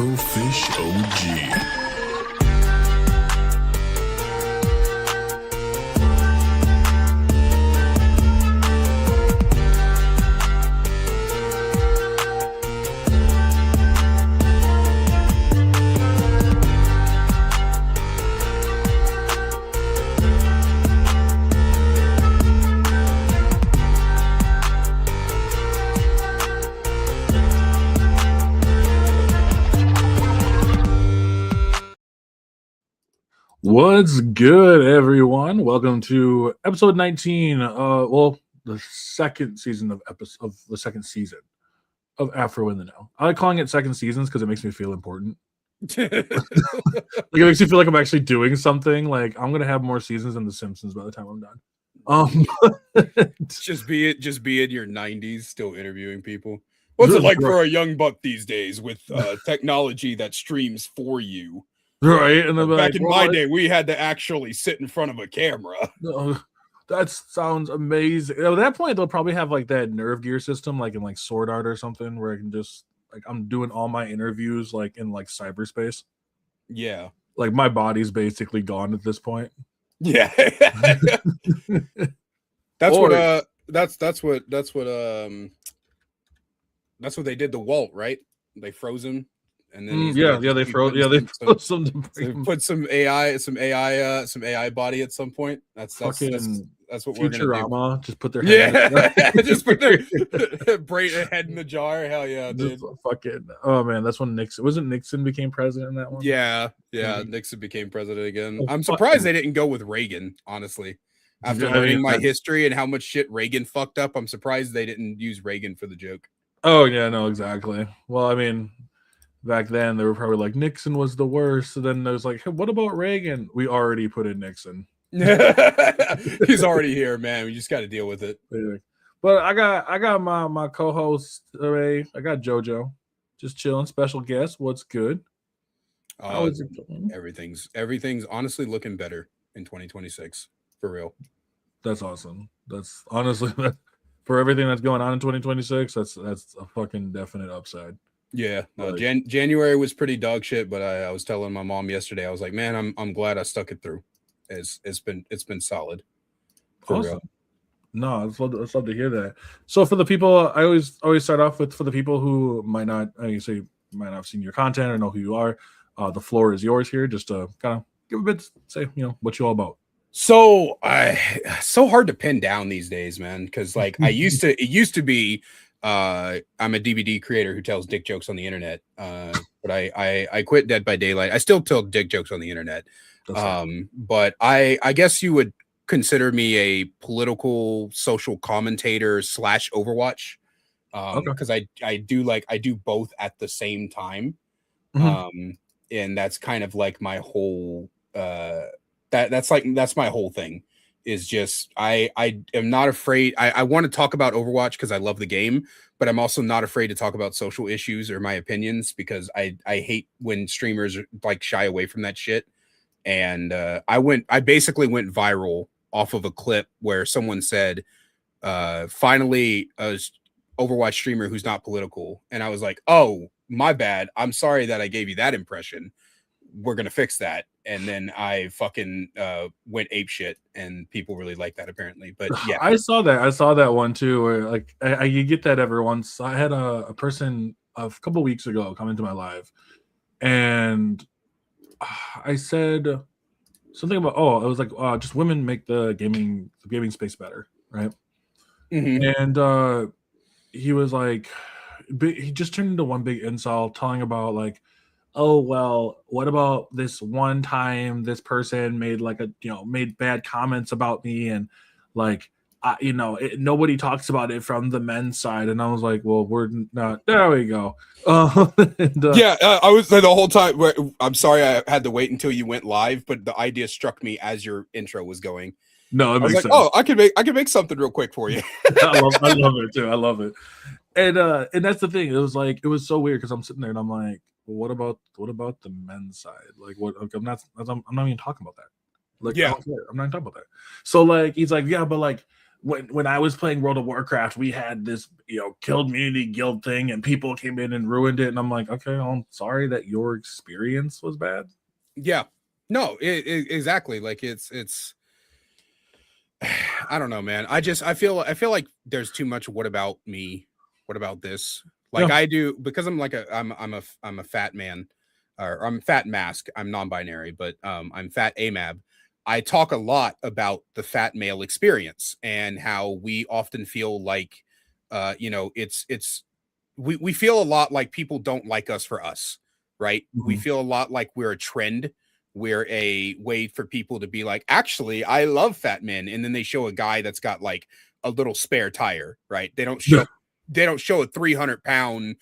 Afrofish OG. What's good, everyone? Welcome to episode 19. The second season of the second season of Afro in the Know. I like calling it second seasons because it makes me feel important. Like it makes me feel like I'm actually doing something. Like I'm gonna have more seasons than The Simpsons by the time I'm done. Just be in your 90s, still interviewing people. What's it like for a young buck these days with technology that streams for you? Right, and then back in my day, we had to actually sit in front of a camera. That sounds amazing. At that point, they'll probably have like that nerve gear system, like in like Sword Art or something, where I can just like I'm doing all my interviews like in like cyberspace. Yeah, like my body's basically gone at this point. Yeah, that's what they did to Walt, right? They froze him. And then they froze some. They put some AI body at some point. That's what we're gonna do. Just put their head just put their brain head in the jar. Hell yeah, dude. Fucking oh man, that's when Nixon became president in that one. Yeah, Nixon became president again. I'm surprised they didn't go with Reagan, honestly. After learning my history and how much shit Reagan fucked up, I'm surprised they didn't use Reagan for the joke. Oh yeah, no, exactly. Well, I mean, back then they were probably like Nixon was the worst. So then there's like, hey, what about Reagan? We already put in Nixon. He's already here, man. We just got to deal with it. But I got my co-host today. I got Jojo, just chilling. Special guest. What's good? How is it going? Everything's honestly looking better in 2026 for real. That's awesome. That's honestly for everything that's going on in 2026. That's a fucking definite upside. Yeah, January was pretty dog shit, but I was telling my mom yesterday, I was like, man, I'm glad I stuck it through. It's been solid. Awesome. Real. No, it's love to hear that. So for the people, I always start off with, for the people who might not might not have seen your content or know who you are, the floor is yours here. Just to kind of give a bit, say what you all about. So so hard to pin down these days, man, because like it used to be. I'm a DVD creator who tells dick jokes on the internet. But I quit Dead by Daylight. I still tell dick jokes on the internet. But I guess you would consider me a political social commentator / Overwatch. Because I do both at the same time. Mm-hmm. And that's kind of like my whole that's my whole thing. Is just I am not afraid. I want to talk about Overwatch because I love the game, but I'm also not afraid to talk about social issues or my opinions because I hate when streamers like shy away from that shit. And I basically went viral off of a clip where someone said, finally a Overwatch streamer who's not political. And I was like, oh, my bad. I'm sorry that I gave you that impression. We're gonna fix that. And then I fucking went ape shit, and people really like that apparently. But yeah, I saw that one too. Where like you get that every once. I had a person a couple weeks ago come into my live, and I said something about it was like just women make the gaming space better, right? Mm-hmm. And he was like, he just turned into one big insult, telling about like, oh well, what about this one time this person made like made bad comments about me, and like nobody talks about it from the men's side. And I was like, well, we're not. There we go. I was there the whole time. I'm sorry I had to wait until you went live, but the idea struck me as your intro was going. No, it makes sense. Oh, I can make something real quick for you. I love it too. I love it. And that's the thing. It was so weird because I'm sitting there and I'm like, well, what about the men's side? Like, what? I'm not even talking about that. Like, yeah, I'm not even talking about that. So like, he's like, yeah, but like, when I was playing World of Warcraft, we had this, killed community guild thing, and people came in and ruined it. And I'm like, okay, I'm sorry that your experience was bad. Yeah, no, exactly. Like it's. I don't know, man. I feel like there's too much. What about me? What about this? Like Yeah. I do, because I'm a fat man, or I'm fat mask. I'm non-binary, but I'm fat AMAB. I talk a lot about the fat male experience and how we often feel like, it's we feel a lot like people don't like us for us, right? We Mhm. feel a lot like we're a trend. We're a way for people to be like, actually, I love fat men. And then they show a guy that's got like a little spare tire, right? They don't show a 300-pound,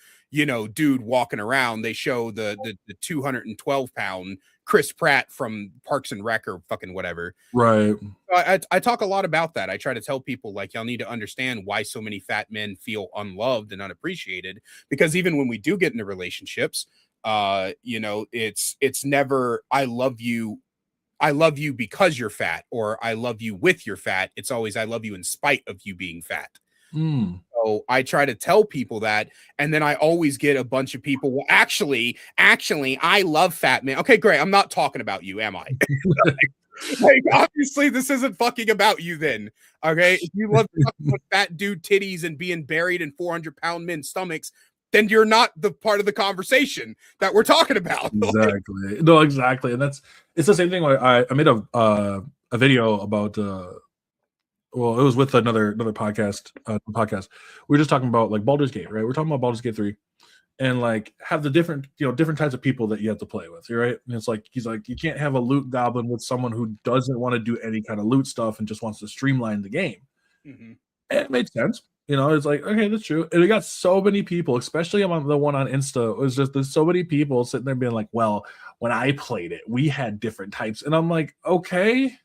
dude walking around. They show the 212-pound Chris Pratt from Parks and Rec or fucking whatever. Right. I talk a lot about that. I try to tell people, like, y'all need to understand why so many fat men feel unloved and unappreciated, because even when we do get into relationships, it's never I love you because you're fat, or I love you with your fat. It's always I love you in spite of you being fat. Mm. So I try to tell people that, and then I always get a bunch of people, well, actually, I love fat men. Okay, great. I'm not talking about you, am I? Like, obviously, this isn't fucking about you then. Okay. If you love fat dude titties and being buried in 400-pound men's stomachs, then you're not the part of the conversation that we're talking about. Exactly. No, exactly. And it's the same thing. Where I made a video about well, it was with another podcast. We were just talking about like Baldur's Gate, right? We're talking about Baldur's Gate 3, and like have the different types of people that you have to play with, right? And it's like he's like, you can't have a loot goblin with someone who doesn't want to do any kind of loot stuff and just wants to streamline the game. Mm-hmm. And it made sense. It's like, okay, that's true. And we got so many people, especially on the one on Insta, it was just there's so many people sitting there being like, well, when I played it, we had different types. And I'm like, okay,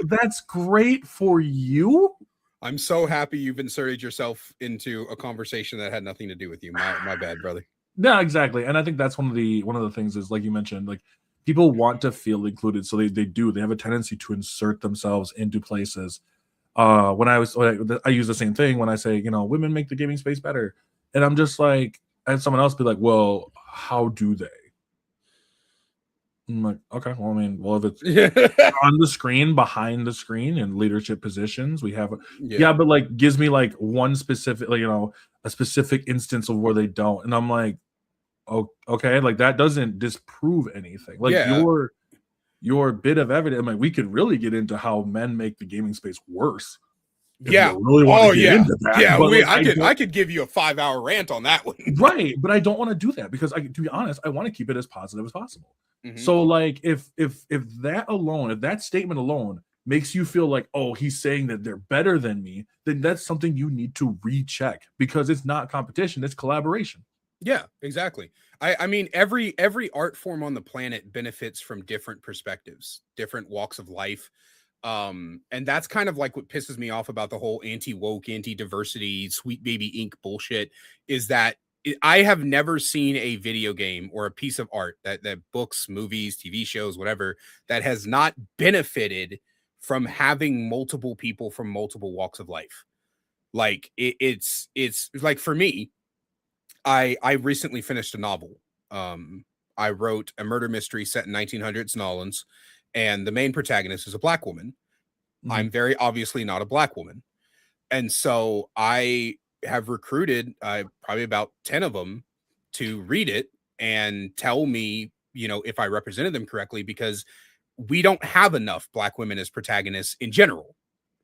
that's great for you. I'm so happy you've inserted yourself into a conversation that had nothing to do with you. My bad, brother. No, exactly. And I think that's one of the things is, like you mentioned, like people want to feel included. So they have a tendency to insert themselves into places. When I use the same thing when I say, women make the gaming space better. And I'm just like, and someone else be like, well, how do they? I'm like, okay, well, I mean, well, if it's on the screen, behind the screen, in leadership positions, we have, yeah, but like gives me like one specific, like, a specific instance of where they don't. And I'm like, oh, okay, like that doesn't disprove anything. Like your bit of evidence, I mean, we could really get into how men make the gaming space worse. If you really want to get into that. Yeah, but I could give you a 5-hour rant on that one. Right, but I don't want to do that because to be honest, I want to keep it as positive as possible. Mm-hmm. So like if that statement alone makes you feel like, oh, he's saying that they're better than me, then that's something you need to recheck, because it's not competition, it's collaboration. Yeah, exactly. I mean, every art form on the planet benefits from different perspectives, different walks of life. And that's kind of like what pisses me off about the whole anti-woke, anti-diversity, sweet baby ink bullshit, is that I have never seen a video game or a piece of art that books, movies, TV shows, whatever, that has not benefited from having multiple people from multiple walks of life. Like it's like, for me, I recently finished a novel. I wrote a murder mystery set in 1900s New Orleans, and the main protagonist is a black woman. Mm-hmm. I'm very obviously not a black woman. And so I have recruited probably about 10 of them to read it and tell me, if I represented them correctly, because we don't have enough black women as protagonists in general.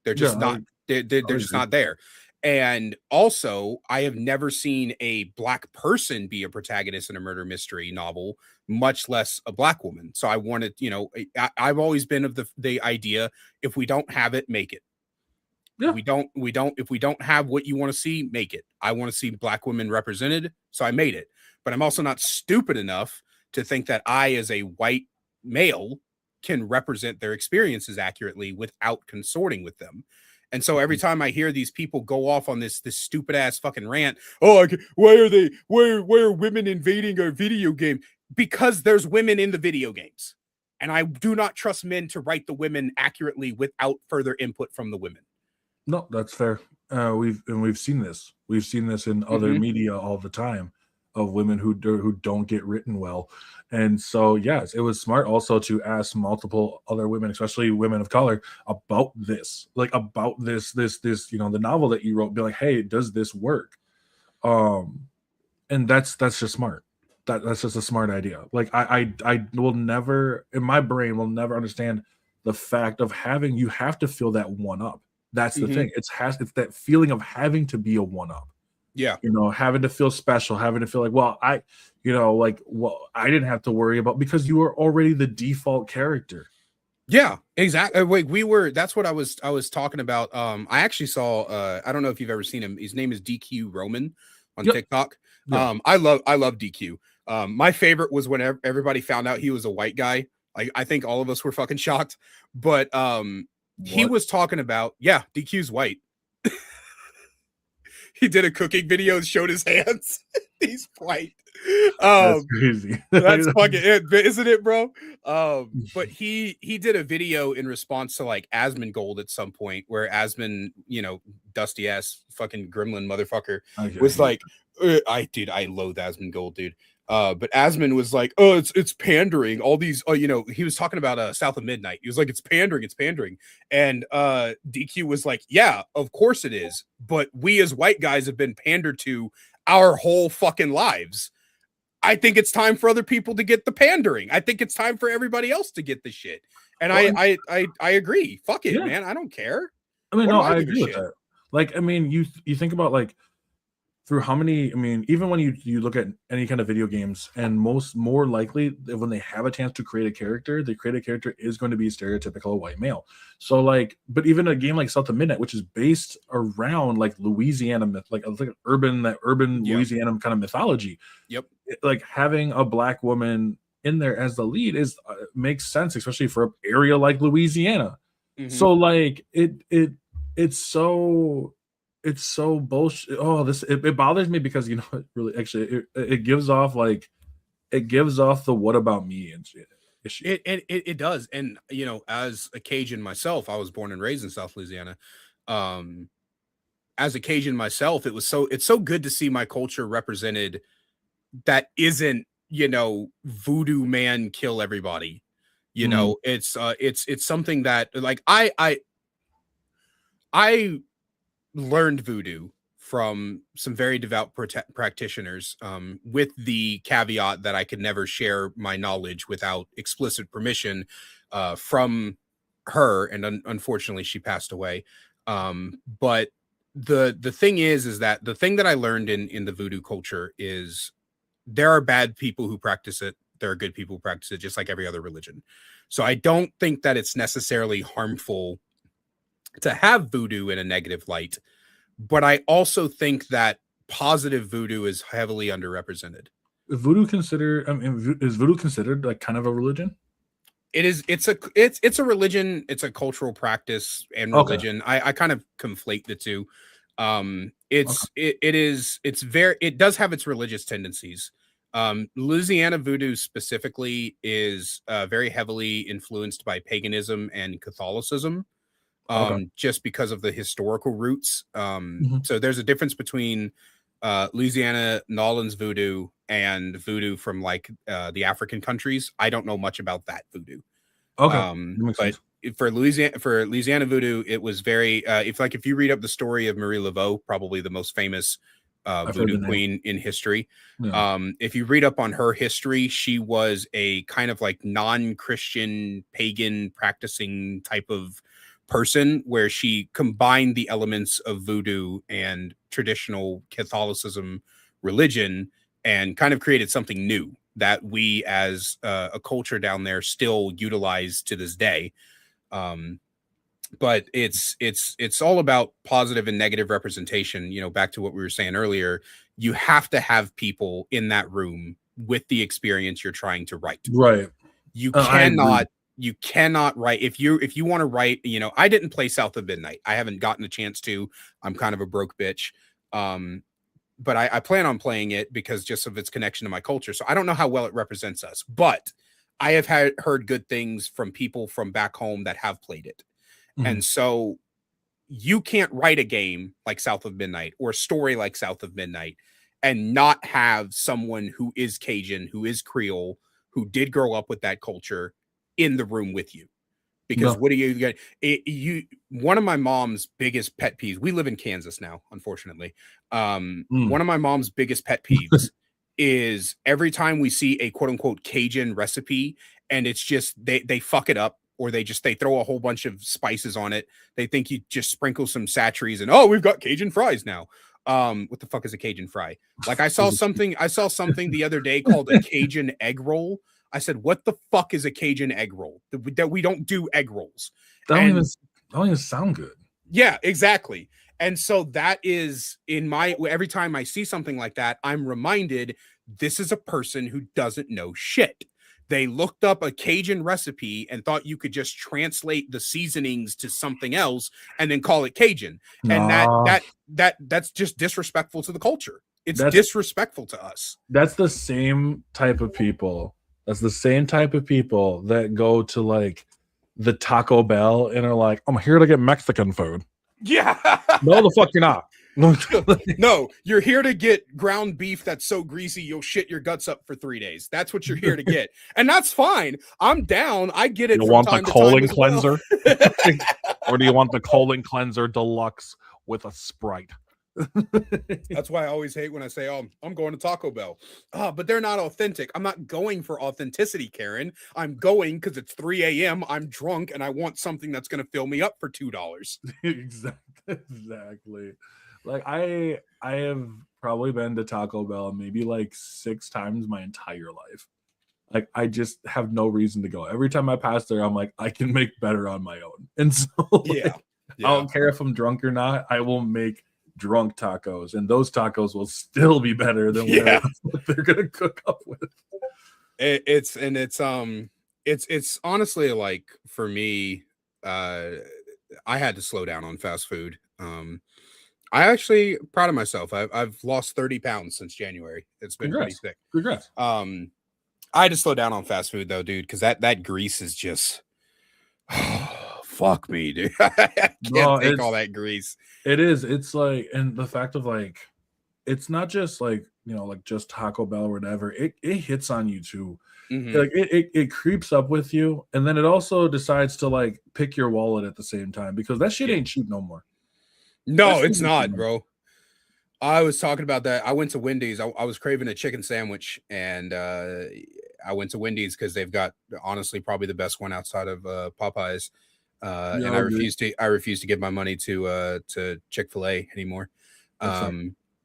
They're just not, they're just not there. And also, I have never seen a black person be a protagonist in a murder mystery novel, much less a black woman. So I wanted, I've always been of the idea, if we don't have it, make it. Yeah. If we don't have what you want to see, make it. I want to see black women represented, so I made it. But I'm also not stupid enough to think that I, as a white male, can represent their experiences accurately without consorting with them. And so every time I hear these people go off on this stupid ass fucking rant, why are women invading our video game? Because there's women in the video games. And I do not trust men to write the women accurately without further input from the women. No, that's fair. We've seen this. We've seen this in other media all the time of women who don't get written well, and so yes, it was smart also to ask multiple other women, especially women of color, about this, like about this the novel that you wrote. Be like, hey, does this work? Um, and that's just smart. That's just a smart idea. Like I will never in my brain will never understand the fact of having you have to feel that one up. That's the thing. It's that feeling of having to be a one up. Yeah. Having to feel special, having to feel like, well, I didn't have to worry about because you were already the default character. Yeah, exactly. Wait, that's what I was talking about. I actually saw I don't know if you've ever seen him. His name is DQ Roman on Yep. TikTok. Yep. I love DQ. My favorite was when everybody found out he was a white guy. Like, I think all of us were fucking shocked. But he was talking about, yeah, DQ's white. He did a cooking video and showed his hands. He's white. That's crazy. That's fucking it, isn't it, bro? But he did a video in response to like Asmongold at some point, where Asmon, dusty ass fucking gremlin motherfucker, was like, I loathe Asmongold, dude. But Asmon was like, oh, it's pandering. All these, he was talking about South of Midnight. He was like, it's pandering. And DQ was like, yeah, of course it is. But we as white guys have been pandered to our whole fucking lives. I think it's time for other people to get the pandering. I think it's time for everybody else to get the shit. And I agree. Fuck it, man. I don't care. I mean, no, I agree with that. Like, I mean, you think about like through how many, I mean, even when you look at any kind of video games, and more likely when they have a chance to create a character, the created character is going to be stereotypical white male. So like, but even a game like South of Midnight, which is based around like Louisiana myth, like urban Louisiana kind of mythology. Yep. Like having a black woman in there as the lead is makes sense, especially for an area like Louisiana. So like it's so bullshit. Oh, it bothers me because it really actually it gives off the what about me and shit issue. It does. And as a Cajun myself, I was born and raised in South Louisiana. As a Cajun myself, it's so good to see my culture represented that isn't, voodoo man kill everybody. It's something that like I learned voodoo from some very devout practitioners, with the caveat that I could never share my knowledge without explicit permission from her. And unfortunately, she passed away. But the thing is that the thing that I learned in the voodoo culture is there are bad people who practice it. There are good people who practice it, just like every other religion. So I don't think that it's necessarily harmful to have voodoo in a negative light, but I also think that positive voodoo is heavily underrepresented. Is voodoo considered like kind of a religion? It is. It's a religion. It's a cultural practice and religion. Okay. I kind of conflate the two. It does have its religious tendencies. Louisiana voodoo specifically is very heavily influenced by paganism and Catholicism. Just because of the historical roots. So there's a difference between Louisiana Nolans voodoo and voodoo from like the African countries. I don't know much about that voodoo. But for Louisiana voodoo, it was very if you read up the story of Marie Laveau, probably the most famous voodoo queen in history. Yeah. If you read up on her history, she was a kind of like non-Christian pagan practicing type of person where she combined the elements of voodoo and traditional Catholicism religion and kind of created something new that we as a culture down there still utilize to this day. But it's all about positive and negative representation. Back to what we were saying earlier, you have to have people in that room with the experience you're trying to write. Right. You cannot write if you want to write. I didn't play South of Midnight. I haven't gotten a chance to. I'm kind of a broke bitch. But I plan on playing it because just of its connection to my culture. So I don't know how well it represents us, but I have heard good things from people from back home that have played it. Mhm. And so you can't write a game like South of Midnight or a story like South of Midnight and not have someone who is Cajun, who is Creole, who did grow up with that culture in the room with you. Because No. what do you get? One of my mom's biggest pet peeves. We live in Kansas now, unfortunately. One of my mom's biggest pet peeves is every time we see a quote unquote Cajun recipe, and it's just they fuck it up, or they throw a whole bunch of spices on it. They think you just sprinkle some satcheries and oh, we've got Cajun fries now. What the fuck is a Cajun fry? Like I saw something the other day called a Cajun egg roll. I said, what the fuck is a Cajun egg roll? That we don't do egg rolls. That don't even sound good. Yeah, exactly. And so that is every time I see something like that, I'm reminded this is a person who doesn't know shit. They looked up a Cajun recipe and thought you could just translate the seasonings to something else and then call it Cajun. And Nah. that's just disrespectful to the culture. It's That's disrespectful to us. that's the same type of people. That's the same type of people that go to like the Taco Bell and are like, I'm here to get Mexican food. Yeah. No, the fuck you're not. No, you're here to get ground beef that's so greasy you'll shit your guts up for 3 days. That's what you're here to get, and that's fine. I'm down. I get it. You want the colon well. cleanser, or do you want the colon cleanser deluxe with a Sprite? That's why I always hate when I say, "Oh, I'm going to Taco Bell," but they're not authentic. I'm not going for authenticity, Karen. I'm going because it's 3 a.m. I'm drunk and I want something that's going to fill me up for $2. Exactly. Like I have probably been to Taco Bell maybe like 6 times my entire life. Like I just have no reason to go. Every time I pass there, I'm like, I can make better on my own. And so Yeah. I don't care if I'm drunk or not, I will make drunk tacos, and those tacos will still be better than whatever they're gonna cook up with. It's honestly like for me, I had to slow down on fast food. I actually proud of myself. I've lost 30 pounds since January. It's been pretty thick. Congrats. I had to slow down on fast food though, dude, because that grease is just fuck me, dude. I can't take all that grease. It is. It's like, and the fact of like, it's not just like, you know, like just Taco Bell or whatever. It hits on you too. Mm-hmm. Like it creeps up with you, and then it also decides to like pick your wallet at the same time, because that shit ain't cheap no more. No, it's not, bro. I was talking about that. I went to Wendy's. I was craving a chicken sandwich, and I went to Wendy's because they've got honestly probably the best one outside of Popeyes. And I refuse to give my money to Chick-fil-A anymore.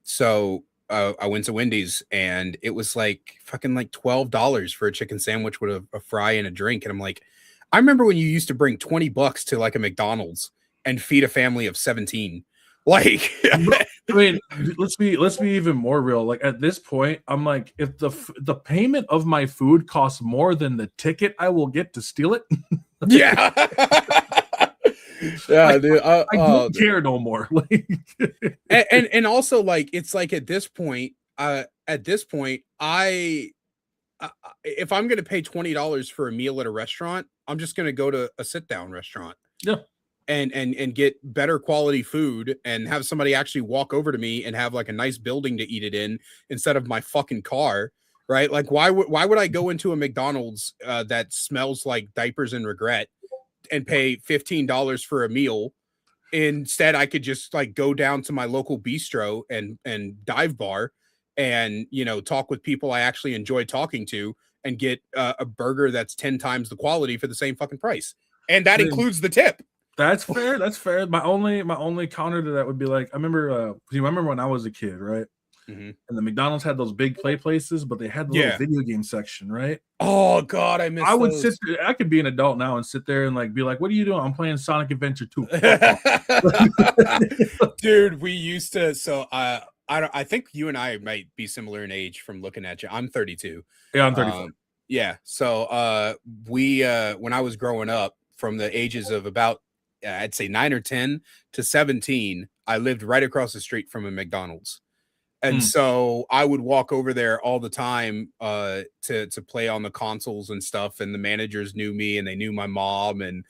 So I went to Wendy's, and it was like fucking like $12 for a chicken sandwich with a fry and a drink. And I'm like, I remember when you used to bring $20 to like a McDonald's and feed a family of 17. Like, I mean, let's be even more real. Like at this point, I'm like, if the payment of my food costs more than the ticket I will get to steal it, yeah. Yeah, like, dude. I don't care no more. Like, and also like it's like at this point, I if I'm gonna pay $20 for a meal at a restaurant, I'm just gonna go to a sit down restaurant. Yeah. And get better quality food and have somebody actually walk over to me and have like a nice building to eat it in instead of my fucking car, right? Like why would I go into a McDonald's that smells like diapers and regret and pay $15 for a meal? Instead, I could just like go down to my local bistro and dive bar and, you know, talk with people I actually enjoy talking to and get a burger that's 10 times the quality for the same fucking price. And that includes the tip. That's fair. That's fair. My only counter to that would be like, I remember, you remember when I was a kid, right? Mm-hmm. And the McDonald's had those big play places, but they had the little video game section, right? Oh God, I would sit there. I could be an adult now and sit there and like be like, "What are you doing?" I'm playing Sonic Adventure 2. Dude, we used to. So I think you and I might be similar in age from looking at you. I'm 32. Yeah, I'm 34. Yeah. So we when I was growing up, from the ages of about I'd say 9 or 10 to 17, I lived right across the street from a McDonald's. And so I would walk over there all the time to play on the consoles and stuff. And the managers knew me and they knew my mom. And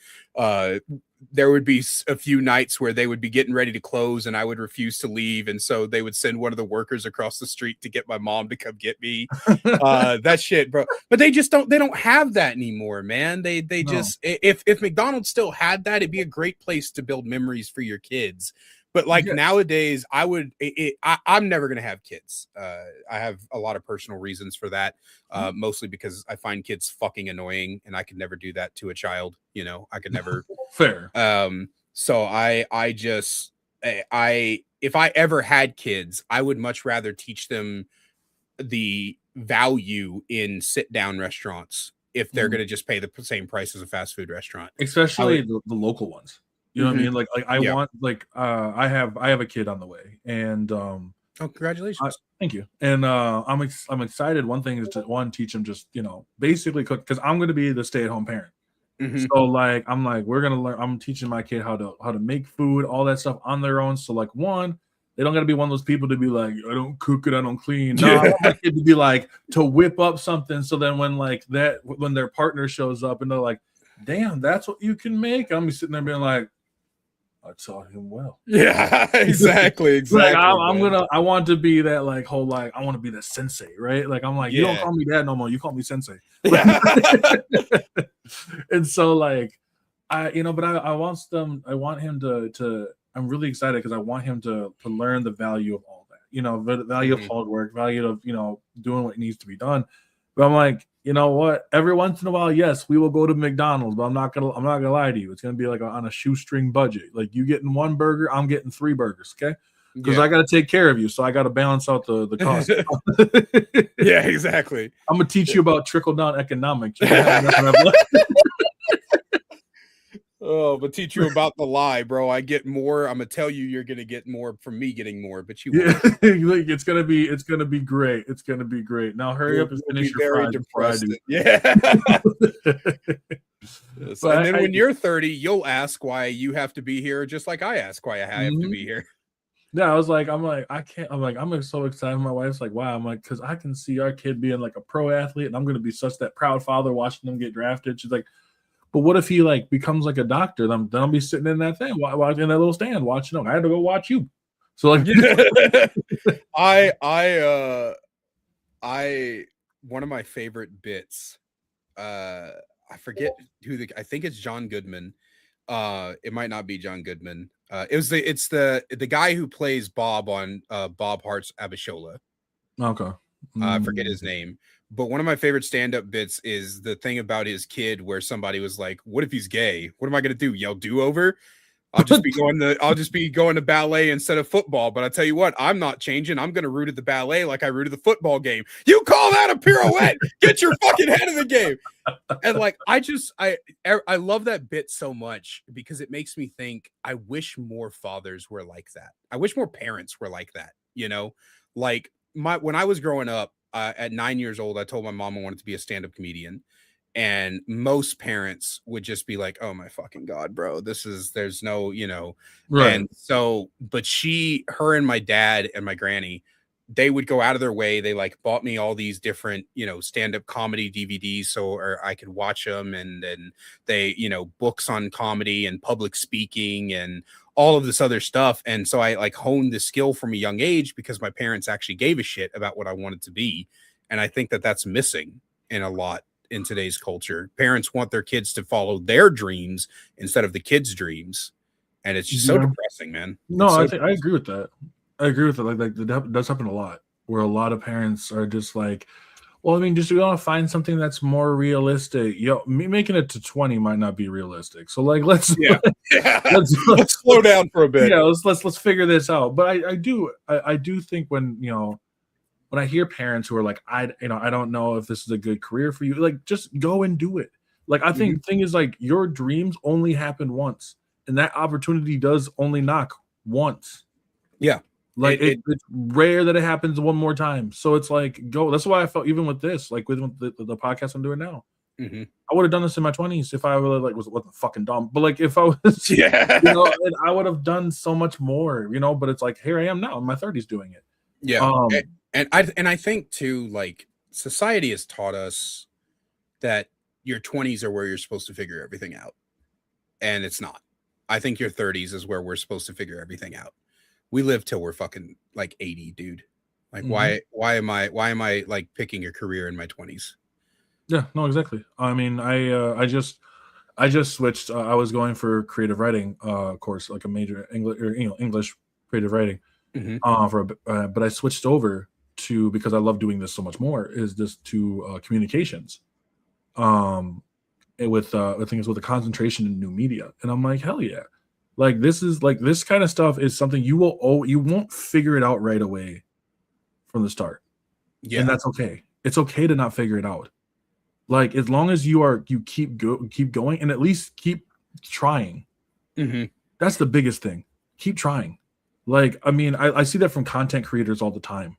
there would be a few nights where they would be getting ready to close and I would refuse to leave. And so they would send one of the workers across the street to get my mom to come get me. That shit, bro. But they don't have that anymore, man. They just, if McDonald's still had that, it'd be a great place to build memories for your kids. But like nowadays, I'm never going to have kids. I have a lot of personal reasons for that, mostly because I find kids fucking annoying and I could never do that to a child. You know, I could never. Fair. So if I ever had kids, I would much rather teach them the value in sit down restaurants if they're going to just pay the same price as a fast food restaurant, especially the local ones. You know what I mean? Like I want, like, I have a kid on the way, and oh, congratulations. Thank you. And I'm excited. One thing is to teach him just, you know, basically cook, because I'm going to be the stay-at-home parent. So like I'm like, we're gonna learn. I'm teaching my kid how to make food, all that stuff on their own. So like, one, they don't got to be one of those people to be like, I don't cook it, I don't clean. No, I want my kid to be like, to whip up something. So then when their partner shows up and they're like, damn, that's what you can make, I'm sitting there being like, I taught him well. Yeah, exactly. Like I want to be that like whole, like, I want to be the sensei, right? Like I'm like, you don't call me dad no more, you call me sensei. Yeah. And so like but I want him to I'm really excited because I want him to learn the value of all that, you know, the value of hard work, value of, you know, doing what needs to be done. But I'm like, you know what? Every once in a while, yes, we will go to McDonald's, but I'm not gonna lie to you. It's gonna be like on a shoestring budget. Like, you getting one burger, I'm getting 3 burgers, okay? Because I got to take care of you, so I got to balance out the cost. Yeah, exactly. I'm gonna teach you about trickle down economics. Oh, but teach you about the lie, bro. I get more. I'm gonna tell you, you're gonna get more from me getting more, but you won't. It's gonna be great. It's gonna be great. Now hurry up and finish your fries. Yeah. Yes. And then when you're 30, you'll ask why you have to be here, just like I ask why I have to be here. Yeah, I'm so excited. My wife's like, wow. I'm like, because I can see our kid being like a pro athlete, and I'm gonna be such that proud father watching them get drafted. She's like, but what if he like becomes like a doctor? Then I'll be sitting in that thing, watching that little stand, watching him. I had to go watch you. So like, one of my favorite bits. I forget I think it's John Goodman. It might not be John Goodman. It's the guy who plays Bob on Bob Hart's Abishola. Okay. I forget his name. But one of my favorite stand-up bits is the thing about his kid where somebody was like, what if he's gay? What am I going to do? Yell do-over? I'll just be going to ballet instead of football. But I tell you what, I'm not changing. I'm going to root at the ballet like I root at the football game. You call that a pirouette? Get your fucking head in the game. And like, I love that bit so much because it makes me think, I wish more fathers were like that. I wish more parents were like that. You know, like when I was growing up, at 9 years old, I told my mom I wanted to be a stand-up comedian. And most parents would just be like, oh my fucking God, bro, there's no, you know, right. And so, but her and my dad and my granny, they would go out of their way. They like bought me all these different, you know, stand-up comedy DVDs or I could watch them. And then they, you know, books on comedy and public speaking and all of this other stuff. And so I like honed the skill from a young age because my parents actually gave a shit about what I wanted to be. And I think that that's missing in a lot in today's culture. Parents want their kids to follow their dreams instead of the kids' dreams. And it's just so depressing, man. No, I agree with that. I agree with it. Like that does happen a lot where a lot of parents are just like, well, I mean, just we want to find something that's more realistic. Me making it to 20 might not be realistic. So like, let's slow down for a bit. Yeah, let's figure this out. But I do think when, you know, when I hear parents who are like, I don't know if this is a good career for you, like, just go and do it. Like, I think the thing is, like, your dreams only happen once, and that opportunity does only knock once. Yeah. Like it's rare that it happens one more time. So it's like, go. That's why I felt even with this, like with the podcast I'm doing now. I would have done this in my 20s if I really like wasn't fucking dumb. But like if I was, you know, I would have done so much more, you know. But it's like, here I am now in my 30s doing it. Yeah. Um, And I think too, like, society has taught us that your 20s are where you're supposed to figure everything out. And it's not. I think your 30s is where we're supposed to figure everything out. We live till we're fucking like 80, dude. Like, mhm. why am I like picking a career in my 20s? Yeah, no, exactly. I mean, I just switched. I was going for creative writing course, like a major English, or, English creative writing. Hmm. But I switched over to, because I love doing this so much more, is this to communications. Um, with I think it's with a concentration in new media, and I'm like, hell yeah! Like this kind of stuff is something you won't figure it out right away from the start, and Yeah. that's okay. It's okay to not figure it out. Like, as long as you keep going, and at least keep trying. Hmm. That's the biggest thing. Keep trying. Like, I mean, I see that from content creators all the time,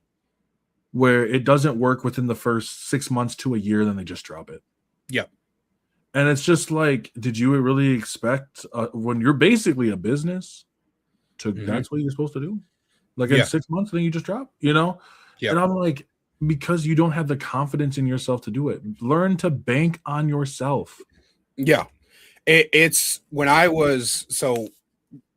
where it doesn't work within the first 6 months to a year, then they just drop it. Yep. And it's just like, did you really expect, when you're basically a business, to Hmm. that's what you're supposed to do? Like, in Yeah. 6 months, then you just drop, you know? And Yep. I'm like, because you don't have the confidence in yourself to do it. Learn to bank on yourself. Yeah. It's when I was so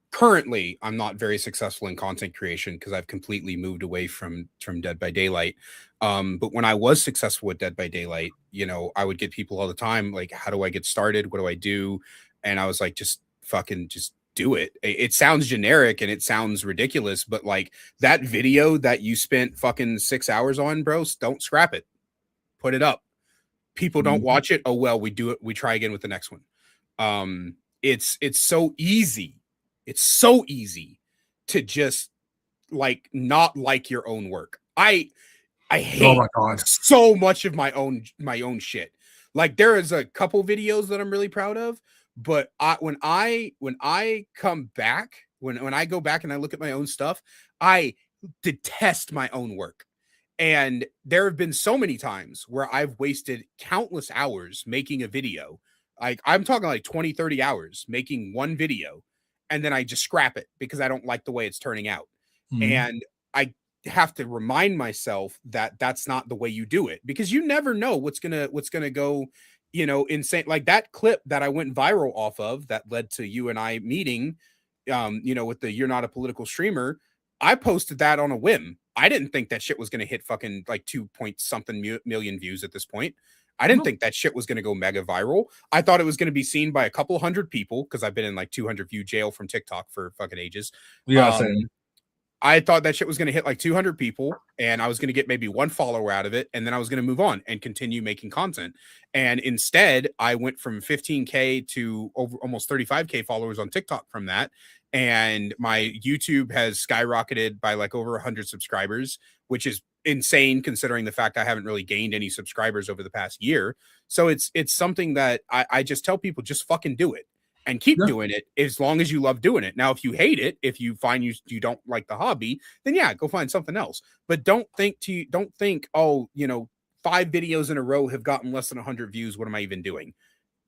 currently I'm not very successful in content creation because I've completely moved away from Dead by Daylight. But when I was successful with Dead by Daylight, I would get people all the time like, how do I get started? What do I do? And I was like, just fucking just do it. It sounds generic and it sounds ridiculous, but like that video that you spent fucking 6 hours on, bros, don't scrap it. Put it up. People don't Mhm. watch it. Oh well, we do it. We try again with the next one. It's so easy. It's so easy to just like not like your own work. I Oh hate my god. so much of my own shit. Like there is a couple videos that I'm really proud of, but when I come back, when I go back and I look at my own stuff, I detest my own work. And there have been so many times where I've wasted countless hours making a video. Like I'm talking like 20, 30 hours making one video, and then I just scrap it because I don't like the way it's turning out. Mhm. And I have to remind myself that that's not the way you do it because you never know what's gonna go, insane. Like that clip that I went viral off of that led to you and I meeting, with the "You're Not a Political Streamer." I posted that on a whim. I didn't think that shit was going to hit fucking like 2 point something million views at this point. I didn't No. think that shit was going to go mega viral. I thought it was going to be seen by a couple hundred people because I've been in like 200 view jail from TikTok for fucking ages. Yeah, same. I thought that shit was going to hit like 200 people and I was going to get maybe one follower out of it. And then I was going to move on and continue making content. And instead, I went from 15K to over almost 35K followers on TikTok from that. And my YouTube has skyrocketed by like over 100 subscribers, which is insane considering the fact I haven't really gained any subscribers over the past year. So it's something that I just tell people just fucking do it and keep Yeah. doing it as long as you love doing it. Now, if you hate it, if you find you don't like the hobby, then yeah, go find something else. But don't think, oh, 5 videos in a row have gotten less than 100 views. What am I even doing?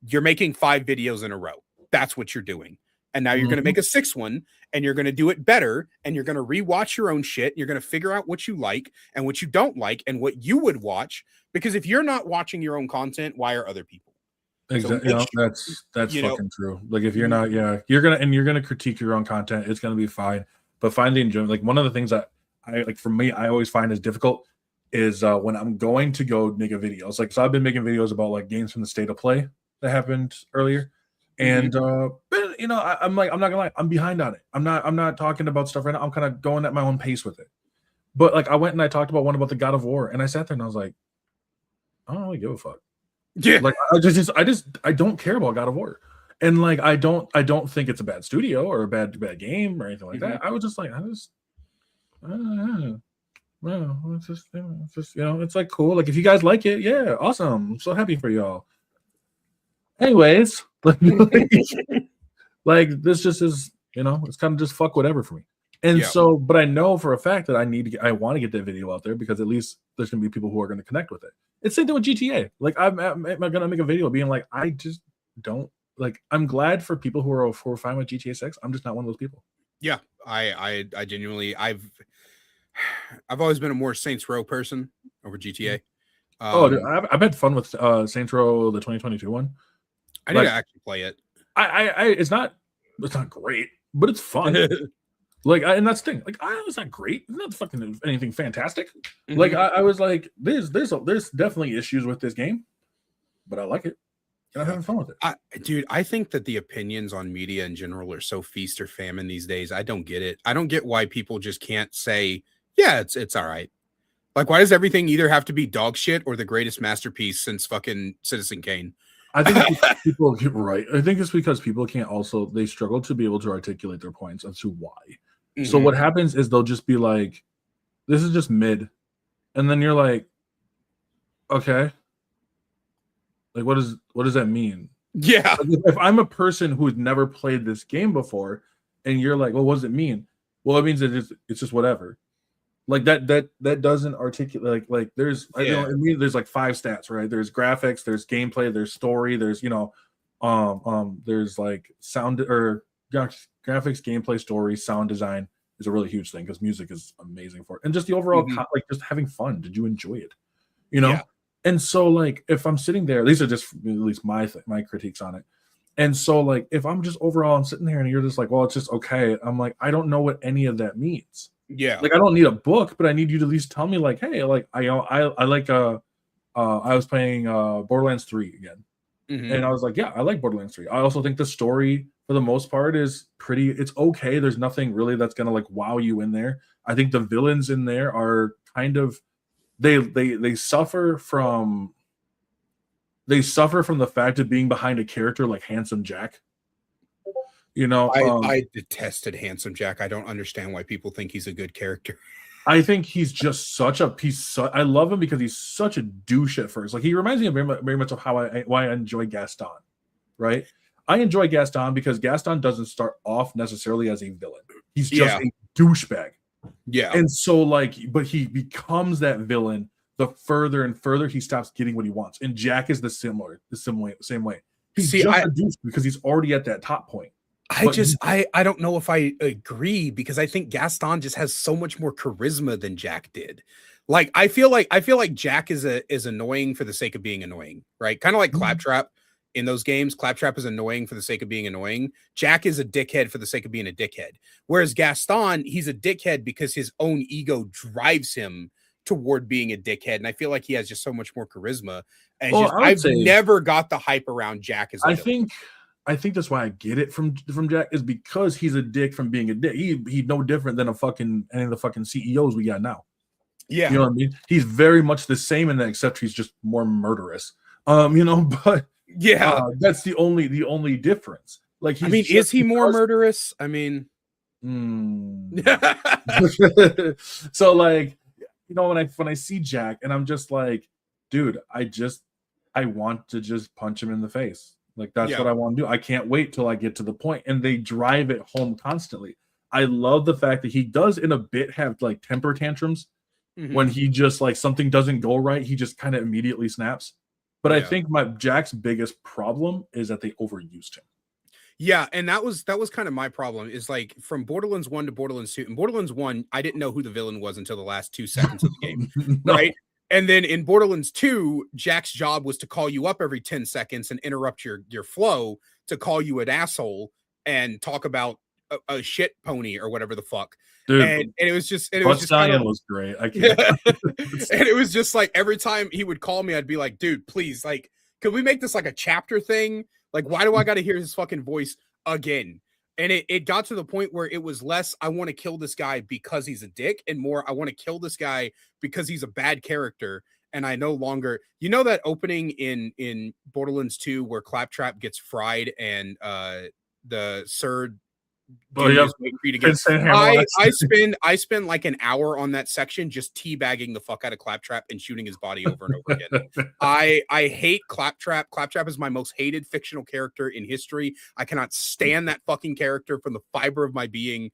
You're making 5 videos in a row. That's what you're doing. And now you're going to Mhm. make a sixth one and you're going to do it better and you're going to rewatch your own shit. You're going to figure out what you like and what you don't like and what you would watch. Because if you're not watching your own content, why are other people? So Exactly. make sure, That's you know, fucking true. Like, if you're not, yeah, you're gonna critique your own content. It's gonna be fine. But finding like, one of the things that I like, for me, I always find is difficult is when I'm going to go make a video. It's like, so I've been making videos about like games from the state of play that happened earlier, mhm. and but I'm like, I'm not gonna lie, I'm behind on it. I'm not talking about stuff right now. I'm kind of going at my own pace with it. But like, I went and I talked about one about the God of War, and I sat there and I was like, I don't really give a fuck. Yeah. Like, I don't care about God of War, and like, I don't think it's a bad studio or a bad game or anything like Mhm. that. I was just like, I don't know. Well, it's just it's like, cool. Like, if you guys like it, yeah, awesome. I'm so happy for y'all. Anyways, like this just is, it's kind of just fuck whatever for me. And Yeah. so, but I know for a fact that I want to get that video out there because at least there's gonna be people who are gonna connect with it. It's same thing with GTA. Like, I'm gonna make a video being like, I just don't like. I'm glad for people who are fine with GTA 6. I'm just not one of those people. Yeah. I genuinely, I've always been a more Saints Row person over GTA. Oh, dude, I've had fun with Saints Row, the 2022 one. I need to Like, actually play it. it's not great, but it's fun. Like, and that's the thing. Like, it's not great. It's not fucking anything fantastic. Like, I was like, there's definitely issues with this game, but I like it, and I'm having fun with it. Dude, I think that the opinions on media in general are so feast or famine these days. I don't get it. I don't get why people just can't say, yeah, it's all right. Like, why does everything either have to be dog shit or the greatest masterpiece since fucking Citizen Kane? I think people get right. I think it's because people can't they struggle to be able to articulate their points as to why. So what happens is they'll just be like, this is just mid. And then you're like, okay. Like, what does that mean? Yeah. Like, if I'm a person who has never played this game before, and you're like, well, what does it mean? Well, it means that it's just whatever. Like that doesn't articulate like there's there's like 5 stats, right? There's graphics, there's gameplay, there's story, there's there's like sound or graphics, gameplay, story, sound design is a really huge thing because music is amazing for it, and just the overall like just having fun. Did you enjoy it? Yeah. And so like if I'm sitting there, these are just at least my critiques on it. And so like if I'm just overall I'm sitting there and you're just like, well, it's just okay. I'm like, I don't know what any of that means. Yeah. Like I don't need a book, but I need you to at least tell me like, hey, like I like I was playing Borderlands 3 again. And I was like, yeah, I like Borderlands 3. I also think the story for the most part is it's okay. There's nothing really that's gonna like wow you in there. I think the villains in there are kind of they suffer from the fact of being behind a character like Handsome Jack. I detested Handsome Jack. I don't understand why people think he's a good character. I think he's just such a piece. I love him because he's such a douche at first. Like he reminds me of very much of why I enjoy Gaston, right? I enjoy Gaston because Gaston doesn't start off necessarily as a villain. He's just a douchebag. Yeah. And so but he becomes that villain the further and further he stops getting what he wants. And Jack is the same way. He's a douche because he's already at that top point. I don't know if I agree because I think Gaston just has so much more charisma than Jack did. Like I feel like Jack is annoying for the sake of being annoying, right? Kind of like Claptrap in those games. Claptrap is annoying for the sake of being annoying. Jack is a dickhead for the sake of being a dickhead. Whereas Gaston, he's a dickhead because his own ego drives him toward being a dickhead. And I feel like he has just so much more charisma. And I've never got the hype around Jack as I think that's why I get it from Jack is because he's a dick from being a dick. He's no different than any of the fucking CEOs we got now. Yeah. You know what I mean? He's very much the same in that, except he's just more murderous. But yeah, that's the only difference. Like, is he more murderous? I mean, so like, when I see Jack and I'm just like, dude, I want to just punch him in the face. Like, that's what I want to do. I can't wait till I get to the point. And they drive it home constantly. I love the fact that he does in a bit have like temper tantrums when he just like something doesn't go right. He just kind of immediately snaps. But I think Jack's biggest problem is that they overused him. Yeah, and that was kind of my problem is like from Borderlands 1 to Borderlands 2. In Borderlands 1, I didn't know who the villain was until the last 2 seconds of the game. No. Right? And then in Borderlands 2, Jack's job was to call you up every 10 seconds and interrupt your flow to call you an asshole and talk about a shit pony or whatever the fuck. Dude, and it was just was great. I can't. And it was just like every time he would call me, I'd be like, dude, please, like, could we make this like a chapter thing? Like, why do I got to hear his fucking voice again? And it got to the point where it was less, I want to kill this guy because he's a dick, and more, I want to kill this guy because he's a bad character. And I no longer, that opening in Borderlands 2 where Claptrap gets fried and the Surd waiting for you to get. I spend like an hour on that section just teabagging the fuck out of Claptrap and shooting his body over and over again. I hate Claptrap. Claptrap is my most hated fictional character in history. I cannot stand that fucking character from the fiber of my being.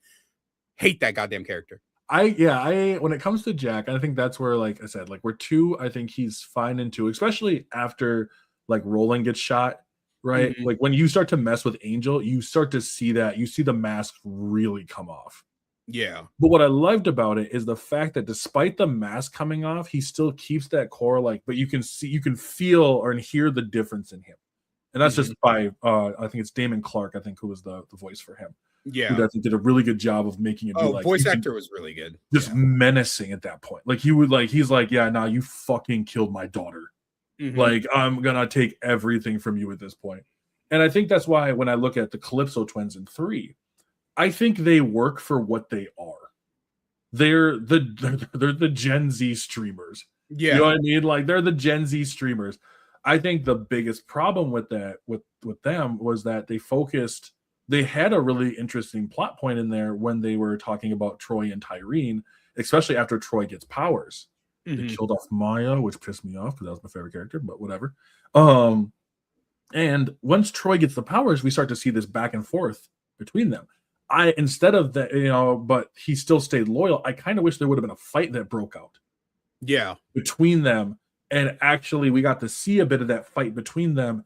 Hate that goddamn character. When it comes to Jack, I think that's where, like I said, like we're 2, I think he's fine in 2, especially after like Roland gets shot. Right? Like when you start to mess with Angel, you start to see the mask really come off. Yeah. But what I loved about it is the fact that despite the mask coming off, he still keeps that core, like, but you can see, you can feel or hear the difference in him. And that's Mhm. just by I think it's Damon Clark, I think, who was the voice for him, who Yeah. I think did a really good job of making it be Oh, like voice you can actor was really good. just Yeah. menacing at that point. Like he would like he's like, yeah, nah, you fucking killed my daughter. Mhm. Like I'm gonna take everything from you at this point. And I think that's why when I look at the Calypso twins in 3, I think they work for what they are. They're the Gen Z streamers. You know Yeah. what I mean? Like they're the Gen Z streamers. I think the biggest problem with that with them was that they had a really interesting plot point in there when they were talking about Troy and Tyrene, especially after Troy gets powers. They Mhm. killed off Maya, which pissed me off because that was my favorite character, but whatever. Um, and once Troy gets the powers, we start to see this back and forth between them. I instead of that, but he still stayed loyal. I kind of wish there would have been a fight that broke out Yeah. between them, and actually we got to see a bit of that fight between them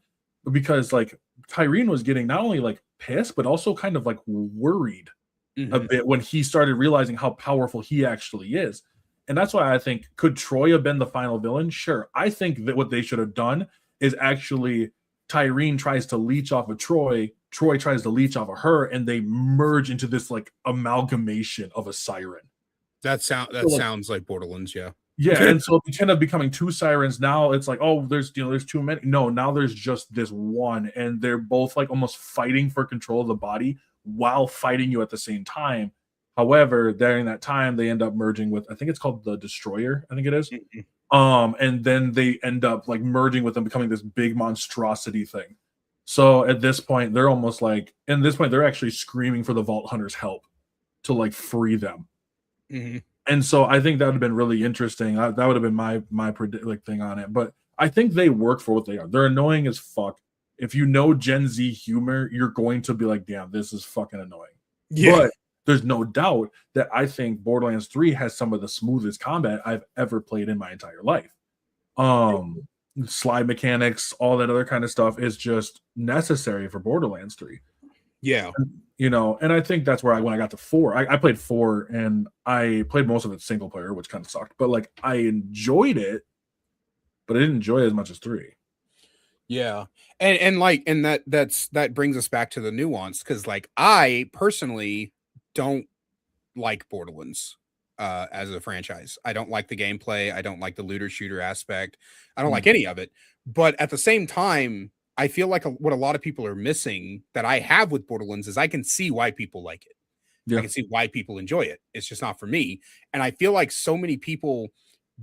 because like Tyrene was getting not only like pissed but also kind of like worried a Mhm. bit when he started realizing how powerful he actually is. And that's why I think, could Troy have been the final villain? Sure. I think that what they should have done is actually Tyrene tries to leech off of Troy, Troy tries to leech off of her, and they merge into this like amalgamation of a siren. That So like, sounds like Borderlands, yeah. yeah, and so they end up becoming two sirens. Now it's like, oh, there's too many. No, now there's just this one, and they're both like almost fighting for control of the body while fighting you at the same time. However, during that time, they end up merging with, I think it's called the Destroyer, I think it is. Mhm. And then they end up like merging with them, becoming this big monstrosity thing. So at this point, they're almost like, at this point, they're actually screaming for the Vault Hunters' help to like free them. Mhm. And so I think that would have been really interesting. That would have been my like thing on it. But I think they work for what they are. They're annoying as fuck. If you know Gen Z humor, you're going to be like, damn, this is fucking annoying. Yeah. But there's no doubt that I think Borderlands 3 has some of the smoothest combat I've ever played in my entire life. Um Slide mechanics, all that other kind of stuff is just necessary for Borderlands 3. Yeah. And I think that's where when I got to 4, I played 4 and I played most of it single player, which kind of sucked, but like I enjoyed it, but I didn't enjoy it as much as 3. Yeah. And that brings us back to the nuance, because like I personally don't like Borderlands as a franchise. I don't like the gameplay. I don't like the looter shooter aspect. I don't like Mm. any of it. But at the same time, I feel like what a lot of people are missing that I have with Borderlands is I can see why people like it. I Yeah. can see why people enjoy it. It's just not for me. And I feel like so many people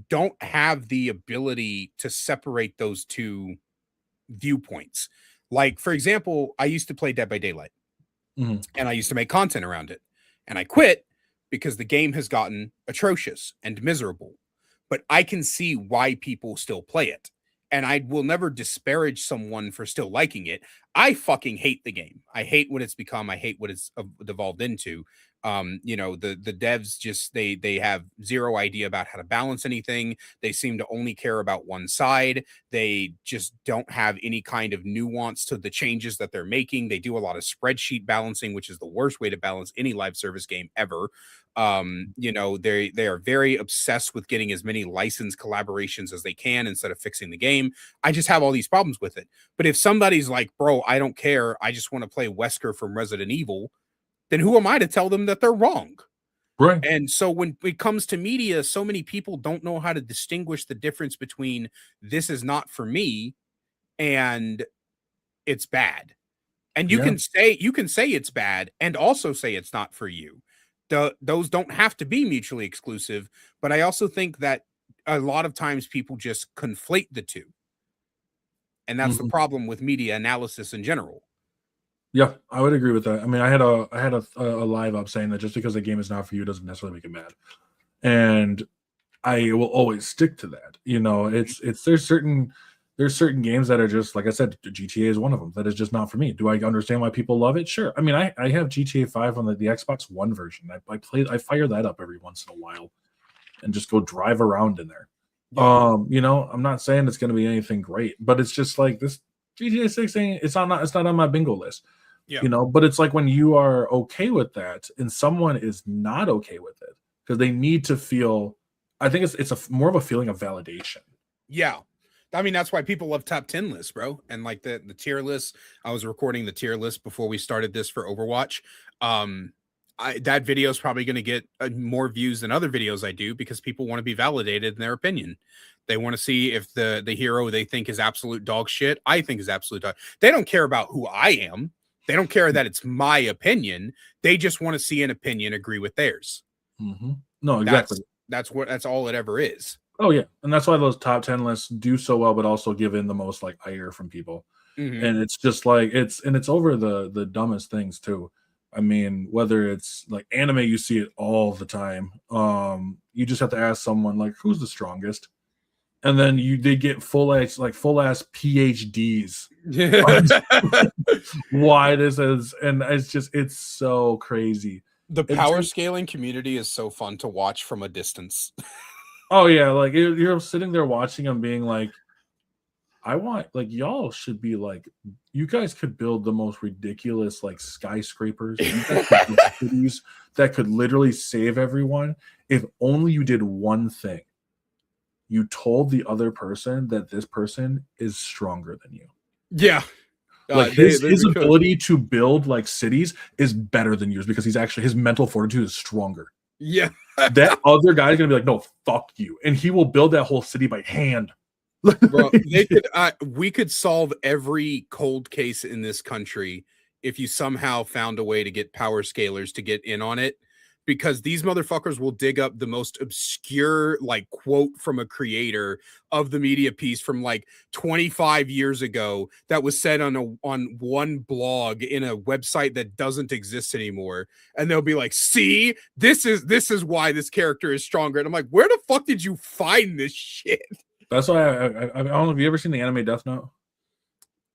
don't have the ability to separate those two viewpoints. Like, for example, I used to play Dead by Daylight Mhm. and I used to make content around it. And I quit because the game has gotten atrocious and miserable. But I can see why people still play it. And I will never disparage someone for still liking it. I fucking hate the game. I hate what it's become. I hate what it's devolved into. The devs just they have zero idea about how to balance anything. They seem to only care about one side. They just don't have any kind of nuance to the changes that they're making. They do a lot of spreadsheet balancing, which is the worst way to balance any live service game ever. They are very obsessed with getting as many licensed collaborations as they can instead of fixing the game. I just have all these problems with it. But if somebody's like, bro, I don't care, I just want to play Wesker from Resident Evil, then who am I to tell them that they're wrong? Right. And so when it comes to media, so many people don't know how to distinguish the difference between this is not for me and it's bad. And Yeah. you can say it's bad and also say it's not for you. Those don't have to be mutually exclusive, but I also think that a lot of times people just conflate the two. And that's the Mhm. problem with media analysis in general. Yeah, I would agree with that. I mean, I had a live up saying that just because a game is not for you doesn't necessarily make it mad. And I will always stick to that. It's there's certain games that are just like I said, GTA is one of them that is just not for me. Do I understand why people love it? Sure. I mean, I have GTA 5 on the Xbox One version. I fire that up every once in a while and just go drive around in there. Yeah. I'm not saying it's going to be anything great, but it's just like this GTA 6 thing. It's not on my bingo list. Yeah. But it's like when you are okay with that and someone is not okay with it because they need to feel, I think it's more of a feeling of validation. Yeah. I mean, that's why people love top 10 lists, bro. And like the tier list, I was recording the tier list before we started this for Overwatch. That video is probably going to get more views than other videos I do because people want to be validated in their opinion. They want to see if the hero they think is absolute dog shit, I think is absolute dog. They don't care about who I am. They don't care that it's my opinion. They just want to see an opinion agree with theirs. Mm-hmm. No, exactly. That's all it ever is. Oh yeah, and that's why those top 10 lists do so well, but also give in the most like ire from people. Mm-hmm. And it's just like it's over the dumbest things too. I mean, whether it's like anime, you see it all the time. You just have to ask someone like, "Who's the strongest?" And then they get full ass PhDs. Why this is, and it's so crazy. The power scaling community is so fun to watch from a distance. Oh yeah, like you're sitting there watching them being like, I want like y'all should be like, you guys could build the most ridiculous like skyscrapers, you guys could build cities that could literally save everyone if only you did one thing. You told the other person that this person is stronger than you. Yeah. Like his ability to build like cities is better than yours because his mental fortitude is stronger. Yeah. That other guy is gonna be like, no, fuck you. And he will build that whole city by hand. Bro, we could solve every cold case in this country if you somehow found a way to get power scalers to get in on it, because these motherfuckers will dig up the most obscure like quote from a creator of the media piece from like 25 years ago that was said on one blog in a website that doesn't exist anymore, and they'll be like, see, this is why this character is stronger. And I'm like, where the fuck did you find this shit? That's why I don't know. Have you ever seen the anime Death Note?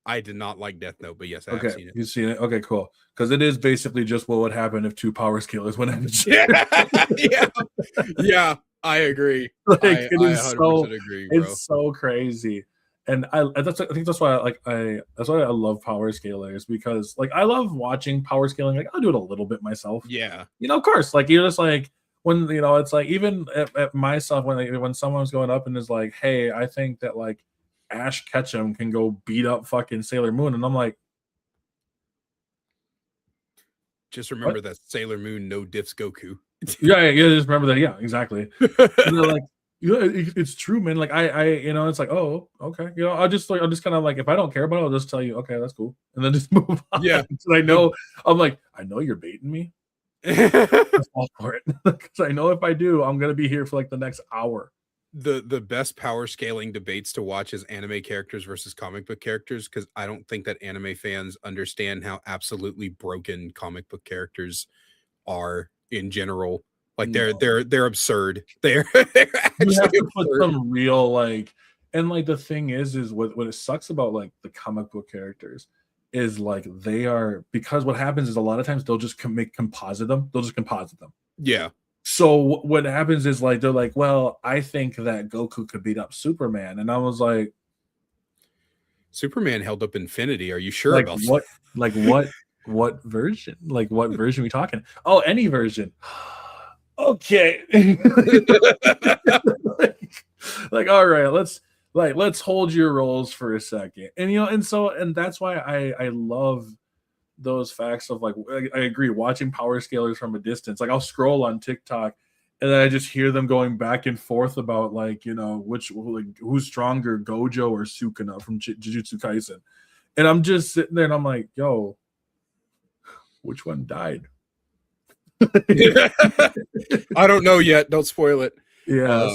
I did not like Death Note, but yes, I have seen it. You've seen it? Okay, cool. Because it is basically just what would happen if two power scalers went at yeah, I agree. Like, I 100% agree, bro. It's so crazy. And I think that's why that's why I love power scalers, because like I love watching power scaling. Like I'll do it a little bit myself. Yeah. Of course, like you're just like, when it's like even at myself when someone's going up and is like, hey, I think that like Ash Ketchum can go beat up fucking Sailor Moon, and I'm like, just remember that Sailor Moon no diffs Goku. yeah, just remember that. Yeah, exactly. And they're like, it's true, man. Like I it's like, oh, okay, I'll just kind of like, if I don't care about it, I'll just tell you, okay, that's cool, and then just move on. Yeah, I know. I'm like, I know you're baiting me. I'll fall for it because I know if I do, I'm gonna be here for like the next hour. The best power scaling debates to watch is anime characters versus comic book characters, because I don't think that anime fans understand how absolutely broken comic book characters are in general. Like they're absurd. They're actually you have to put some real like, and like the thing is what it sucks about like the comic book characters is like they are, because what happens is a lot of times they'll just composite them. Yeah. So what happens is like they're like, well, I think that Goku could beat up Superman, and I was like, Superman held up Infinity. Are you sure about what? Like what version? Like what version are we talking? Oh, any version. Okay. like all right, let's hold your roles for a second. And and that's why I love those facts of like, I agree, watching power scalers from a distance. Like I'll scroll on TikTok and then I just hear them going back and forth about like, who's stronger, Gojo or Sukuna from Jujutsu Kaisen. And I'm just sitting there and I'm like, yo, which one died? I don't know yet. Don't spoil it. Yeah.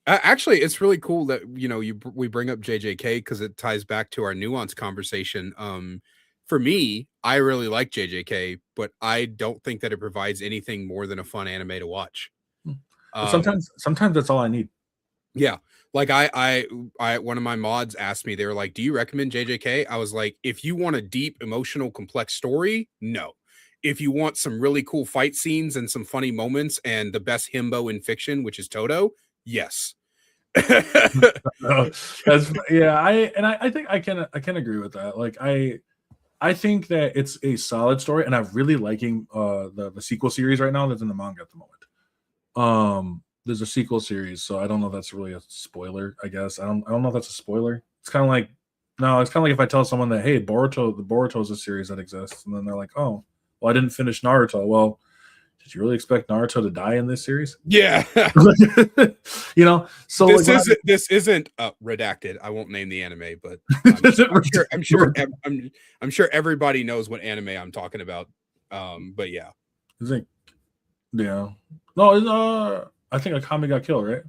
Actually, it's really cool that we bring up JJK because it ties back to our nuance conversation. For me, I really like JJK, but I don't think that it provides anything more than a fun anime to watch. Sometimes that's all I need. Yeah. Like I one of my mods asked me, they were like, do you recommend JJK? I was like, if you want a deep, emotional, complex story, no. If you want some really cool fight scenes and some funny moments and the best himbo in fiction, which is Toto, yes. I think I can agree with that. Like I think that it's a solid story, and I'm really liking the sequel series right now that's in the manga at the moment. There's a sequel series, so I don't know if that's really a spoiler. I guess I don't know if that's a spoiler. It's kind of like no, it's kind of like if I tell someone that hey, Boruto is a series that exists, and then they're like, oh, well, I didn't finish Naruto. Well, did you really expect Naruto to die in this series? Yeah. You know, so this like isn't redacted. I won't name the anime, but I'm sure everybody knows what anime I'm talking about. But yeah. Is it, yeah. No, it's, I think Akame got killed, right?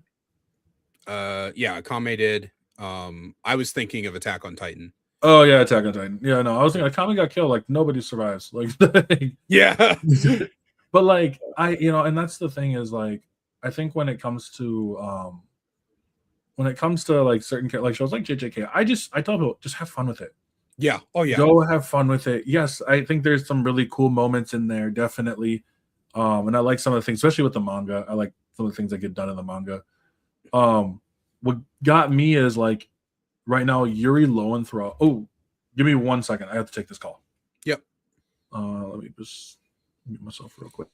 Yeah, Akame did. I was thinking of Attack on Titan. Oh yeah, Attack on Titan. Yeah, no, I was thinking Akame got killed. Like nobody survives. Like, yeah. But like and that's the thing is like I think when it comes to like certain like shows like JJK, I tell people just have fun with it. Yeah. Oh yeah. Go have fun with it. Yes, I think there's some really cool moments in there, definitely. And I like some of the things, especially with the manga. I like some of the things that get done in the manga. What got me is like right now, Yuri Lowenthal. Oh, give me 1 second. I have to take this call. Yep. Let me just mute myself real quick.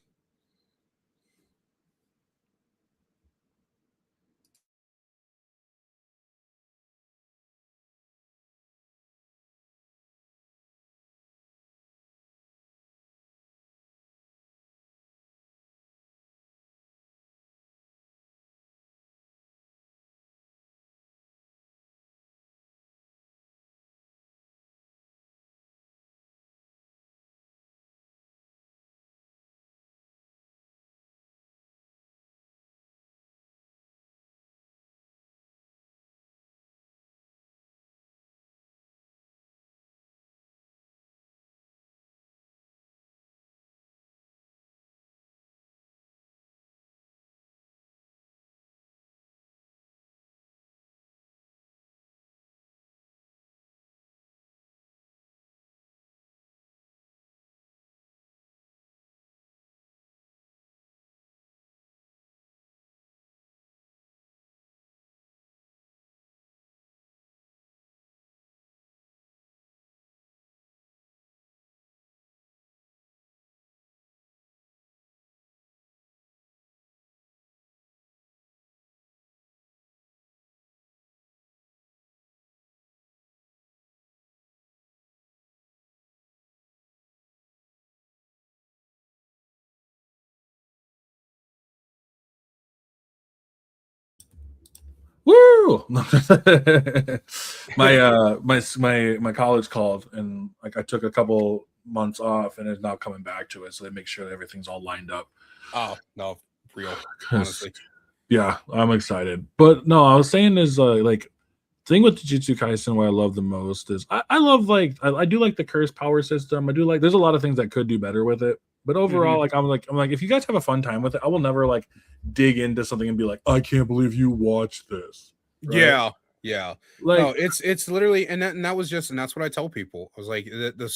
Woo! My college called and like I took a couple months off and is now coming back to it, so they make sure that everything's all lined up. Oh no, real honestly. Yeah, I'm excited. But no, I was saying is like thing with Jujutsu Kaisen what I love the most is I love like I do like the curse power system. I do like there's a lot of things that could do better with it. But overall, like I'm like if you guys have a fun time with it, I will never like dig into something and be like, I can't believe you watched this. Right? Yeah. Yeah. Like no, it's literally and that was just and that's what I tell people. I was like the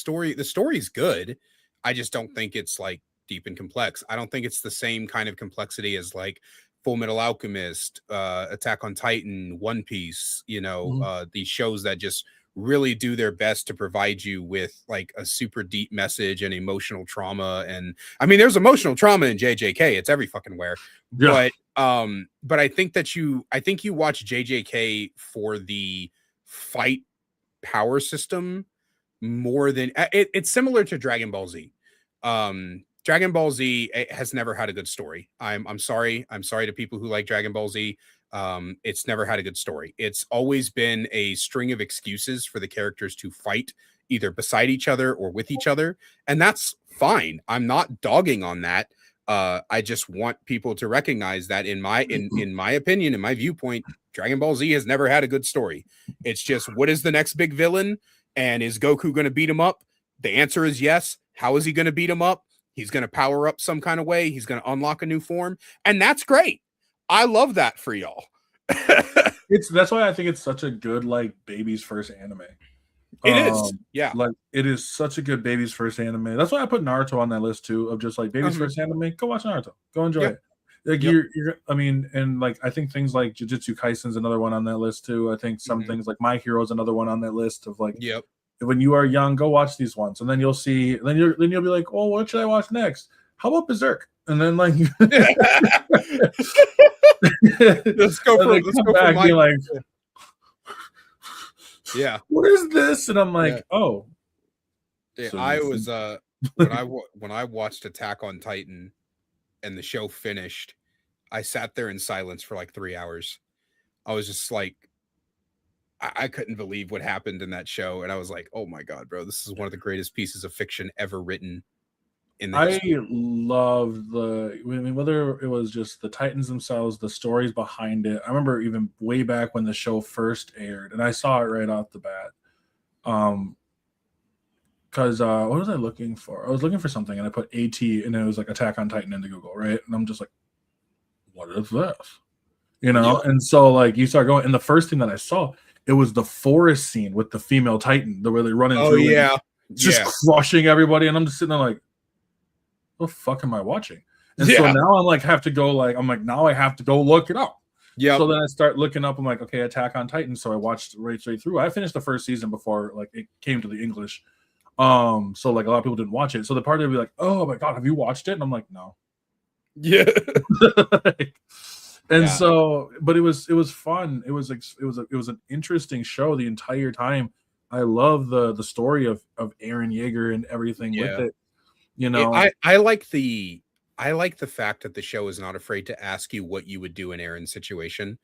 story's good. I just don't think it's like deep and complex. I don't think it's the same kind of complexity as like Full Metal Alchemist, Attack on Titan, One Piece, these shows that just really do their best to provide you with like a super deep message and emotional trauma. And I mean, there's emotional trauma in JJK. It's every fucking where. Yeah. But I think you watch JJK for the fight power system more than it's similar to Dragon Ball Z. Dragon Ball Z has never had a good story. I'm sorry. I'm sorry to people who like Dragon Ball Z. It's never had a good story. It's always been a string of excuses for the characters to fight either beside each other or with each other. And that's fine. I'm not dogging on that. I just want people to recognize that in my opinion, in my viewpoint, Dragon Ball Z has never had a good story. It's just what is the next big villain? And is Goku going to beat him up? The answer is yes. How is he going to beat him up? He's going to power up some kind of way. He's going to unlock a new form. And that's great. I love that for y'all. That's why I think it's such a good like baby's first anime. It is. Yeah. Like it is such a good baby's first anime. That's why I put Naruto on that list too, of just like baby's first anime. Go watch Naruto. Go enjoy it. Like you're I mean, and like I think things like Jujutsu Kaisen's another one on that list too. I think some things like My Hero is another one on that list of like when you are young, go watch these ones, and then you'll see. Then you'll be like, oh, what should I watch next? How about Berserk? And then like, let's go and for they come back and be like, yeah, what is this? And I'm like, oh. Yeah, So I was when I watched Attack on Titan and the show finished, I sat there in silence for like 3 hours. I was just like, I couldn't believe what happened in that show, and I was like, oh my god, bro, this is one of the greatest pieces of fiction ever written in the history. I love I mean, whether it was just the Titans themselves, the stories behind it. I remember even way back when the show first aired, and I saw it right off the bat. Because what was I looking for? I was looking for something, and I put AT, and it was like Attack on Titan into Google, right? And I'm just like, what is this? You know? Yeah. And so like you start going, and the first thing that I saw, it was the forest scene with the female Titan, the way they run Oh through, yeah, just crushing everybody, and I'm just sitting there like, what the fuck am I watching? And so now I'm like, now I have to go look it up. Yeah. So then I start looking up. I'm like, okay, Attack on Titan. So I watched right straight through. I finished the first season before like it came to the English. So like a lot of people didn't watch it. So the part would be like, oh my god, have you watched it? And I'm like, no. Yeah. So, but it was fun. It was an interesting show the entire time. I love the story of Aaron Yeager and everything with it. You know, I like the fact that the show is not afraid to ask you what you would do in Aaron's situation,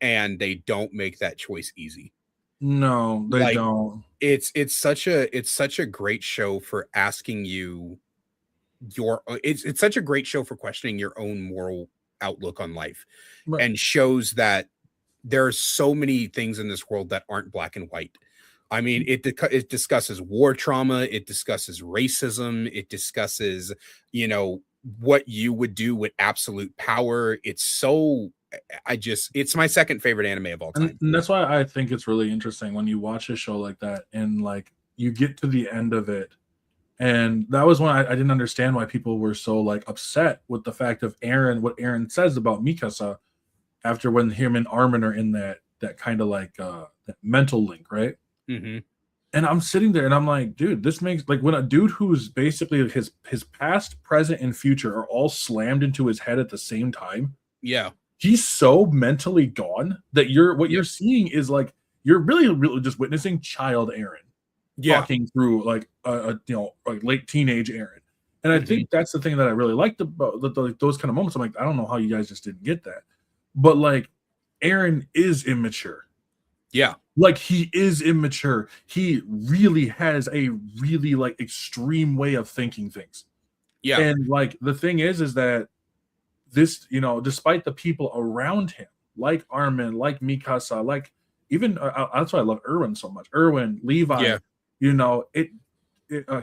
and they don't make that choice easy. No, they don't. It's such a great show for asking you it's such a great show for questioning your own moral outlook on life, and shows that there are so many things in this world that aren't black and white. I mean, it discusses war trauma, it discusses racism, it discusses, what you would do with absolute power. It's my second favorite anime of all time. And that's why I think it's really interesting when you watch a show like that and like you get to the end of it. And that was when I didn't understand why people were so like upset with the fact of what Aaron says about Mikasa after when him and Armin are in that kind of like that mental link, right? Mm-hmm. And I'm sitting there and I'm like, dude, this makes like when a dude who's basically his past, present, and future are all slammed into his head at the same time. Yeah. He's so mentally gone that you're seeing is like you're really just witnessing child Aaron talking through like like late teenage Aaron. And I think that's the thing that I really liked about those kind of moments. I'm like, I don't know how you guys just didn't get that. But like Aaron is immature. Yeah. Like he is immature. He really has a really like extreme way of thinking things. Yeah. And like the thing is that this, despite the people around him, like Armin, like Mikasa, like even that's why I love Erwin so much. Erwin, Levi,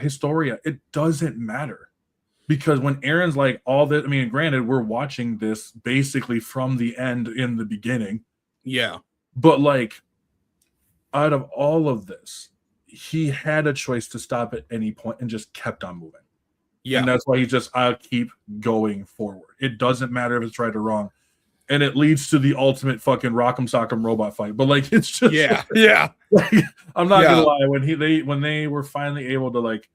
Historia, it doesn't matter. Because when Aaron's like all this, I mean, granted, we're watching this basically from the end in the beginning. Yeah. But like out of all of this, he had a choice to stop at any point and just kept on moving. Yeah. And that's why I'll keep going forward. It doesn't matter if it's right or wrong. And it leads to the ultimate fucking Rock'em Sock'em robot fight. But like it's just like, I'm not gonna lie, when they were finally able to like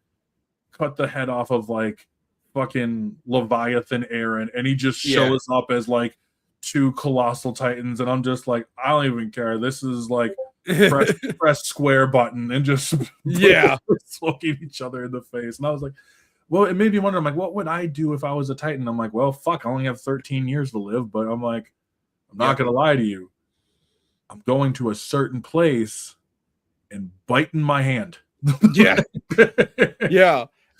cut the head off of like fucking Leviathan Aaron and he just shows up as like two colossal titans, and I'm just like, I don't even care. This is like press square button and just smoking each other in the face. And I was like, well, it made me wonder, I'm like, what would I do if I was a Titan? I'm like, well, fuck, I only have 13 years to live, but I'm like, I'm not gonna lie to you. I'm going to a certain place and biting my hand. Yeah.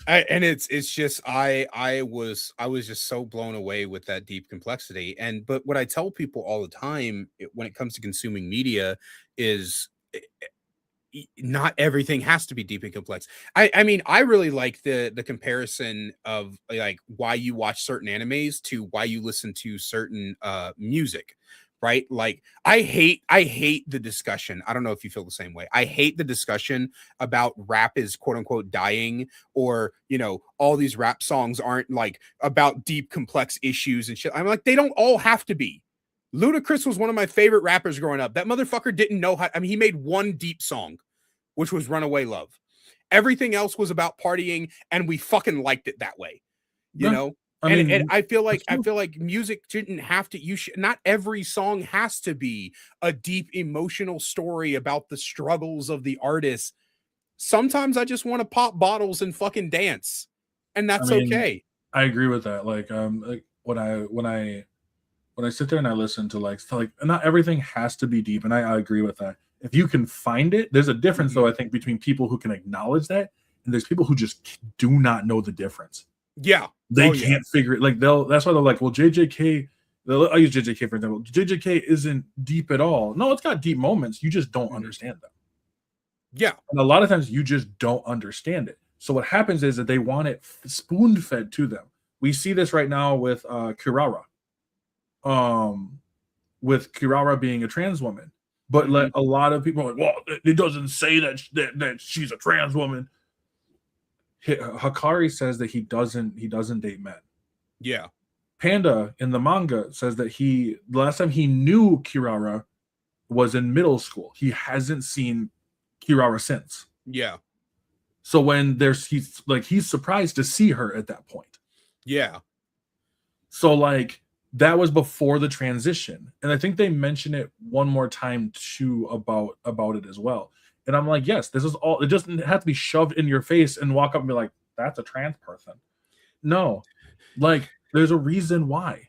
And it's just I was just so blown away with that deep complexity. But what I tell people all the time when it comes to consuming media is not everything has to be deep and complex. I mean, I really like the comparison of like why you watch certain animes to why you listen to certain music. Right? Like I hate the discussion. I don't know if you feel the same way. I hate the discussion about rap is quote unquote dying, or all these rap songs aren't like about deep complex issues and shit. I'm like, they don't all have to be. Ludacris was one of my favorite rappers growing up. That motherfucker didn't know how. I mean, he made one deep song. which was Runaway Love. Everything else was about partying, and we fucking liked it that way, you Yeah. know. I And mean, I feel like music shouldn't have to. Not every song has to be a deep emotional story about the struggles of the artist. Sometimes I just want to pop bottles and fucking dance, and I that's mean, okay. I agree with that. Like when I sit there and I listen to not everything has to be deep, and I agree with that. If you can find it, there's a difference Mhm. though. I think between people who can acknowledge that and there's people who just do not know the difference. Yeah. They Oh yeah. can't figure it. Like that's why they're like, well, JJK. I'll use JJK for example. JJK isn't deep at all. No, it's got deep moments. You just don't Mhm. understand them. Yeah. And a lot of times you just don't understand it. So what happens is that they want it spoon fed to them. We see this right now with Kirara. With Kirara being a trans woman. But Mhm. a lot of people are like, well, it doesn't say that she's a trans woman. Hakari says that he doesn't date men. Yeah. Panda in the manga says that the last time he knew Kirara was in middle school. He hasn't seen Kirara since. Yeah. So when he's surprised to see her at that point. Yeah. So like that was before the transition. And I think they mention it one more time too about it as well. And I'm like, yes, this is all it doesn't have to be shoved in your face and walk up and be like, that's a trans person. No. Like there's a reason why.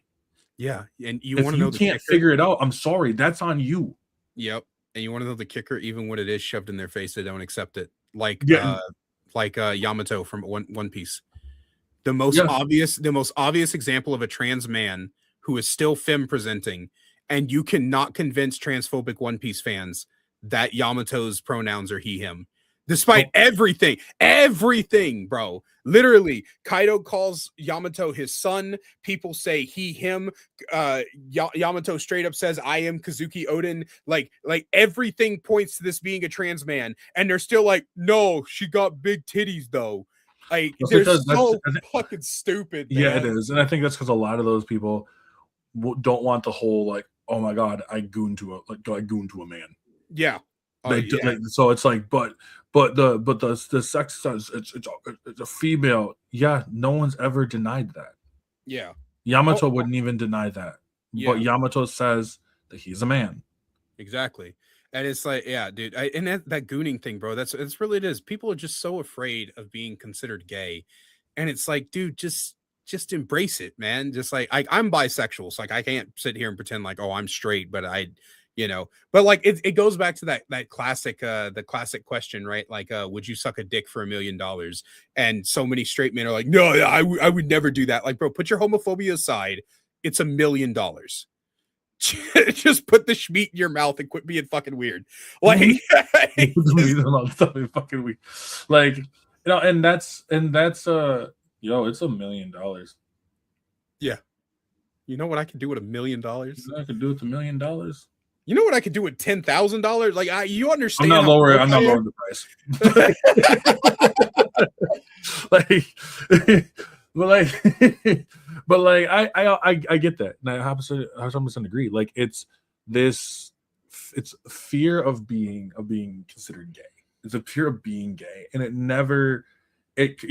Yeah. And you If want to you know the can't kicker? figure it out, I'm sorry, that's on you. Yep. And you want to know the kicker? Even when it is shoved in their face, they don't accept it. Like Yeah, Yamato from One Piece. yeah. The most obvious example of a trans man who is still femme presenting, and you cannot convince transphobic One Piece fans that Yamato's pronouns are he him. Despite Oh, everything, bro. Literally, Kaido calls Yamato his son. People say he, him. Yamato straight up says, I am Kazuki Odin. Like everything points to this being a trans man. And they're still like, no, she got big titties, though. Like, that's they're because so fucking stupid, yeah, it man. is. And I think that's because a lot of those people don't want the whole like, oh my god, I goon to a man. Yeah. Oh, They yeah. like, so it's like, but the sex says it's a female. Yeah, no one's ever denied that. Yeah. Yamato Oh, wouldn't even deny that, but yeah. Yamato says that he's a man. Exactly. And it's like, yeah, dude. And that gooning thing, bro, that's really it is. People are just so afraid of being considered gay. And it's like, dude, just embrace it, man. Just like I'm bisexual, so like I can't sit here and pretend like, oh, I'm straight, but but like it goes back to that classic the classic question, right? Like would you suck a dick for $1,000,000? And so many straight men are like, no, I would never do that. Like, bro, put your homophobia aside. It's $1,000,000. Just put the schmeat in your mouth and quit being fucking weird. Like, Fucking weird. Like, and that's it's $1,000,000. yeah. You know what I can do with $1,000,000? I could do with $1,000,000. You know what I could do with $10,000? Like, you I'm understand not how lowering. broke I'm I not am? lowering the price. Like, but like, but like, I get that, and I 100% agree. Like, it's fear of being considered gay. It's a fear of being gay, and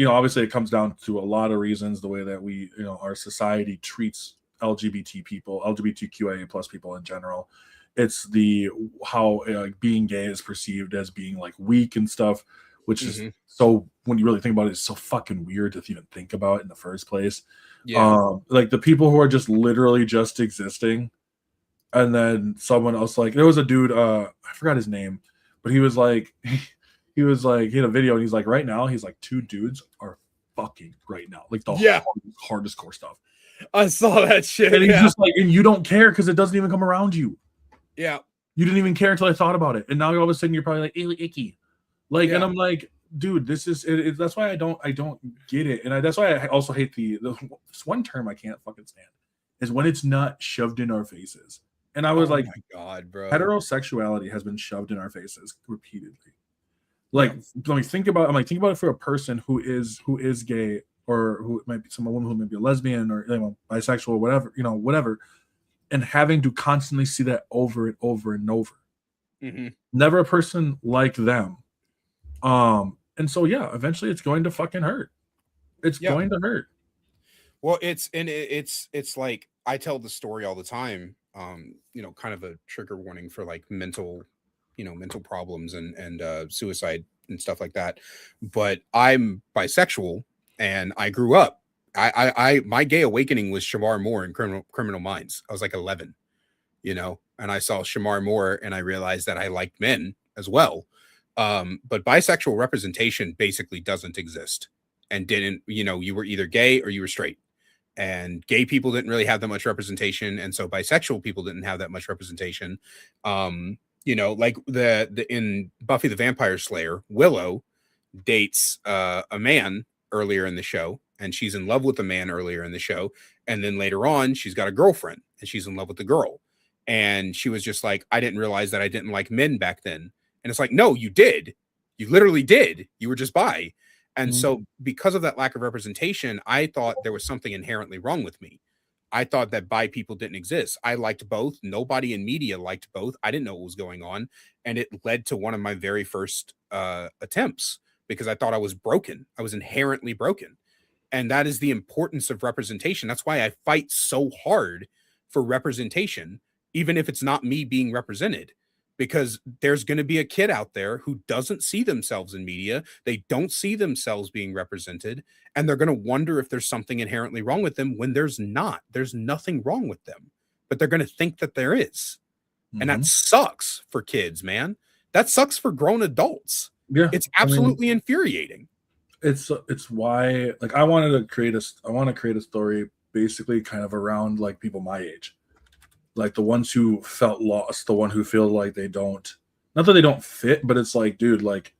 obviously it comes down to a lot of reasons. The way that our society treats LGBT people, LGBTQIA plus people in general. It's the how being gay is perceived as being like weak and stuff, which is so when you really think about it, it's so fucking weird to even think about in the first place. Yeah. Like the people who are just literally just existing, and then someone else, like there was a dude, I forgot his name, but he was like he had a video and he's like, right now he's like, two dudes are fucking right now, like the hardest core stuff. I saw that shit. And he's just like, and you don't care because it doesn't even come around you. Yeah. You didn't even care until I thought about it, and now all of a sudden you're probably like, icky, like, and I'm like, dude, this is it. That's why I don't get it, and that's why I also hate this one term I can't fucking stand is when it's not shoved in our faces. And I was like, my god, bro, heterosexuality has been shoved in our faces repeatedly. Like, let me think about. I'm like, think about it for a person who is gay, or who might be someone who might be a lesbian or bisexual or whatever. And having to constantly see that over and over and over. Mm-hmm. Never a person like them, And so yeah, eventually it's going to fucking hurt. It's Yeah. going to hurt. Well, it's like I tell the story all the time. You know, kind of a trigger warning for like mental, you know, mental problems and suicide and stuff like that. But I'm bisexual, and I grew up. My gay awakening was Shamar Moore in Criminal Minds. I was like 11, you know, and I saw Shamar Moore, and I realized that I liked men as well. But bisexual representation basically doesn't exist, and didn't. You know, you were either gay or you were straight, and gay people didn't really have that much representation, and so bisexual people didn't have that much representation. You know, like the in Buffy the Vampire Slayer, Willow dates a man earlier in the show, and she's in love with the man earlier in the show, and then later on she's got a girlfriend and she's in love with the girl, and she was just like, I didn't realize that I didn't like men back then. And it's like, no, you did. You literally did. You were just bi. And Mhm. so, because of that lack of representation, I thought there was something inherently wrong with me. I thought that bi people didn't exist. I liked both. Nobody in media liked both. I didn't know what was going on. And it led to one of my very first attempts, because I thought I was broken. I was inherently broken. And that is the importance of representation. That's why I fight so hard for representation, even if it's not me being represented, because there's going to be a kid out there who doesn't see themselves in media. They don't see themselves being represented, and they're going to wonder if there's something inherently wrong with them when there's not. There's nothing wrong with them, but they're going to think that there is. And that Mhm. sucks for kids, man. That sucks for grown adults. Yeah, It's I mean, absolutely infuriating. it's why like I wanted to create I want to create a story basically kind of around like people my age, like the ones who felt lost, the one who feel like they don't, not that they don't fit, but it's like, dude, like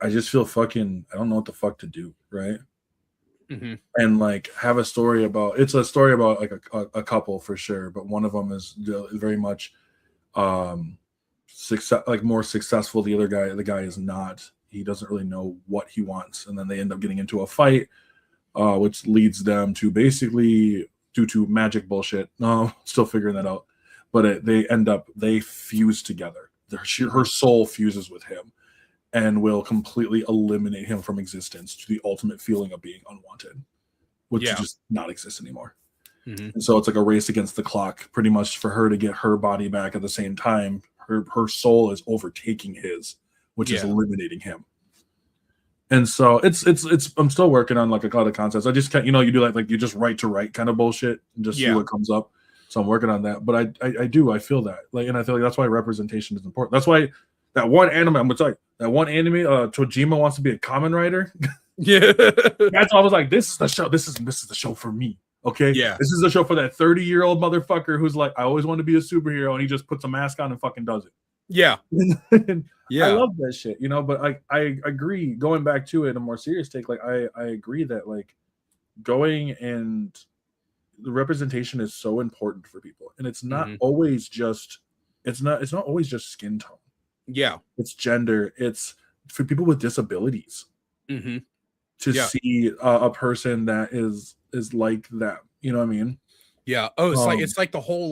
I just feel fucking, I don't know what the fuck to do, right? Mm-hmm. And like have a story about, it's a story about like a couple for sure, but one of them is very much um success, like more successful. The guy is not. He doesn't really know what he wants, and then they end up getting into a fight, which leads them to basically, due to magic bullshit. No, still figuring that out. But they fuse together. Her soul fuses with him, and will completely eliminate him from existence to the ultimate feeling of being unwanted, which Yeah. just not exist anymore. Mm-hmm. And so it's like a race against the clock, pretty much, for her to get her body back at the same time. Her soul is overtaking his, which is Yeah. eliminating him. And so it's I'm still working on like a lot of concepts. I just can't, you know, you do like you just write to write kind of bullshit and just see Yeah. what comes up. So I'm working on that. But I feel that. Like, and I feel like that's why representation is important. That's why that one anime, I'm gonna tell you, that one anime, Tojima wants to be a common writer. Yeah. That's why I was like, this is the show. This is the show for me. Okay. Yeah. This is the show for that 30-year-old motherfucker who's like, I always want to be a superhero, and he just puts a mask on and fucking does Yeah. it. Yeah. I love that shit, you know, but I agree, going back to it, a more serious take, like I agree that like going and the representation is so important for people. And it's not Mm-hmm. always just it's not always just skin tone. Yeah. It's gender, it's for people with disabilities Mm-hmm. to Yeah. see a person that is like that. You know what I mean? Yeah. Oh, it's Um, like the whole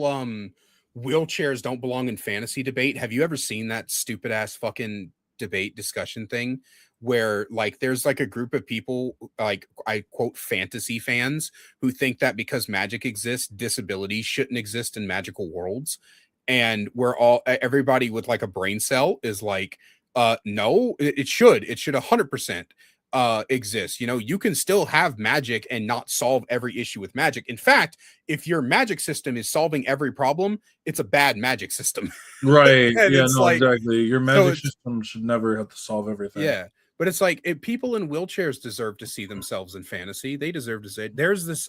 wheelchairs don't belong in fantasy debate. Have you ever seen that stupid ass fucking debate discussion thing where like there's like a group of people, like I quote fantasy fans, who think that because magic exists, disabilities shouldn't exist in magical worlds, and we're all everybody with like a brain cell is like no, it should 100% exist. You know, you can still have magic and not solve every issue with magic. In fact, if your magic system is solving every problem, it's a bad magic system. right. And Yeah, it's no, like, exactly. Your so magic it's, system should never have to solve everything. yeah, but it's like people in wheelchairs deserve to see themselves in fantasy. They deserve to say there's this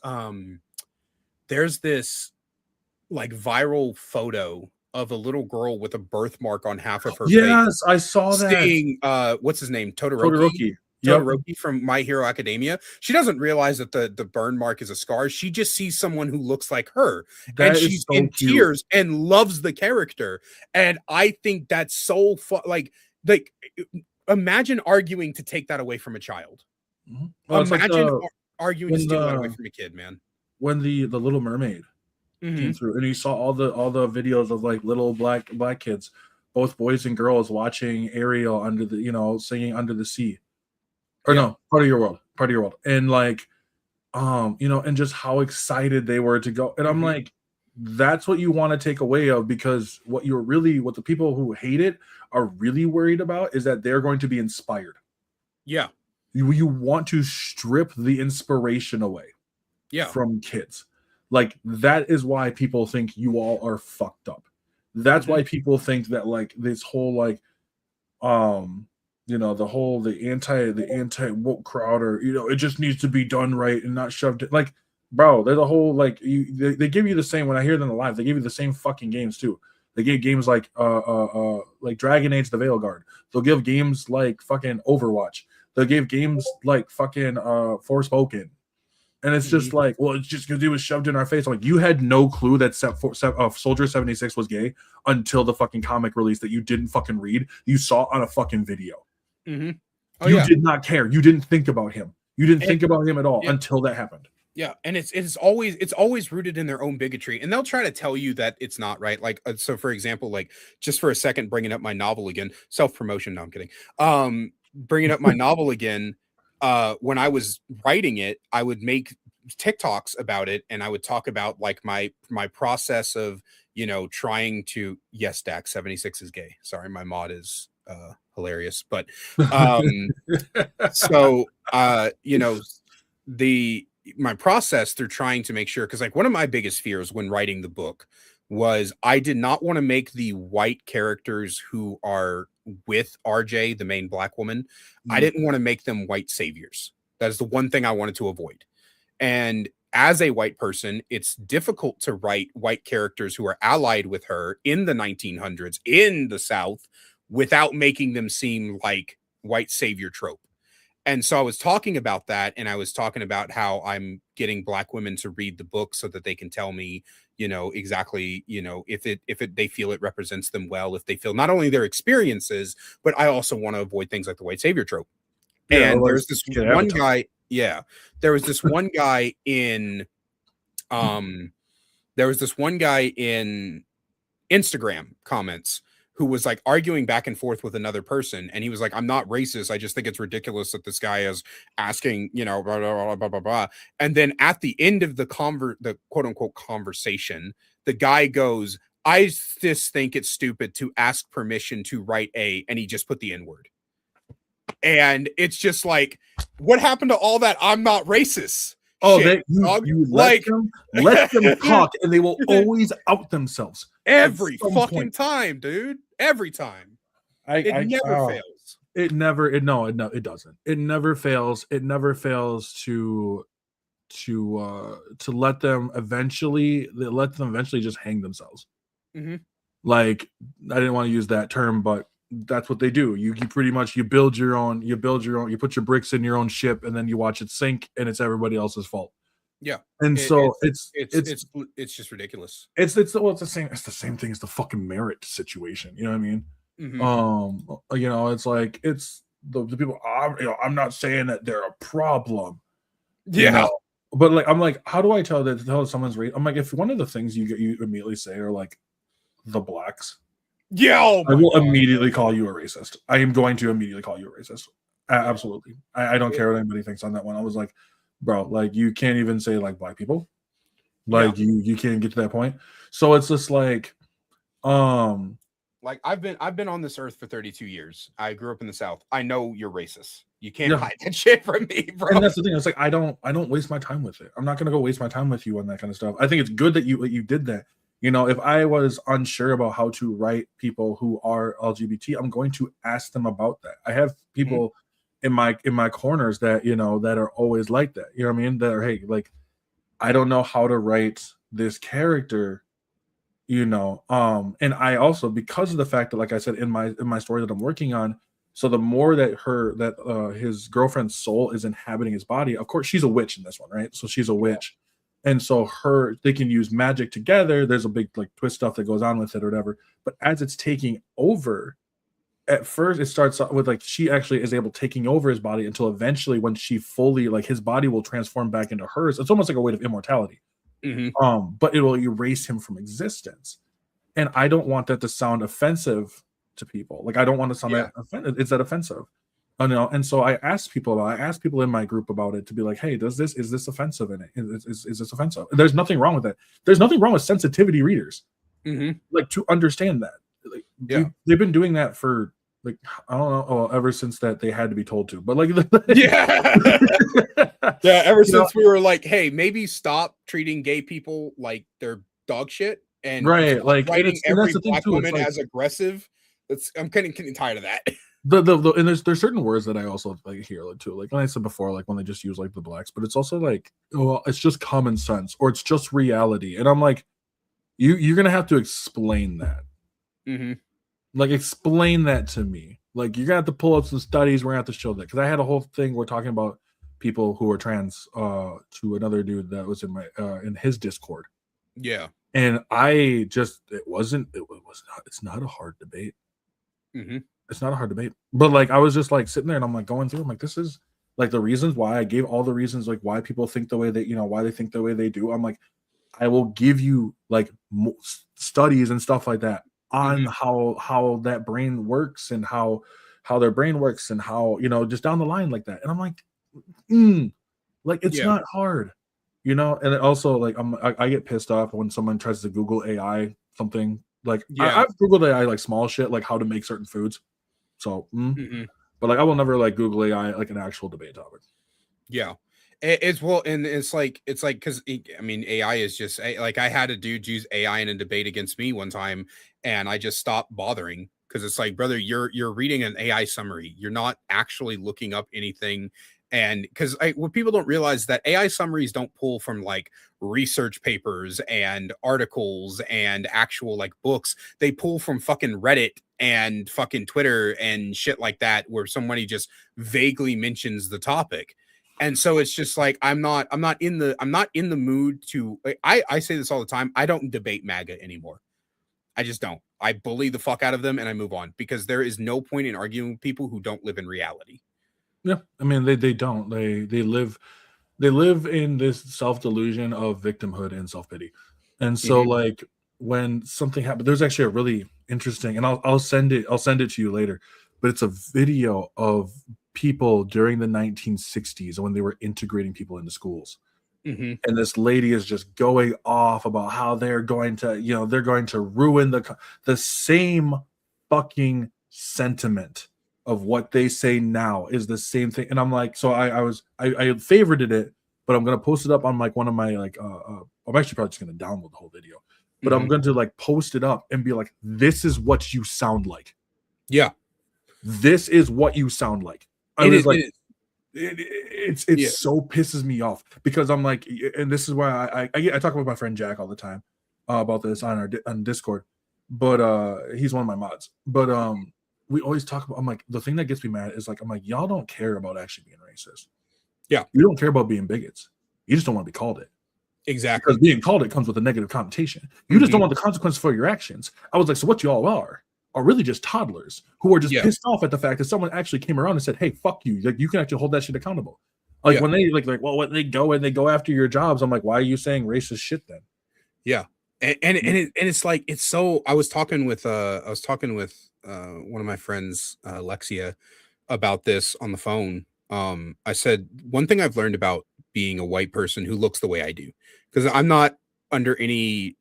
like viral photo of a little girl with a birthmark on half of her face Yes, I saw that. seeing what's his name, Todoroki. Yep. Todoroki from My Hero Academia. She doesn't realize that the burn mark is a scar. She just sees someone who looks like her, and That is she's so in cute. tears and loves the character. And I think that's so like imagine arguing to take that away from a child. Mhm. Well, it's like Imagine arguing to when steal that away from a kid, man. the Little Mermaid Mm-hmm. came through, and you saw all the videos of like little black kids both boys and girls watching Ariel under the, singing Under the Sea, or Yeah. no, Part of Your World, and like, and just how excited they were to go. And I'm like, that's what you want to take away of, because what the people who hate it are really worried about is that they're going to be inspired. Yeah. You want to strip the inspiration away from kids. Like, that is why people think you all are fucked up. That's why people think that, like, this whole, like, the anti woke crowd, or it just needs to be done right and not shoved it. Like, bro, there's a whole, like, they give you the same, when I hear them live, they give you the same fucking games too. They give games like Dragon Age: The Veilguard. They'll give games like fucking Overwatch. They'll give games like fucking Forspoken. And it's just like, well, it's just because it was shoved in our face. I'm like, you had no clue that Soldier 76 was gay until the fucking comic release that you didn't fucking read. You saw on a fucking video. You did not care. You didn't think about him. You didn't think about him at all until that happened. Yeah, and it's always rooted in their own bigotry, and they'll try to tell you that it's not, right. Like, so for example, like, just for a second, bringing up my novel again, self-promotion. No, I'm kidding. Bringing up my novel again. When I was writing it, I would make TikToks about it, and I would talk about, like, my process of, trying to, yes, Dax 76 is gay. Sorry, my mod is hilarious, but so my process through trying to make sure, because, like, one of my biggest fears when writing the book was I did not want to make the white characters who are with RJ, the main black woman, I didn't want to make them white saviors. That is the one thing I wanted to avoid. And as a white person, it's difficult to write white characters who are allied with her in the 1900s in the South without making them seem like white savior trope. And so I was talking about that, and I was talking about how I'm getting black women to read the book so that they can tell me, exactly, if they feel it represents them well, if they feel not only their experiences, but I also want to avoid things like the white savior trope. Yeah, and there's this one guy. Yeah, there was this one guy in, Instagram comments who was, like, arguing back and forth with another person, and he was like, I'm not racist, I just think it's ridiculous that this guy is asking, blah, blah, blah, blah, blah, blah. And then at the end of the quote unquote conversation, the guy goes, I just think it's stupid to ask permission to write and he just put the N-word. And it's just like, what happened to all that I'm not racist? Oh, you let them talk, and they will always out themselves every fucking time, dude. Every time. It never fails. It doesn't. It never fails. It never fails to let them eventually just hang themselves. Like, I didn't want to use that term, but that's what they do. You pretty much you put your bricks in your own ship, and then you watch it sink, and it's everybody else's fault. Yeah. And it's just ridiculous. It's the same thing as the fucking merit situation. You know what I mean? It's like, it's the people. I'm not saying that they're a problem. Yeah. But, like, I'm like, how do I tell someone's race? I'm like, if one of the things you immediately say are like the blacks. Yeah, I will immediately call you a racist. I am going to immediately call you a racist. Absolutely. I don't care what anybody thinks on that one. I was like, bro, like, you can't even say, like, black people. Like, you can't get to that point. So it's just like, like, I've been on this earth for 32 years. I grew up in the South. I know you're racist. You can't hide that shit from me, bro. And that's the thing. It's like, I don't waste my time with it. I'm not gonna go waste my time with you on that kind of stuff. I think it's good that you did that. If I was unsure about how to write people who are LGBT, I'm going to ask them about that. I have people in my corners that that are always like that. You know what I mean? That are, hey, like, I don't know how to write this character. And I also, because of the fact that, like I said, in my story that I'm working on, so the more that his girlfriend's soul is inhabiting his body, of course she's a witch in this one, right? So she's a witch. And so they can use magic together. There's a big, like, twist stuff that goes on with it or whatever. But as it's taking over, at first it starts with, like, she actually is able taking over his body until eventually, when she fully, like, his body will transform back into hers. It's almost like a weight of immortality. But it will erase him from existence. And I don't want that to sound offensive to people. Like I don't want to sound Yeah. offended. Is that offensive? And so I asked people in my group about it to be like, hey, is this offensive in it? Is this offensive? There's nothing wrong with it. There's nothing wrong with sensitivity readers, like to understand that. Like Yeah. they've been doing that for like I don't know, ever since that they had to be told to. But like, Yeah. Yeah. Ever you know, since we were like, hey, maybe stop treating gay people like they're dog shit and right? stop Like, writing and that's every the thing black too. It's woman like as aggressive. I'm kind of getting tired of that. the and there's certain words that I also like hear too. Like when I said before, like when they just use like the blacks, but it's also like, oh, well, it's just common sense or it's just reality. And I'm like, you're gonna have to explain that. Like explain that to me. Like you're gonna have to pull up some studies. We're gonna have to show that because I had a whole thing. We're talking about people who are trans to another dude that was in my in his Discord. Yeah. And I just it was not it's not a hard debate. It's not a hard debate. But like I was just like sitting there and I'm like going through, I'm like, this is like the reasons why I gave all the reasons like why people think the way they, why they think the way they do. I'm like, I will give you like studies and stuff like that on how that brain works and how their brain works and how, just down the line like that. And I'm like, like it's Yeah. not hard, and it also like I get pissed off when someone tries to Google AI something. Like Yeah. I've Googled AI like small shit like how to make certain foods. So but like I will never like Google AI like an actual debate topic. Yeah. It's well, and it's like because I mean AI is just like I had a dude use AI in a debate against me one time, and I just stopped bothering because it's like, brother, you're reading an AI summary, you're not actually looking up anything. And because what people don't realize that AI summaries don't pull from like research papers and articles and actual like books. They pull from fucking Reddit and fucking Twitter and shit like that, where somebody just vaguely mentions the topic. And so it's just like I'm not in the mood to I say this all the time. I don't debate MAGA anymore. I just don't. I bully the fuck out of them and I move on because there is no point in arguing with people who don't live in reality. Yeah, I mean they don't. They live in this self-delusion of victimhood and self-pity. And so like when something happened, there's actually a really interesting, and I'll send it to you later, but it's a video of people during the 1960s when they were integrating people into schools. And this lady is just going off about how they're going to ruin the same fucking sentiment of what they say now is the same thing. And I'm like, so I favorited it, but I'm gonna post it up on like one of my like I'm actually probably just gonna download the whole video, but I'm going to like post it up and be like, this is what you sound like. Yeah. This is what you sound like. It so pisses me off because I'm like, and this is why I talk with my friend Jack all the time about this on Discord, but he's one of my mods. But we always talk about. I'm like, the thing that gets me mad is like, I'm like, y'all don't care about actually being racist. Yeah, you don't care about being bigots. You just don't want to be called it. Exactly, because being called it comes with a negative connotation. You just don't want the consequence for your actions. I was like, so what y'all are really just toddlers who are just pissed off at the fact that someone actually came around and said, hey, fuck you. Like, you can actually hold that shit accountable. Like when they well, when they go after your jobs, I'm like, why are you saying racist shit then? Yeah. And it's like, it's so, I was talking with one of my friends, Lexia, about this on the phone. I said, one thing I've learned about being a white person who looks the way I do, because I'm not under any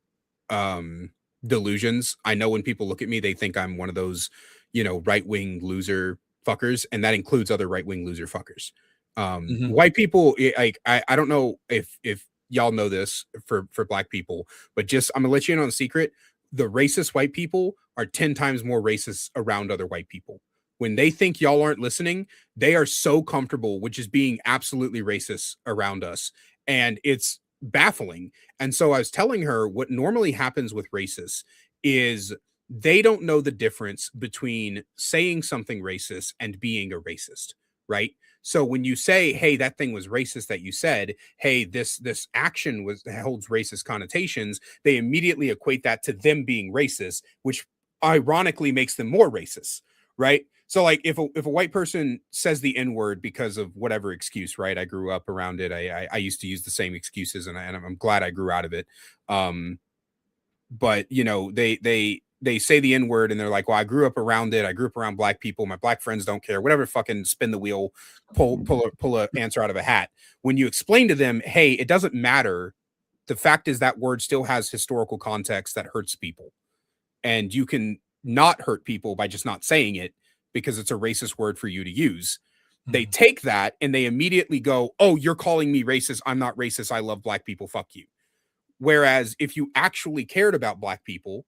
delusions. I know when people look at me, they think I'm one of those, right-wing loser fuckers, and that includes other right-wing loser fuckers. White people, like I don't know if y'all know this for black people, but just I'm gonna let you in on a secret. The racist white people are 10 times more racist around other white people. When they think y'all aren't listening, they are so comfortable with just being absolutely racist around us. And it's baffling. And so I was telling her what normally happens with racists is they don't know the difference between saying something racist and being a racist, right? So when you say, hey, that thing was racist that you said, hey, this action holds racist connotations, they immediately equate that to them being racist, which ironically makes them more racist, right? So like if a white person says the N-word because of whatever excuse, right? I grew up around it. I used to use the same excuses, and I'm glad I grew out of it. But they they say the N word and they're like, well, I grew up around it. I grew up around black people. My black friends don't care. Whatever, fucking spin the wheel, pull a answer out of a hat. When you explain to them, hey, it doesn't matter. The fact is that word still has historical context that hurts people. And you can not hurt people by just not saying it because it's a racist word for you to use. They take that and they immediately go, oh, you're calling me racist. I'm not racist. I love black people. Fuck you. Whereas if you actually cared about black people,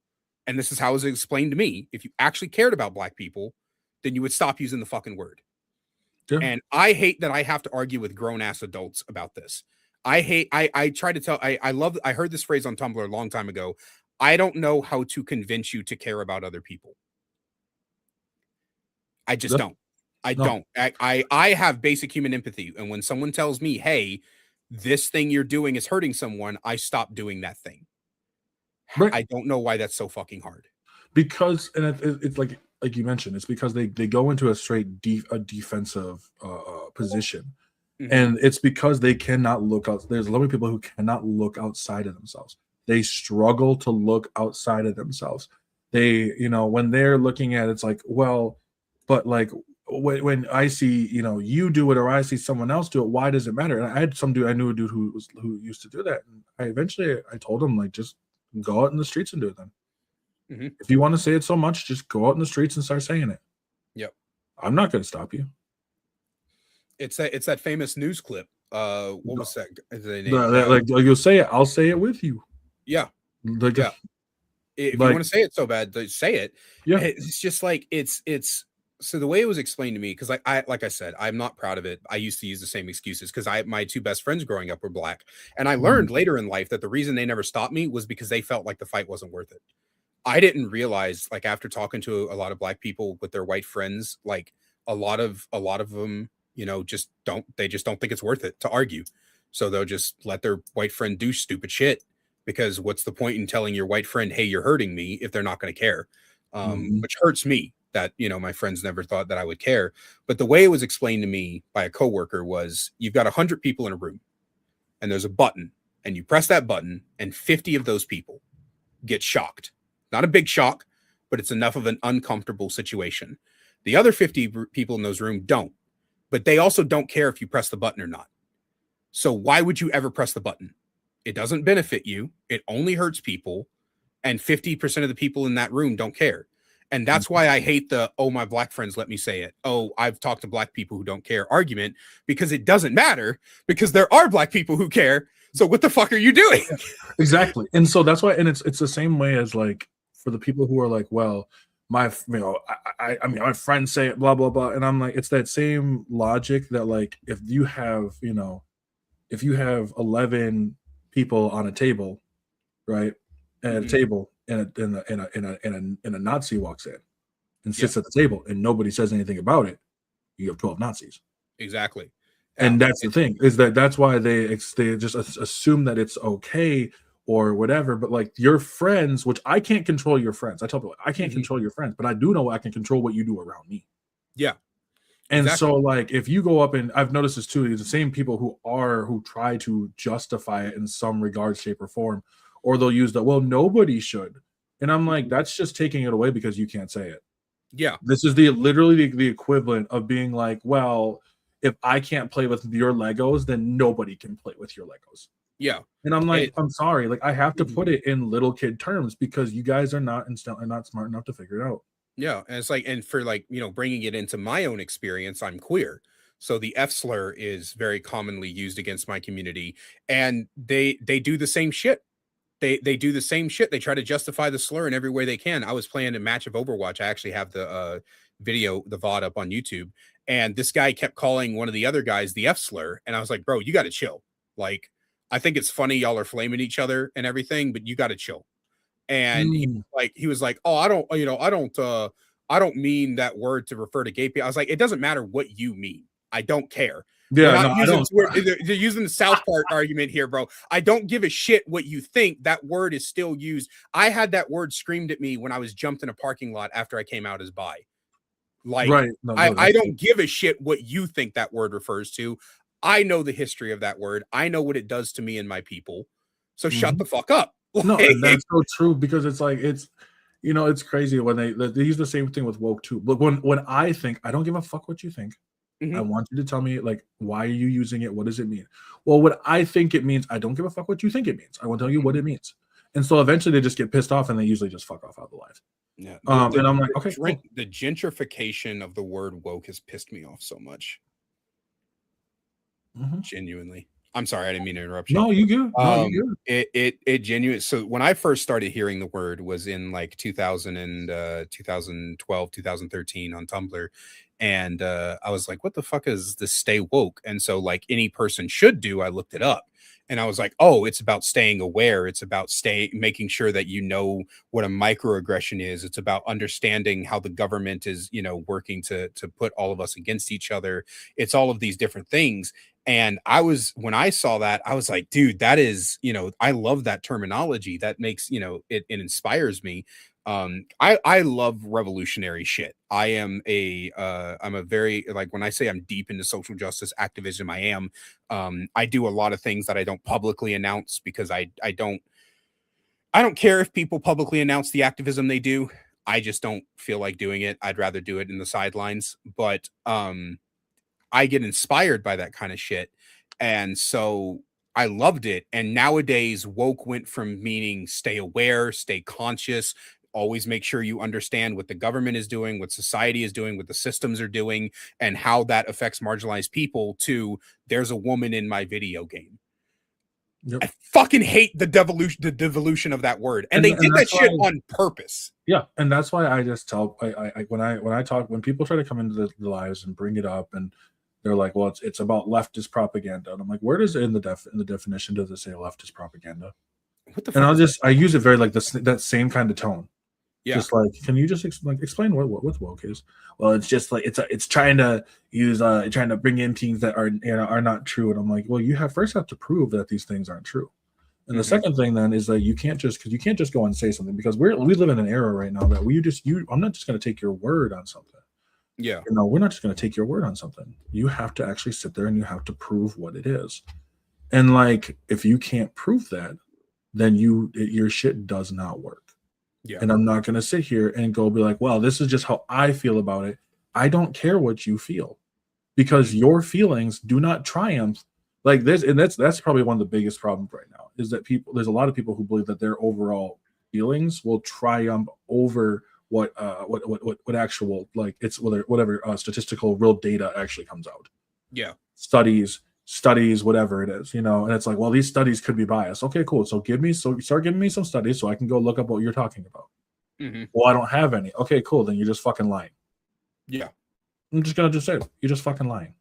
and this is how it was explained to me, if you actually cared about black people, then you would stop using the fucking word. Yeah. And I hate that I have to argue with grown ass adults about this. I try to tell, I heard this phrase on Tumblr a long time ago. I don't know how to convince you to care about other people. I just don't. Don't. I have basic human empathy. And when someone tells me, hey, this thing you're doing is hurting someone, I stop doing that thing. Right. I don't know why that's so fucking hard. Because, and it's like you mentioned, it's because they go into a straight defensive position. Mm-hmm. And it's because they cannot look out. There's a lot of people who cannot look outside of themselves. They struggle to look outside of themselves. They, when they're looking at it, it's like, well, but like when I see, you do it or I see someone else do it, why does it matter? And I had I knew a dude who used to do that. And I told him, like, just go out in the streets and do it then. Mm-hmm. If you want to say it so much, just go out in the streets and start saying it. Yep. I'm not going to stop you. It's that famous news clip. What was that? Like you'll say it, I'll say it with you. Yeah. Like, yeah. If you want to say it so bad, say it. Yeah. It's just like it's so the way it was explained to me, because like I said, I'm not proud of it. I used to use the same excuses because my two best friends growing up were black. And I learned later in life that the reason they never stopped me was because they felt like the fight wasn't worth it. I didn't realize, like, after talking to a lot of black people with their white friends, like a lot of them, just don't think it's worth it to argue. So they'll just let their white friend do stupid shit, because what's the point in telling your white friend, hey, you're hurting me, if they're not going to care? Which hurts me that, my friends never thought that I would care. But the way it was explained to me by a coworker was, you've got 100 people in a room and there's a button and you press that button and 50 of those people get shocked. Not a big shock, but it's enough of an uncomfortable situation. The other 50 people in those room don't, but they also don't care if you press the button or not. So why would you ever press the button? It doesn't benefit you. It only hurts people. And 50% of the people in that room don't care. And that's why I hate the, oh, my black friends let me say it. Oh, I've talked to black people who don't care argument, because it doesn't matter, because there are black people who care. So what the fuck are you doing? Exactly. And so that's why, and it's the same way as, like, for the people who are like, well, my friends say it, blah, blah, blah. And I'm like, it's that same logic that, like, if you have 11 people on a table, right? At a table, and a Nazi walks in and sits at the table and nobody says anything about it, you have 12 Nazis. Exactly. And that's the thing, is that's why they just assume that it's okay or whatever. But, like, your friends, which I can't control your friends. I tell people I can't control your friends, but I do know I can control what you do around me. Yeah. And so, like, if you go up, and I've noticed this too, the same people who try to justify it in some regard, shape, or form, or they'll use the, well, nobody should. And I'm like, that's just taking it away because you can't say it. Yeah. This is literally the equivalent of being like, well, if I can't play with your Legos, then nobody can play with your Legos. Yeah. And I'm like, I'm sorry. Like, I have to put it in little kid terms because you guys are not smart enough to figure it out. Yeah. And it's like, and for, like, bringing it into my own experience, I'm queer. So the F slur is very commonly used against my community, and they do the same shit. They do the same shit. They try to justify the slur in every way they can. I was playing a match of Overwatch. I actually have the video, the VOD up on YouTube. And this guy kept calling one of the other guys the F slur. And I was like, bro, you got to chill. Like, I think it's funny y'all are flaming each other and everything, but you got to chill. And he was like, oh, I don't mean that word to refer to gay people. I was like, it doesn't matter what you mean. I don't care. Yeah, they're using the South Park argument here, bro. I don't give a shit what you think. That word is still used. I had that word screamed at me when I was jumped in a parking lot after I came out as bi. Like, right. I don't give a shit what you think that word refers to. I know the history of that word. I know what it does to me and my people. So shut the fuck up. No, and that's so true, because it's like, You know, it's crazy when they use the same thing with woke too. But when I think, I don't give a fuck what you think. I Mhm. want you to tell me, like, why are you using it? What does it mean? Well, what I think it means, I don't give a fuck what you think it means. I will tell you what it means. And so eventually they just get pissed off and they usually just fuck off out of the live. Yeah, And I'm like, okay, cool. the gentrification of the word woke has pissed me off so much. Mhm. Genuinely. I'm sorry, I didn't mean to interrupt you. No, you good. No, you good. It genuine. So when I first started hearing the word was in like 2000 and 2012, 2013 on Tumblr. And I was like, what the fuck is this stay woke? And so like any person should do, I looked it up. And I was like, oh, it's about staying aware. It's about making sure that you know what a microaggression is. It's about understanding how the government is, you know, working to put all of us against each other. It's all of these different things. And when I saw that, I was like, dude, that is, you know, I love that terminology. That makes, you know, it inspires me. I love revolutionary shit. I'm a very, like, when I say I'm deep into social justice activism, I am. I do a lot of things that I don't publicly announce because I don't care if people publicly announce the activism they do. I just don't feel like doing it. I'd rather do it in the sidelines. But I get inspired by that kind of shit. And so I loved it. And nowadays, woke went from meaning stay aware, stay conscious, always make sure you understand what the government is doing, what society is doing, what the systems are doing, and how that affects marginalized people to there's a woman in my video game. Yep. I fucking hate the devolution of that word. And they And did that that's shit why, on purpose. yeah, and that's why I just tell when I talk, when people try to come into the lives and bring it up, and they're like, well, it's about leftist propaganda, and I'm like, where does it in the definition does it say leftist propaganda? What the And fuck is that? I use it very like this, that same kind of tone. Yeah. Just like, can you just explain what woke is? Well, it's just like it's trying to use trying to bring in things that are, you know, are not true. And I'm like, well, you have to prove that these things aren't true. And the Mhm. second thing then is that you can't just, because you can't just go and say something, because we live in an era right now that I'm not just going to take your word on something. Yeah. You know, we're not just going to take your word on something. You have to actually sit there and you have to prove what it is. And like, if you can't prove that, then your shit does not work. Yeah. And I'm not going to sit here and go be like, well, this is just how I feel about it. I don't care what you feel, because Mhm. your feelings do not triumph like this. And that's probably one of the biggest problems right now, is that there's a lot of people who believe that their overall feelings will triumph over what actual, like, it's whatever statistical real data actually comes out. Yeah. Studies, whatever it is, you know. And it's like, well, these studies could be biased. Okay, cool. So start giving me some studies so I can go look up what you're talking about. Mhm. Well, I don't have any. Okay, cool. Then you're just fucking lying. Yeah. I'm just gonna just say it. You're just fucking lying.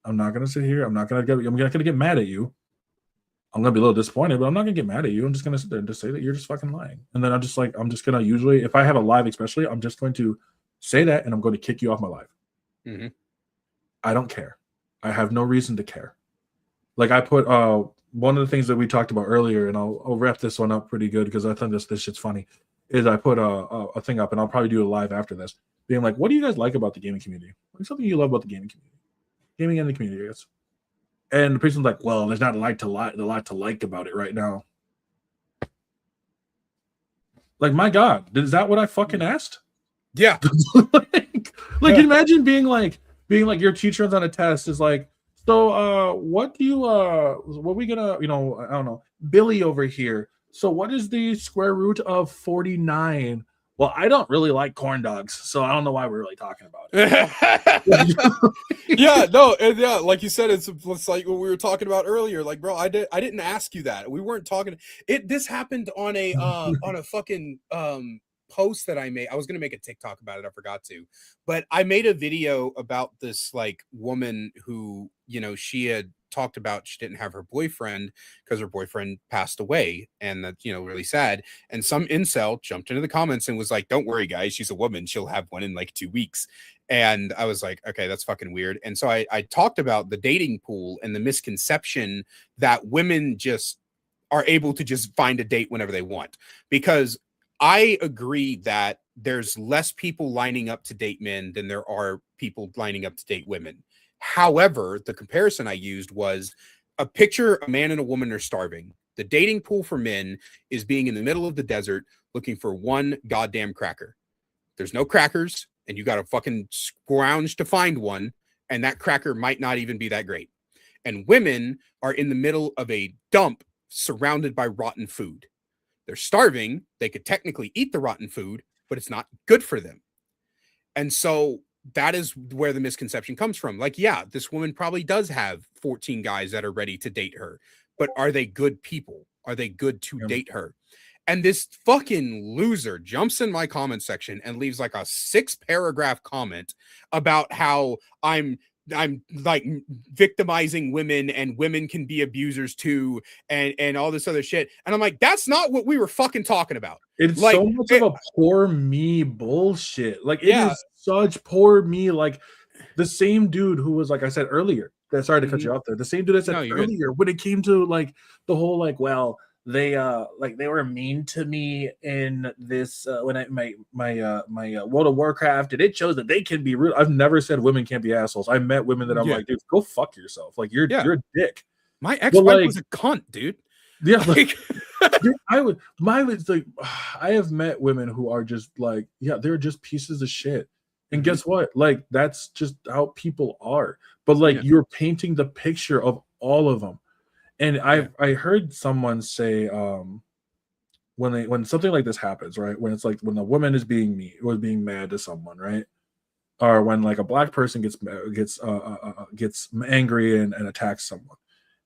I'm not gonna sit here. I'm not gonna get mad at you. I'm gonna be a little disappointed, but I'm not gonna get mad at you. I'm just gonna sit there and just say that you're just fucking lying. And then I'm just gonna, usually, if I have a live, especially, I'm just going to say that, and I'm going to kick you off my live. Mhm. I don't care. I have no reason to care. Like, I put one of the things that we talked about earlier, and I'll wrap this one up pretty good because I think this shit's funny. Is I put a thing up, and I'll probably do a live after this, being like, what do you guys like about the gaming community? What's something you love about the gaming community? Gaming and the community, I guess. And the person's like, well, there's not a lot to like about it right now. Like, my God, is that what I fucking asked? Yeah. like imagine being like your teacher's on a test is like, so what do you what we gonna, you know, I don't know, Billy over here, so what is the square root of 49? Well, I don't really like corn dogs, so I don't know why we're really talking about it. Yeah, no, and yeah, like you said, it's like what we were talking about earlier. Like, bro, I didn't ask you that. We weren't talking. This happened on a fucking post that I made. I was gonna make a TikTok about it. I forgot to, but I made a video about this like woman who, you know, she had talked about she didn't have her boyfriend because her boyfriend passed away, and that's, you know, really sad. And some incel jumped into the comments and was like, "Don't worry, guys, she's a woman. She'll have one in like 2 weeks." And I was like, okay, that's fucking weird. And so I talked about the dating pool and the misconception that women just are able to just find a date whenever they want. Because I agree that there's less people lining up to date men than there are people lining up to date women. However, the comparison I used was a picture: a man and a woman are starving. The dating pool for men is being in the middle of the desert looking for one goddamn cracker. There's no crackers, and you got to fucking scrounge to find one, and that cracker might not even be that great. And women are in the middle of a dump surrounded by rotten food. They're starving. They could technically eat the rotten food, but it's not good for them. And so that is where the misconception comes from. Like, yeah, this woman probably does have 14 guys that are ready to date her, but are they good people? Are they good to date her? And this fucking loser jumps in my comment section and leaves like a 6-paragraph comment about how I'm like victimizing women and women can be abusers too, and all this other shit. And I'm like, that's not what we were fucking talking about. It's like, so much of a poor me bullshit. Like, it is such poor me. Like, the same dude who was, like I said earlier, sorry to cut you off there. The same dude I said earlier, when it came to like the whole like, well, they were mean to me in this when I my World of Warcraft, and it shows that they can be rude. I've never said women can't be assholes. I met women that I'm like, dude, go fuck yourself. Like, you're a dick. My ex-wife was a cunt, dude. Yeah, like, dude, I have met women who are just like, yeah, they're just pieces of shit. And guess what? Like, that's just how people are. But like, you're painting the picture of all of them. And I heard someone say, when something like this happens, right? When it's like when a woman is being mad to someone, right? Or when like a black person gets angry and attacks someone.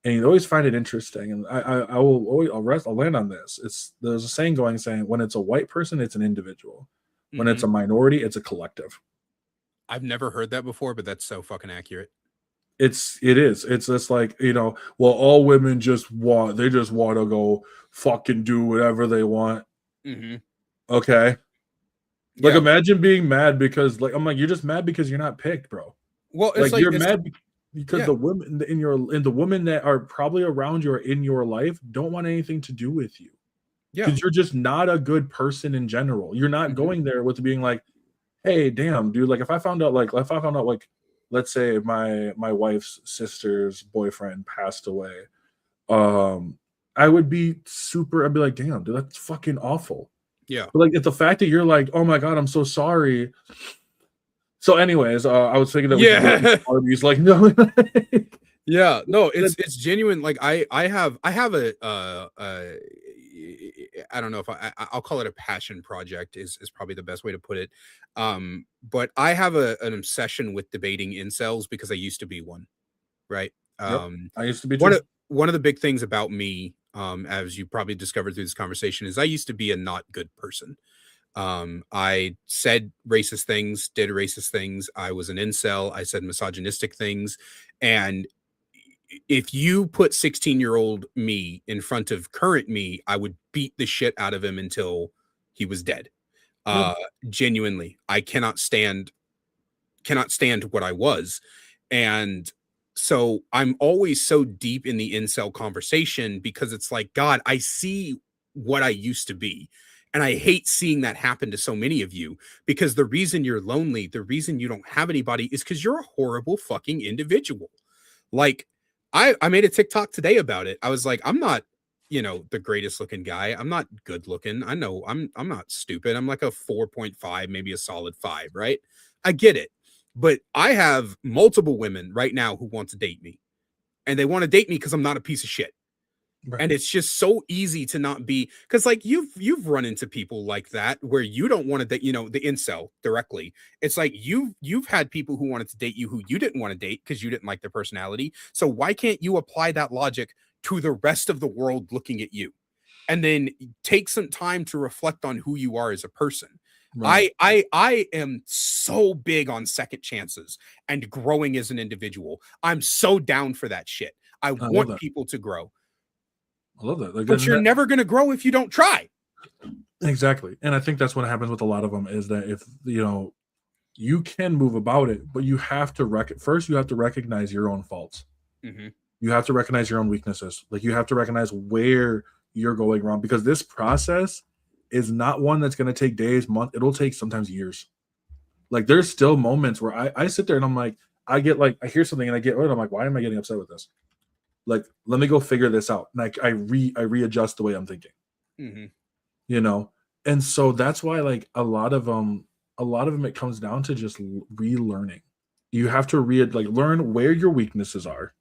And you always find it interesting, and I'll land on this. There's a saying saying when it's a white person, it's an individual. When it's a minority, it's a collective. I've never heard that before, but that's so fucking accurate. It is. It's just like, well, all women just want to go fucking do whatever they want. Okay. Like, imagine being mad because, like, I'm like, you're just mad because you're not picked, bro. Well, it's like you're mad because the women the women that are probably around you or in your life don't want anything to do with you. Yeah, because you're just not a good person in general. You're not going there with being like, hey, damn, dude. Like, if I found out, let's say my wife's sister's boyfriend passed away, I'd be like, damn, dude, that's fucking awful. Yeah. But like, it's the fact that you're like, oh my God, I'm so sorry. So anyways, I was thinking that we could go Arby's, like, no. Yeah, no, it's genuine. Like, I have a I don't know if I'll call it a passion project is probably the best way to put it. But I have an obsession with debating incels because I used to be one, right? I used to be too. One of the big things about me, as you probably discovered through this conversation, is I used to be a not good person. I said racist things, did racist things. I was an incel. I said misogynistic things. And if you put 16-year-old me in front of current me, I would beat the shit out of him until he was dead. Genuinely, I cannot stand what I was. And so I'm always so deep in the incel conversation because it's like, God, I see what I used to be. And I hate seeing that happen to so many of you, because the reason you're lonely, the reason you don't have anybody is because you're a horrible fucking individual. Like, I made a TikTok today about it. I was like, I'm not, the greatest looking guy. I'm not good looking. I know I'm not stupid. I'm like a 4.5, maybe a solid 5, right? I get it. But I have multiple women right now who want to date me. And they want to date me because I'm not a piece of shit. Right. And it's just so easy to not be, because like you've run into people like that where you don't want to date, the incel directly. It's like you've had people who wanted to date you who you didn't want to date because you didn't like their personality. So why can't you apply that logic to the rest of the world looking at you, and then take some time to reflect on who you are as a person? Right. I am so big on second chances and growing as an individual. I'm so down for that shit. I want people to grow. I love that. But you're never going to grow if you don't try. Exactly. And I think that's what happens with a lot of them, is that if, you can move about it, but you have to first you have to recognize your own faults. You have to recognize your own weaknesses. Like, you have to recognize where you're going wrong, because this process is not one that's going to take days, months. It'll take sometimes years. Like, there's still moments where I sit there and I'm like, I hear something and I get, I'm like, why am I getting upset with this? Like, let me go figure this out. Like, I readjust the way I'm thinking, Mm-hmm. you know? And so that's why, like, a lot of them, it comes down to just relearning. You have to learn where your weaknesses are.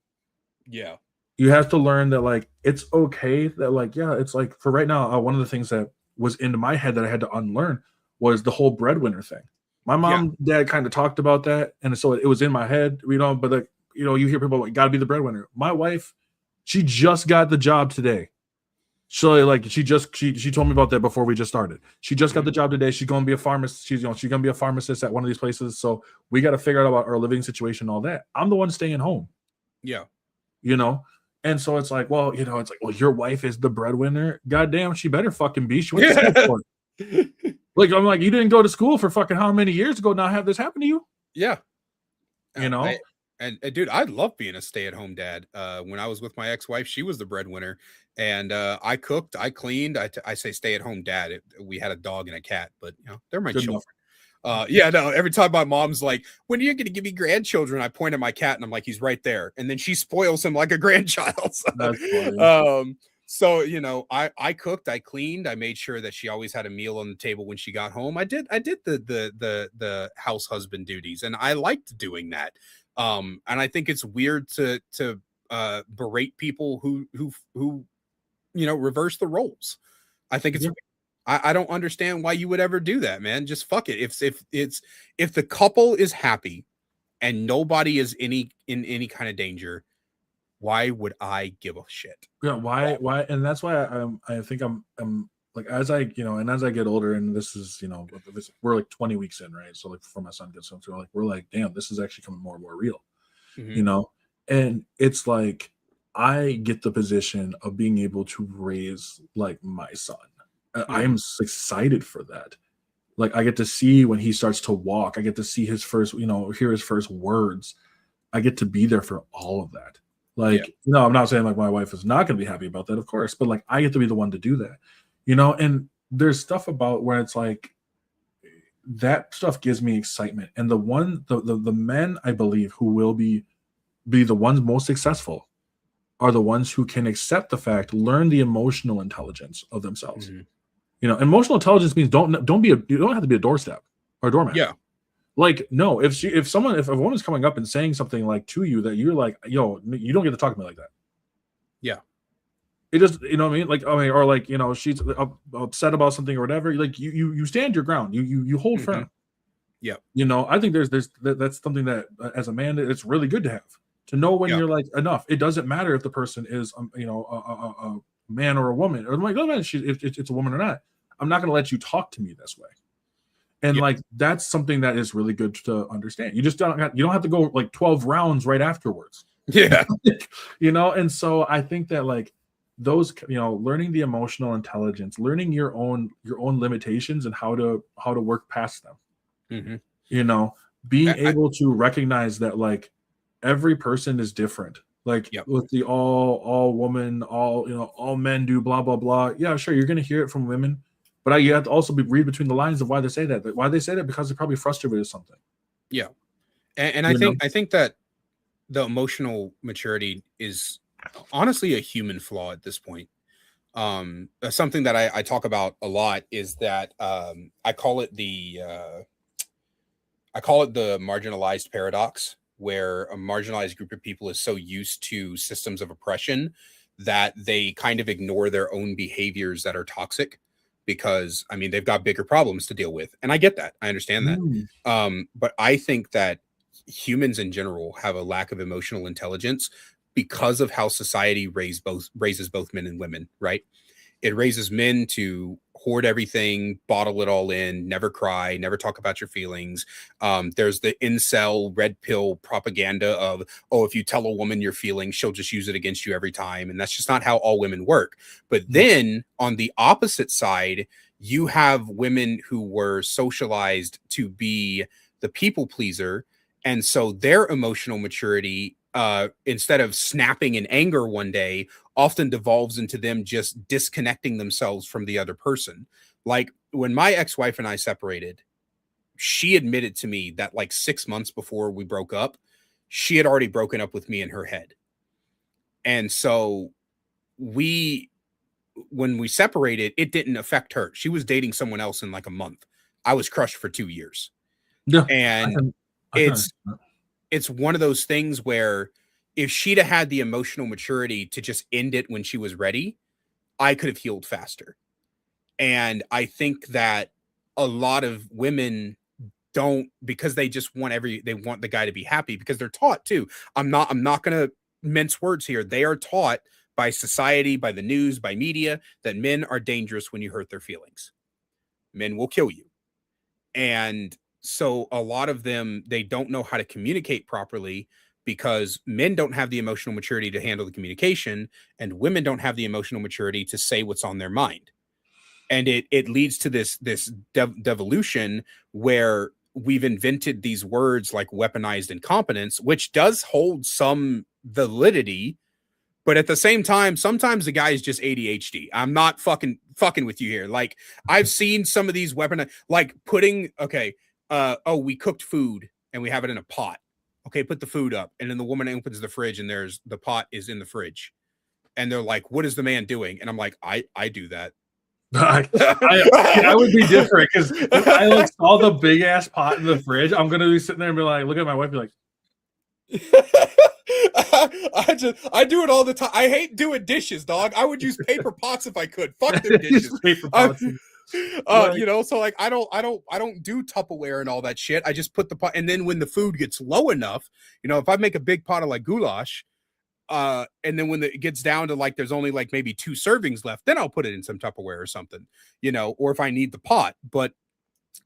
Yeah. You have to learn that, like, it's okay that, like, yeah, it's like, for right now, one of the things that was into my head that I had to unlearn was the whole breadwinner thing. My Yeah. mom, dad kind of talked about that, and so it was in my head, but like, you hear people like, gotta be the breadwinner. My wife, she just got the job today. So like, she told me about that before we just started. She just got Mm-hmm. the job today. She's gonna be a pharmacist. She's gonna be a pharmacist at one of these places. So we got to figure out about our living situation, and all that. I'm the one staying home, Yeah. you know. And so it's like, well, it's like, well, your wife is the breadwinner. Goddamn, she better fucking be. She went to school for it. Like, I'm like, you didn't go to school for fucking how many years ago now have this happen to you? Yeah. You know? And dude, I love being a stay-at-home dad. When I was with my ex-wife, she was the breadwinner, and I cooked, I cleaned. I say stay-at-home dad. We had a dog and a cat, but they're my Good children. enough. Yeah, no. Every time my mom's like, "When are you going to give me grandchildren?" I point at my cat and I'm like, "He's right there," and then she spoils him like a grandchild. That's funny. So I cooked, I cleaned, I made sure that she always had a meal on the table when she got home. I did the house husband duties, and I liked doing that. And I think it's weird to berate people who reverse the roles. I think it's Yeah. I don't understand why you would ever do that, man. Just fuck it. If the couple is happy and nobody is in any kind of danger, why would I give a shit? Yeah, why? And that's why I think I'm like, as I and as I get older, and this is we're like 20 weeks in, right? So like, before my son gets home, so like, we're like, damn, this is actually coming more and more real, Mm-hmm. you know. And it's like, I get the position of being able to raise like my son. Mm-hmm. I'm excited for that. Like, I get to see when he starts to walk. I get to see his first, hear his first words. I get to be there for all of that. Yeah. Like, I'm not saying like my wife is not going to be happy about that, of course, but like, I get to be the one to do that, and there's stuff about where it's like, that stuff gives me excitement. And the men, I believe, who will be the ones most successful are the ones who can accept the fact, learn the emotional intelligence of themselves. Mm-hmm. Emotional intelligence means you don't have to be a doorstep or a doormat. Yeah. Like, no, if a woman's coming up and saying something like to you that you're like, yo, you don't get to talk to me like that. Yeah. It just, what I mean? Like, I mean, or like, she's upset about something or whatever. Like, you stand your ground. You hold Mm-hmm. firm. Yeah. I think that's something that, as a man, it's really good to have, to know when you're like, enough. It doesn't matter if the person is, a man or a woman, or like, no, if it's a woman or not. I'm not going to let you talk to me this way. And Yeah. like, that's something that is really good to understand. You just don't have to go like 12 rounds right afterwards. Yeah. And so I think that, like, those, learning the emotional intelligence, learning your own limitations and how to work past them. Mm-hmm. Being able to recognize that, like, every person is different. Like, Yep. with the all woman, all men do blah blah blah. Yeah, sure, you're gonna hear it from women, but you have to also read between the lines of why they say that. Why they say that? Because they're probably frustrated with something. Yeah. And I think that the emotional maturity is honestly a human flaw at this point. Something that I talk about a lot is that I call it the marginalized paradox, where a marginalized group of people is so used to systems of oppression that they kind of ignore their own behaviors that are toxic, because I mean, they've got bigger problems to deal with. And I get that. I understand that. But I think that humans in general have a lack of emotional intelligence because of how society raises both men and women, right? It raises men to hoard everything, bottle it all in, never cry, never talk about your feelings. There's the incel red pill propaganda of, oh, if you tell a woman your feelings, she'll just use it against you every time. And that's just not how all women work. But then on the opposite side, you have women who were socialized to be the people pleaser. And so their emotional maturity, instead of snapping in anger one day, often devolves into them just disconnecting themselves from the other person. Like, when my ex-wife and I separated, she admitted to me that like 6 months before we broke up, she had already broken up with me in her head. And so we when we separated, it didn't affect her. She was dating someone else in like a month. I was crushed for 2 years. Yeah, I And can I can it's understand it's one of those things where if she'd have had the emotional maturity to just end it when she was ready, I could have healed faster. And I think that a lot of women don't, because they just want they want the guy to be happy, because they're taught to. I'm not going to mince words here. They are taught by society, by the news, by media, that men are dangerous when you hurt their feelings. Men will kill you. And so a lot of them, they don't know how to communicate properly because men don't have the emotional maturity to handle the communication, and women don't have the emotional maturity to say what's on their mind. And it leads to this devolution where we've invented these words like weaponized incompetence, which does hold some validity. But at the same time, sometimes the guy is just ADHD. I'm not fucking with you here. Like, I've seen some of these weapon, like putting, okay, oh, we cooked food and we have it in a pot. Okay, put the food up. And then the woman opens the fridge and there's the pot is in the fridge. And they're like, what is the man doing? And I'm like, I do that. I would be different because if I like saw the big ass pot in the fridge, I'm gonna be sitting there and be like, look at my wife, and be like, I do it all the time. I hate doing dishes, dog. I would use paper pots if I could. Fuck them dishes. paper pots. You know, so like I don't do Tupperware and all that shit. I just put the pot, and then when the food gets low enough, you know, if I make a big pot of like goulash, and then when it gets down to like there's only like maybe 2 servings left, then I'll put it in some Tupperware or something, you know, or if I need the pot. But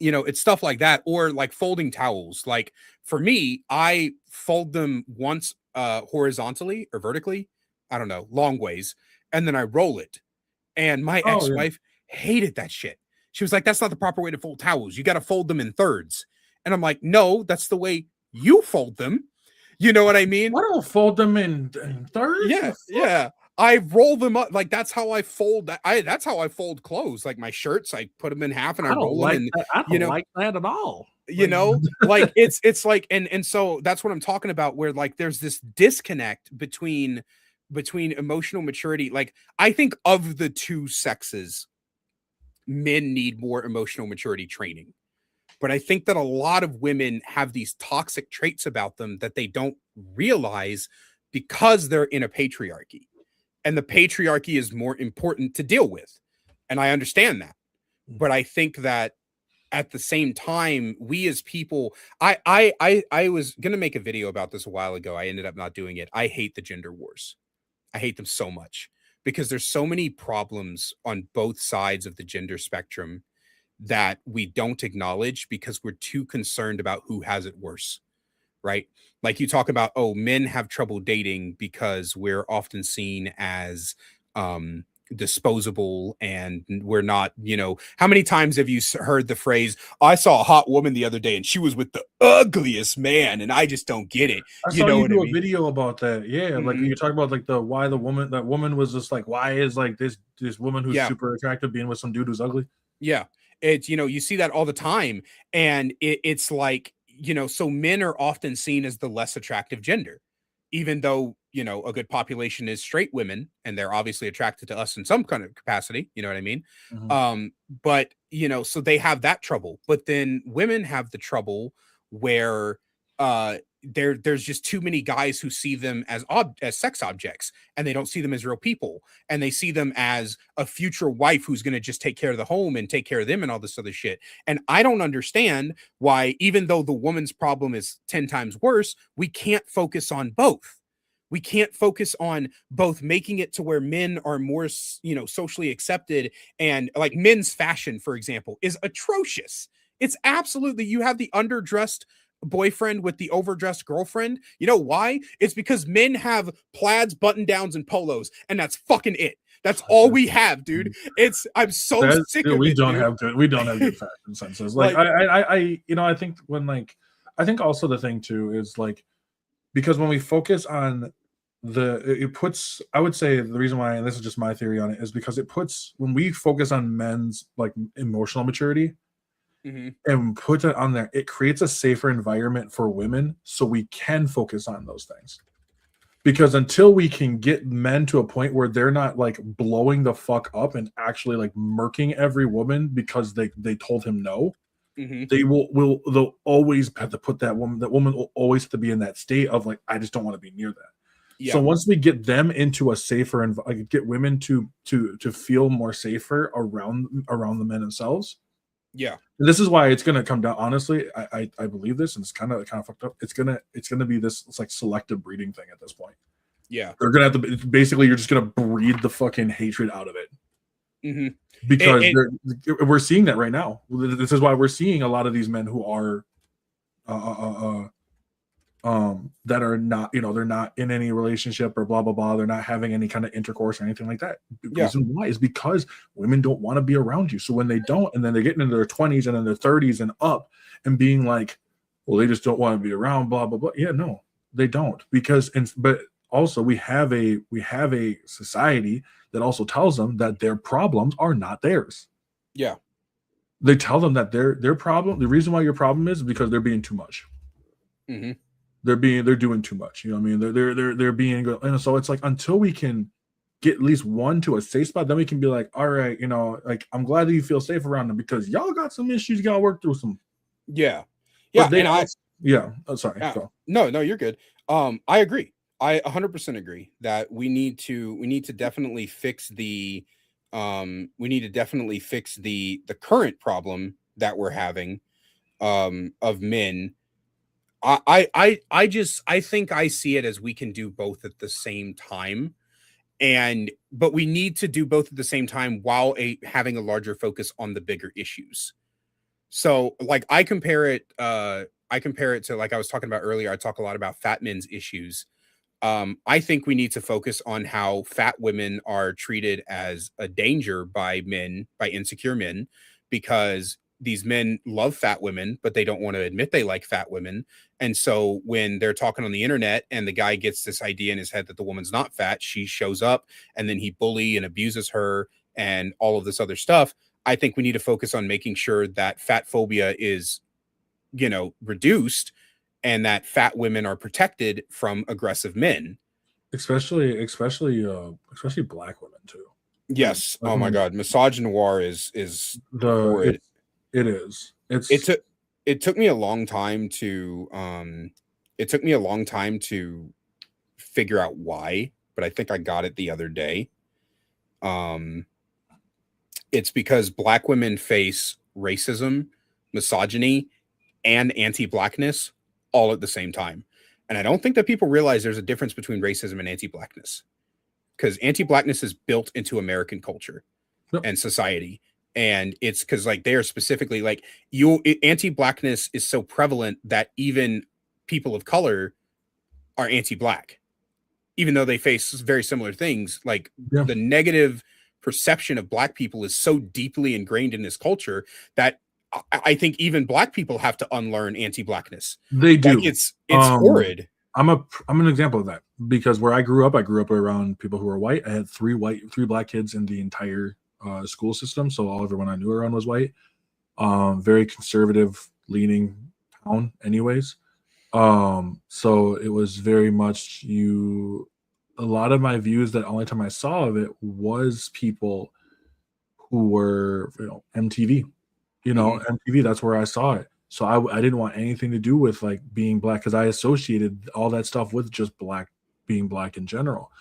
you know, it's stuff like that, or like folding towels. Like for me, I fold them once horizontally or vertically, I don't know, long ways, and then I roll it. And my ex-wife hated that shit. She was like, that's not the proper way to fold towels. You got to fold them in thirds. And I'm like, no, that's the way you fold them. You know what I mean? I don't fold them in thirds. Yeah, yeah. I roll them up, like that's how I fold. That's how I fold clothes. Like my shirts, I put them in half and I roll them. And I don't like that at all. You know, like it's like, and so that's what I'm talking about. Where like there's this disconnect between emotional maturity. Like I think of the two sexes, men need more emotional maturity training. But I think that a lot of women have these toxic traits about them that they don't realize because they're in a patriarchy. And the patriarchy is more important to deal with. And I understand that. But I think that at the same time, we as people, I was going to make a video about this a while ago. I ended up not doing it. I hate the gender wars. I hate them so much because there's so many problems on both sides of the gender spectrum that we don't acknowledge because we're too concerned about who has it worse, right? Like you talk about, oh, men have trouble dating because we're often seen as disposable and we're not, you know, how many times have you heard the phrase, I saw a hot woman the other day and she was with the ugliest man and I just don't get it. I saw you do a video about that. Yeah. Mm-hmm. Like you talk about like why that woman was just like, why is like this woman who's super attractive being with some dude who's ugly? Yeah. It's, you know, you see that all the time. And it's like, you know, so men are often seen as the less attractive gender, even though, you know, a good population is straight women and they're obviously attracted to us in some kind of capacity. You know what I mean? Mm-hmm. But, you know, so they have that trouble. But then women have the trouble where there's just too many guys who see them as sex objects and they don't see them as real people, and they see them as a future wife who's going to just take care of the home and take care of them and all this other shit. And I don't understand why, even though the woman's problem is 10 times worse, we can't focus on both. We can't focus on both making it to where men are more, you know, socially accepted. And like men's fashion, for example, is atrocious. It's absolutely, you have the underdressed boyfriend with the overdressed girlfriend. You know why? It's because men have plaids, button downs, and polos, and that's fucking it. That's all we have, dude. I'm so sick of it. We don't have good fashion senses. Like I you know, I think I think also the thing too is like, because when we focus on it puts, I would say the reason why, and this is just my theory on it, is because it puts, when we focus on men's like emotional maturity, mm-hmm. and put it on there, it creates a safer environment for women so we can focus on those things. because until we can get men to a point where they're not like blowing the fuck up and actually like murking every woman because they told him no, Mm-hmm. they'll always have to put that woman will always have to be in that state of like, I just don't want to be near that. So Yeah. once we get them into a safer and like, get women to feel more safer around the men themselves. Yeah. And this is why it's gonna come down. Honestly, I believe this, and it's kind of fucked up. It's gonna be this. It's like selective breeding thing at this point. Yeah. They're gonna have to basically. You're just gonna breed the fucking hatred out of it Mm-hmm. because we're seeing that right now. This is why we're seeing a lot of these men who are that are not, they're not in any relationship or blah blah blah, they're not having any kind of intercourse or anything like that. The reason why is because women don't want to be around you. So when they don't, and then they're getting into their 20s and then their 30s and up and being like, well, they just don't want to be around, blah blah blah. Yeah, no, they don't. But also we have a society that also tells them that their problems are not theirs. Yeah. They tell them that their problem, the reason why your problem is because they're being too much. Mm-hmm. They're doing too much. You know what I mean? They're being, and so it's like, until we can get at least one to a safe spot, then we can be like, all right, like, I'm glad that you feel safe around them because y'all got some issues, you gotta work through some. Yeah. Yeah. And oh, sorry. No, you're good. I agree. I 100% agree that we need to definitely fix the current problem that we're having of men. I think I see it as we can do both at the same time, but we need to do both at the same time while having a larger focus on the bigger issues. So like I compare it to, like I was talking about earlier, I talk a lot about fat men's issues. I think we need to focus on how fat women are treated as a danger by insecure men, because these men love fat women, but they don't want to admit they like fat women. And so when they're talking on the internet and the guy gets this idea in his head that the woman's not fat, she shows up and then he bully and abuses her and all of this other stuff. I think we need to focus on making sure that fat phobia is, reduced, and that fat women are protected from aggressive men. Especially black women too. Yes. Oh my God. Misogynoir is horrid. It is. It took me a long time to figure out why, but I think I got it the other day. It's because black women face racism, misogyny, and anti-blackness all at the same time. And I don't think that people realize there's a difference between racism and anti-blackness, because anti-blackness is built into American culture and society. And it's because like they are specifically like anti-blackness is so prevalent that even people of color are anti-black, even though they face very similar things. Like the negative perception of black people is so deeply ingrained in this culture that I think even black people have to unlearn anti-blackness. They do. Like it's horrid. I'm an example of that, because where I grew up around people who were white. I had three black kids in the entire school system, so everyone I knew around was white. Very conservative leaning town, anyways. So it was very much a lot of my views, that only time I saw of it was people who were, MTV. MTV, that's where I saw it. So I didn't want anything to do with like being black, because I associated all that stuff with just being black in general.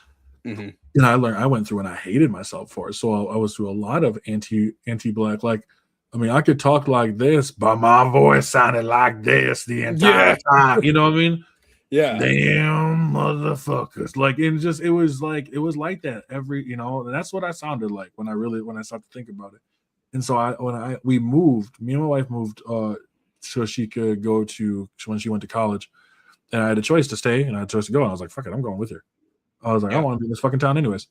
Mm-hmm. And I went through and I hated myself for it. So I was through a lot of anti-black. Like, I mean, I could talk like this, but my voice sounded like this the entire time. You know what I mean? Yeah. Damn motherfuckers. Like, it was like that every, and that's what I sounded like when I started to think about it. And so me and my wife moved so she could go to, when she went to college, and I had a choice to stay and I had a choice to go. And I was like, fuck it, I'm going with her. I was like, I want to be in this fucking town anyways.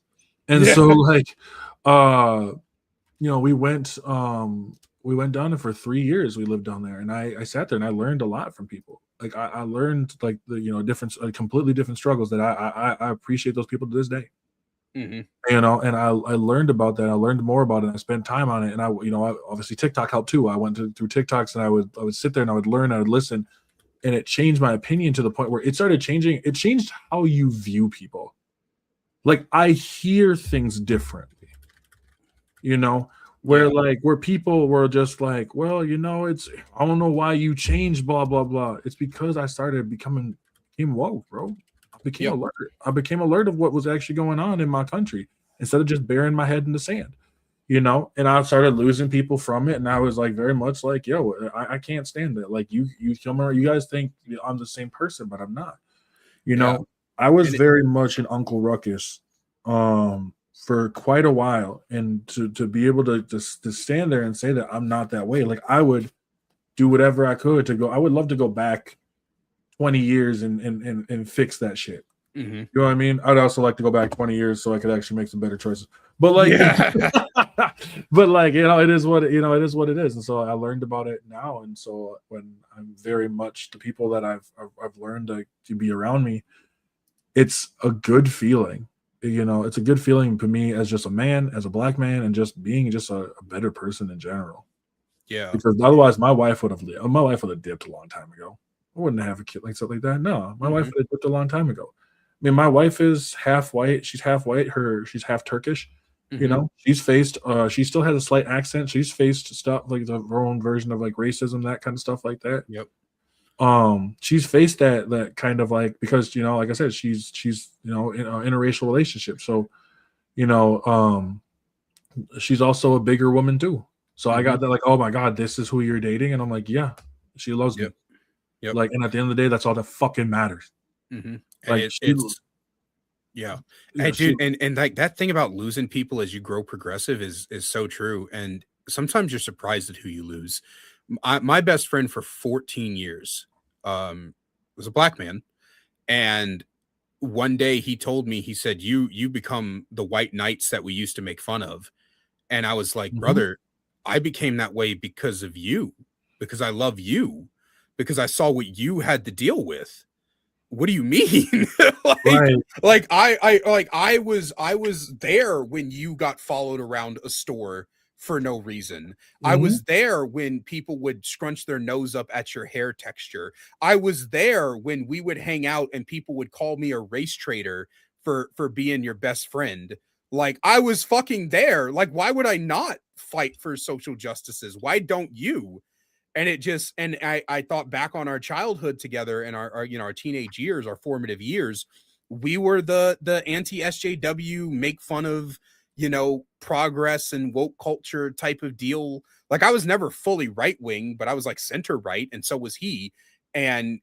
And so like, we went down there for 3 years. We lived down there, and I sat there and I learned a lot from people. Like I learned like the different, completely different struggles that I appreciate those people to this day. Mm-hmm. And I learned about that. I learned more about it. I spent time on it, and I obviously TikTok helped too. I went through TikToks, and I would sit there and I would learn, I would listen, and it changed my opinion to the point where it started changing. It changed how you view people. Like I hear things differently, you know, where Yeah. like where people were just like, well, it's I don't know why you changed, blah blah blah. It's because I started became woke, bro. I became Yep. alert. I became alert of what was actually going on in my country instead of just burying my head in the sand, and I started losing people from it, and I was like very much like, yo, I can't stand it. Like you guys think I'm the same person, but I'm not. You Yeah. know, I was And very much an Uncle Ruckus for quite a while, and to be able to stand there and say that I'm not that way, like I would do whatever I could to go. I would love to go back 20 years and fix that shit. mm-hmm. You know what I mean? I'd also like to go back 20 years so I could actually make some better choices. But like, Yeah. but like, it is what it is what it is. And so I learned about it now. And so when I'm very much the people that I've learned to be around me, it's a good feeling. It's a good feeling for me as just a man, as a black man, and just being just a better person in general. Yeah. Because otherwise, my wife would have dipped a long time ago. I wouldn't have a kid like something like that. No, my wife Mm-hmm. would have dipped a long time ago. I mean, my wife is half white. She's half white. She's half Turkish. Mm-hmm. She still has a slight accent. She's faced stuff like her own version of like racism, that kind of stuff like that. Yep. She's faced that kind of like, because like I said, she's in an interracial relationship. So you know, she's also a bigger woman too. So I Mm-hmm. got that like, oh my god, this is who you're dating, and I'm like, yeah, she loves me. Yep. Yep. Like, and at the end of the day, that's all that fucking matters. Mm-hmm. And Like yeah. yeah, And she, dude, and like that thing about losing people as you grow progressive is so true. And sometimes you're surprised at who you lose. My best friend for 14 years was a black man. And one day he told me, he said, you become the white knights that we used to make fun of. And I was like, mhm, brother, I became that way because of you, because I love you, because I saw what you had to deal with. What do you mean? like, right, I was there when you got followed around a store for no reason. I mhm, was there when people would scrunch their nose up at your hair texture. I was there when we would hang out and people would call me a race traitor for being your best friend. Like I was fucking there. Like why would I not fight for social justices? Why don't you? And it just, and I thought back on our childhood together and our our teenage years, our formative years. We were the anti SJW, make fun of progress and woke culture type of deal. Like I was never fully right wing, but I was like center right, and so was he. And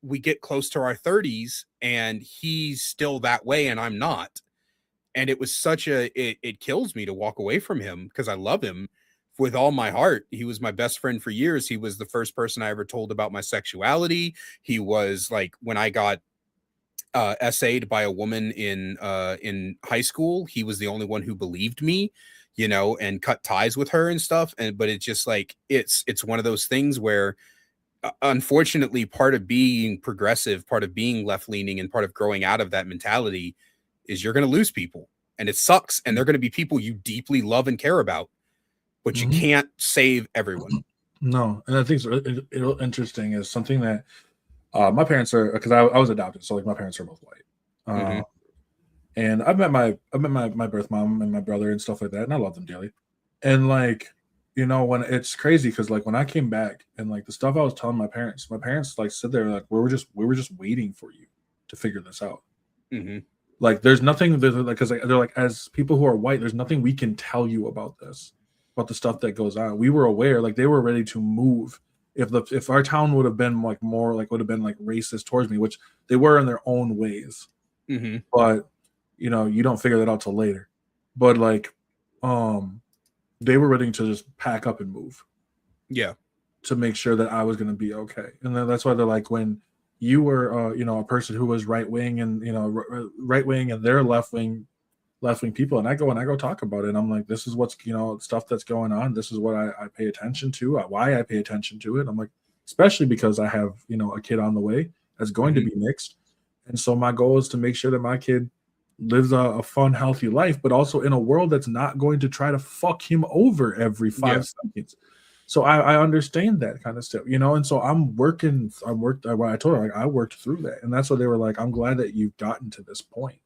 we get close to our 30s and he's still that way and I'm not. And it was it kills me to walk away from him because I love him with all my heart. He was my best friend for years. He was the first person I ever told about my sexuality. He was like, when I got essayed by a woman in high school, he was the only one who believed me, and cut ties with her and stuff. And but it's just like it's one of those things where unfortunately, part of being progressive, part of being left leaning, and part of growing out of that mentality is you're going to lose people, and it sucks. And they're going to be people you deeply love and care about, but you mhm. can't save everyone. No, and I think interesting is something that my parents are, because I was adopted, so like my parents are both white. Mm-hmm. And I met my birth mom and my brother and stuff like that, and I love them dearly. And like, when it's crazy because like when I came back and like the stuff I was telling my parents like said there like we were just waiting for you to figure this out. Mm-hmm. Like there's nothing because they're like, as people who are white, there's nothing we can tell you about this, about the stuff that goes on. We were aware, like they were ready to move. If our town would have been like more like would have been like racist towards me, which they were in their own ways, Mm-hmm. but you don't figure that out till later. But like, they were ready to just pack up and move Yeah. to make sure that I was going to be okay. And then that's why they're like, when you were, a person who was right wing and right wing and they're left wing people, and I go talk about it. And I'm like, this is what's stuff that's going on. This is what I pay attention to. Why I pay attention to it. I'm like, especially because I have a kid on the way that's going to Mm-hmm. be mixed, and so my goal is to make sure that my kid lives a fun, healthy life, but also in a world that's not going to try to fuck him over every Yeah. 5 seconds. So I understand that kind of stuff, you know. And so I told her, like, I worked through that, and that's what they were like. I'm glad that you've gotten to this point.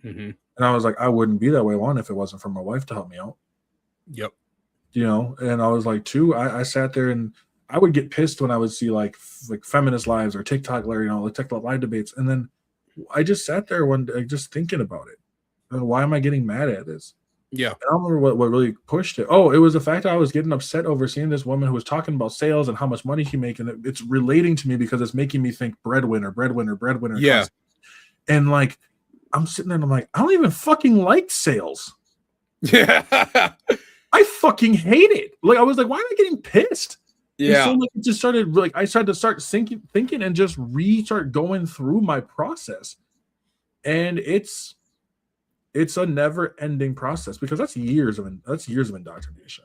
Mm-hmm. And I was like, I wouldn't be that way, one, if it wasn't for my wife to help me out. Yep. You know, and I was like, two, I sat there and I would get pissed when I would see like feminist lives or TikTok, you know, like TikTok live debates, and then I just sat there one day just thinking about it. And why am I getting mad at this? Yeah. And I don't remember what really pushed it. Oh, it was the fact that I was getting upset over seeing this woman who was talking about sales and how much money she makes, and it's relating to me because it's making me think breadwinner, breadwinner, breadwinner. Yeah. And like, I'm sitting there and I'm like, I don't even fucking like sales. Yeah. I fucking hate it. Like, I was like, why am I getting pissed? Yeah. And so like, it just started, like, I started to start thinking and just restart going through my process. And it's a never-ending process because that's years of indoctrination.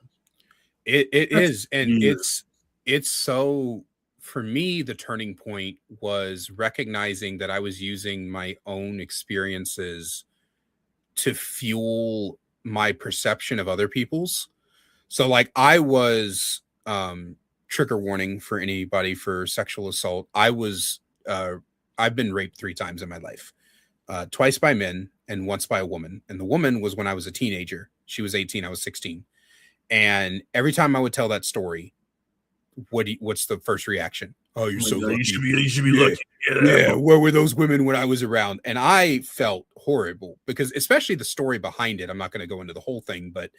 It is, and years. it's so, for me, the turning point was recognizing that I was using my own experiences to fuel my perception of other people's. So like I was trigger warning for anybody for sexual assault. I've been raped 3 times in my life. Twice by men and once by a woman. And the woman was when I was a teenager. She was 18, I was 16. And every time I would tell that story, what's the first reaction? Oh, you're so lucky. You should be lucky. Yeah, where were those women when I was around? And I felt horrible because, especially the story behind it. I'm not going to go into the whole thing, but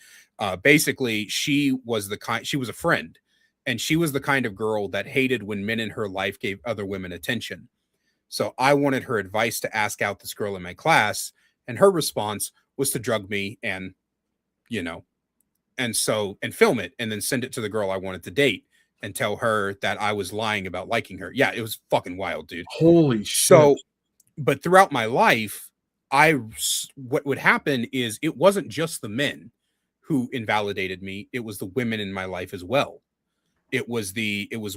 basically, she was a friend, and she was the kind of girl that hated when men in her life gave other women attention. So I wanted her advice to ask out this girl in my class, and her response was to drug me and, you know, and film it and then send it to the girl I wanted to date and tell her that I was lying about liking her. Yeah, it was fucking wild, dude. Holy shit. So, but throughout my life, what would happen is it wasn't just the men who invalidated me. It was the women in my life as well. It was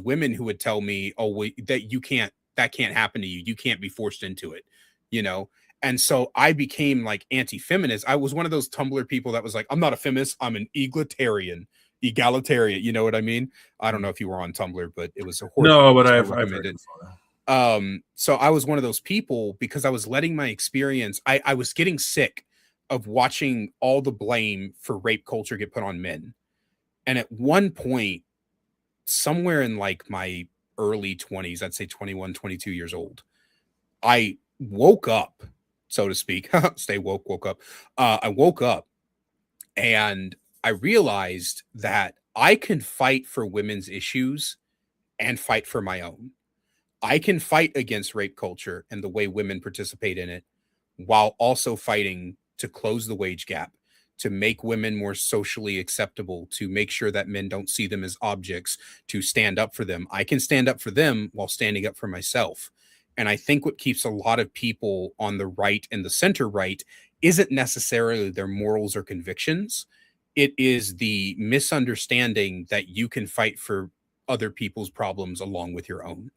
women who would tell me, oh, wait, that can't happen to you. You can't be forced into it, you know? And so I became like anti-feminist. I was one of those Tumblr people that was like, I'm not a feminist. I'm an egalitarian. You know what I mean? I don't know if you were on Tumblr, but it was a horse. No, but I've heard it. So I was one of those people because I was letting my experience, I was getting sick of watching all the blame for rape culture get put on men. And at one point, somewhere in like my early 20s, I'd say 21, 22 years old, I woke up, so to speak. Stay woke, woke up. I woke up and I realized that I can fight for women's issues and fight for my own. I can fight against rape culture and the way women participate in it while also fighting to close the wage gap, to make women more socially acceptable, to make sure that men don't see them as objects, to stand up for them. I can stand up for them while standing up for myself. And I think what keeps a lot of people on the right and the center right isn't necessarily their morals or convictions. It is the misunderstanding that you can fight for other people's problems along with your own.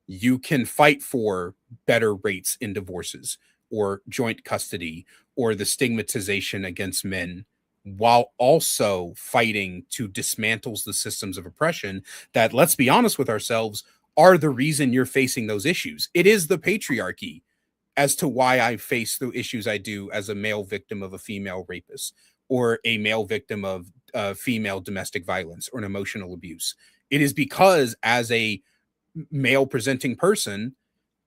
You can fight for better rates in divorces or joint custody or the stigmatization against men while also fighting to dismantle the systems of oppression that, let's be honest with ourselves, are the reason you're facing those issues. It is the patriarchy as to why I face the issues I do as a male victim of a female rapist or a male victim of female domestic violence or an emotional abuse. It is because as a male presenting person,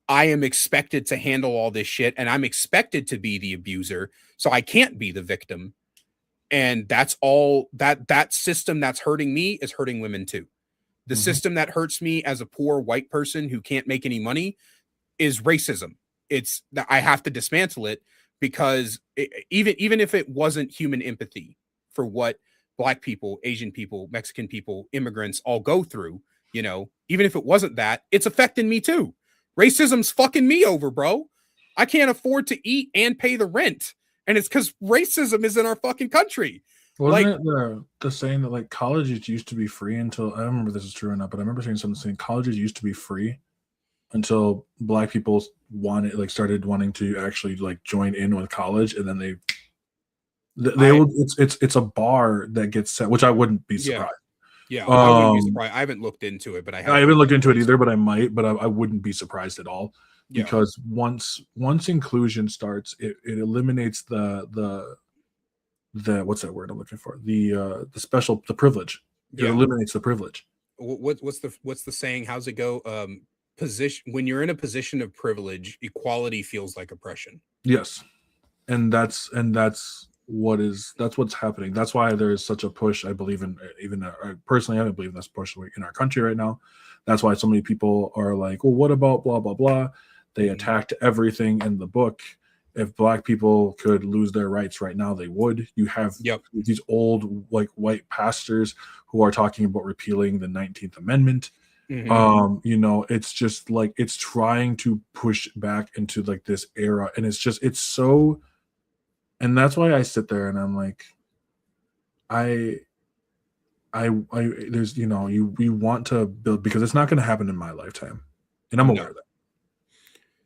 I am expected to handle all this shit and I'm expected to be the abuser. So I can't be the victim. And that's all that system that's hurting me is hurting women too. The system that hurts me as a poor white person who can't make any money is racism. It's that I have to dismantle it because even if it wasn't human empathy for what Black people, Asian people, Mexican people, immigrants all go through, you know, even if it wasn't that, it's affecting me too. Racism's fucking me over, bro. I can't afford to eat and pay the rent. And it's because racism is in our fucking country. Wasn't it the saying that like colleges used to be free until, I don't remember if this is true or not, but I remember saying something saying colleges used to be free until Black people started wanting to actually like join in with college, and then it's a bar that gets set, which I wouldn't be surprised. Yeah, I wouldn't be Um, surprised. I haven't looked into it, but I I haven't haven't looked looked into it into it. either, but I might. But I wouldn't be surprised at all Yeah, because once inclusion starts, it eliminates the what's that word I'm looking for? The privilege. It yeah. eliminates the privilege. What's the saying? How's it go? Position when you're in a position of privilege, equality feels like oppression. Yes, that's what's happening. That's why there is such a push. I believe in even personally, I don't believe in this push in our country right now. That's why so many people are like, well, what about blah blah blah? They Mhm. attacked everything in the book. If black people could lose their rights right now, they would. You have Yep. these old like white pastors who are talking about repealing the 19th Amendment. Hmm. It's just like it's trying to push back into like this era, and it's so, and that's why I sit there and I'm like, I I there's you we want to build because it's not going to happen in my lifetime, and I'm aware No. of that.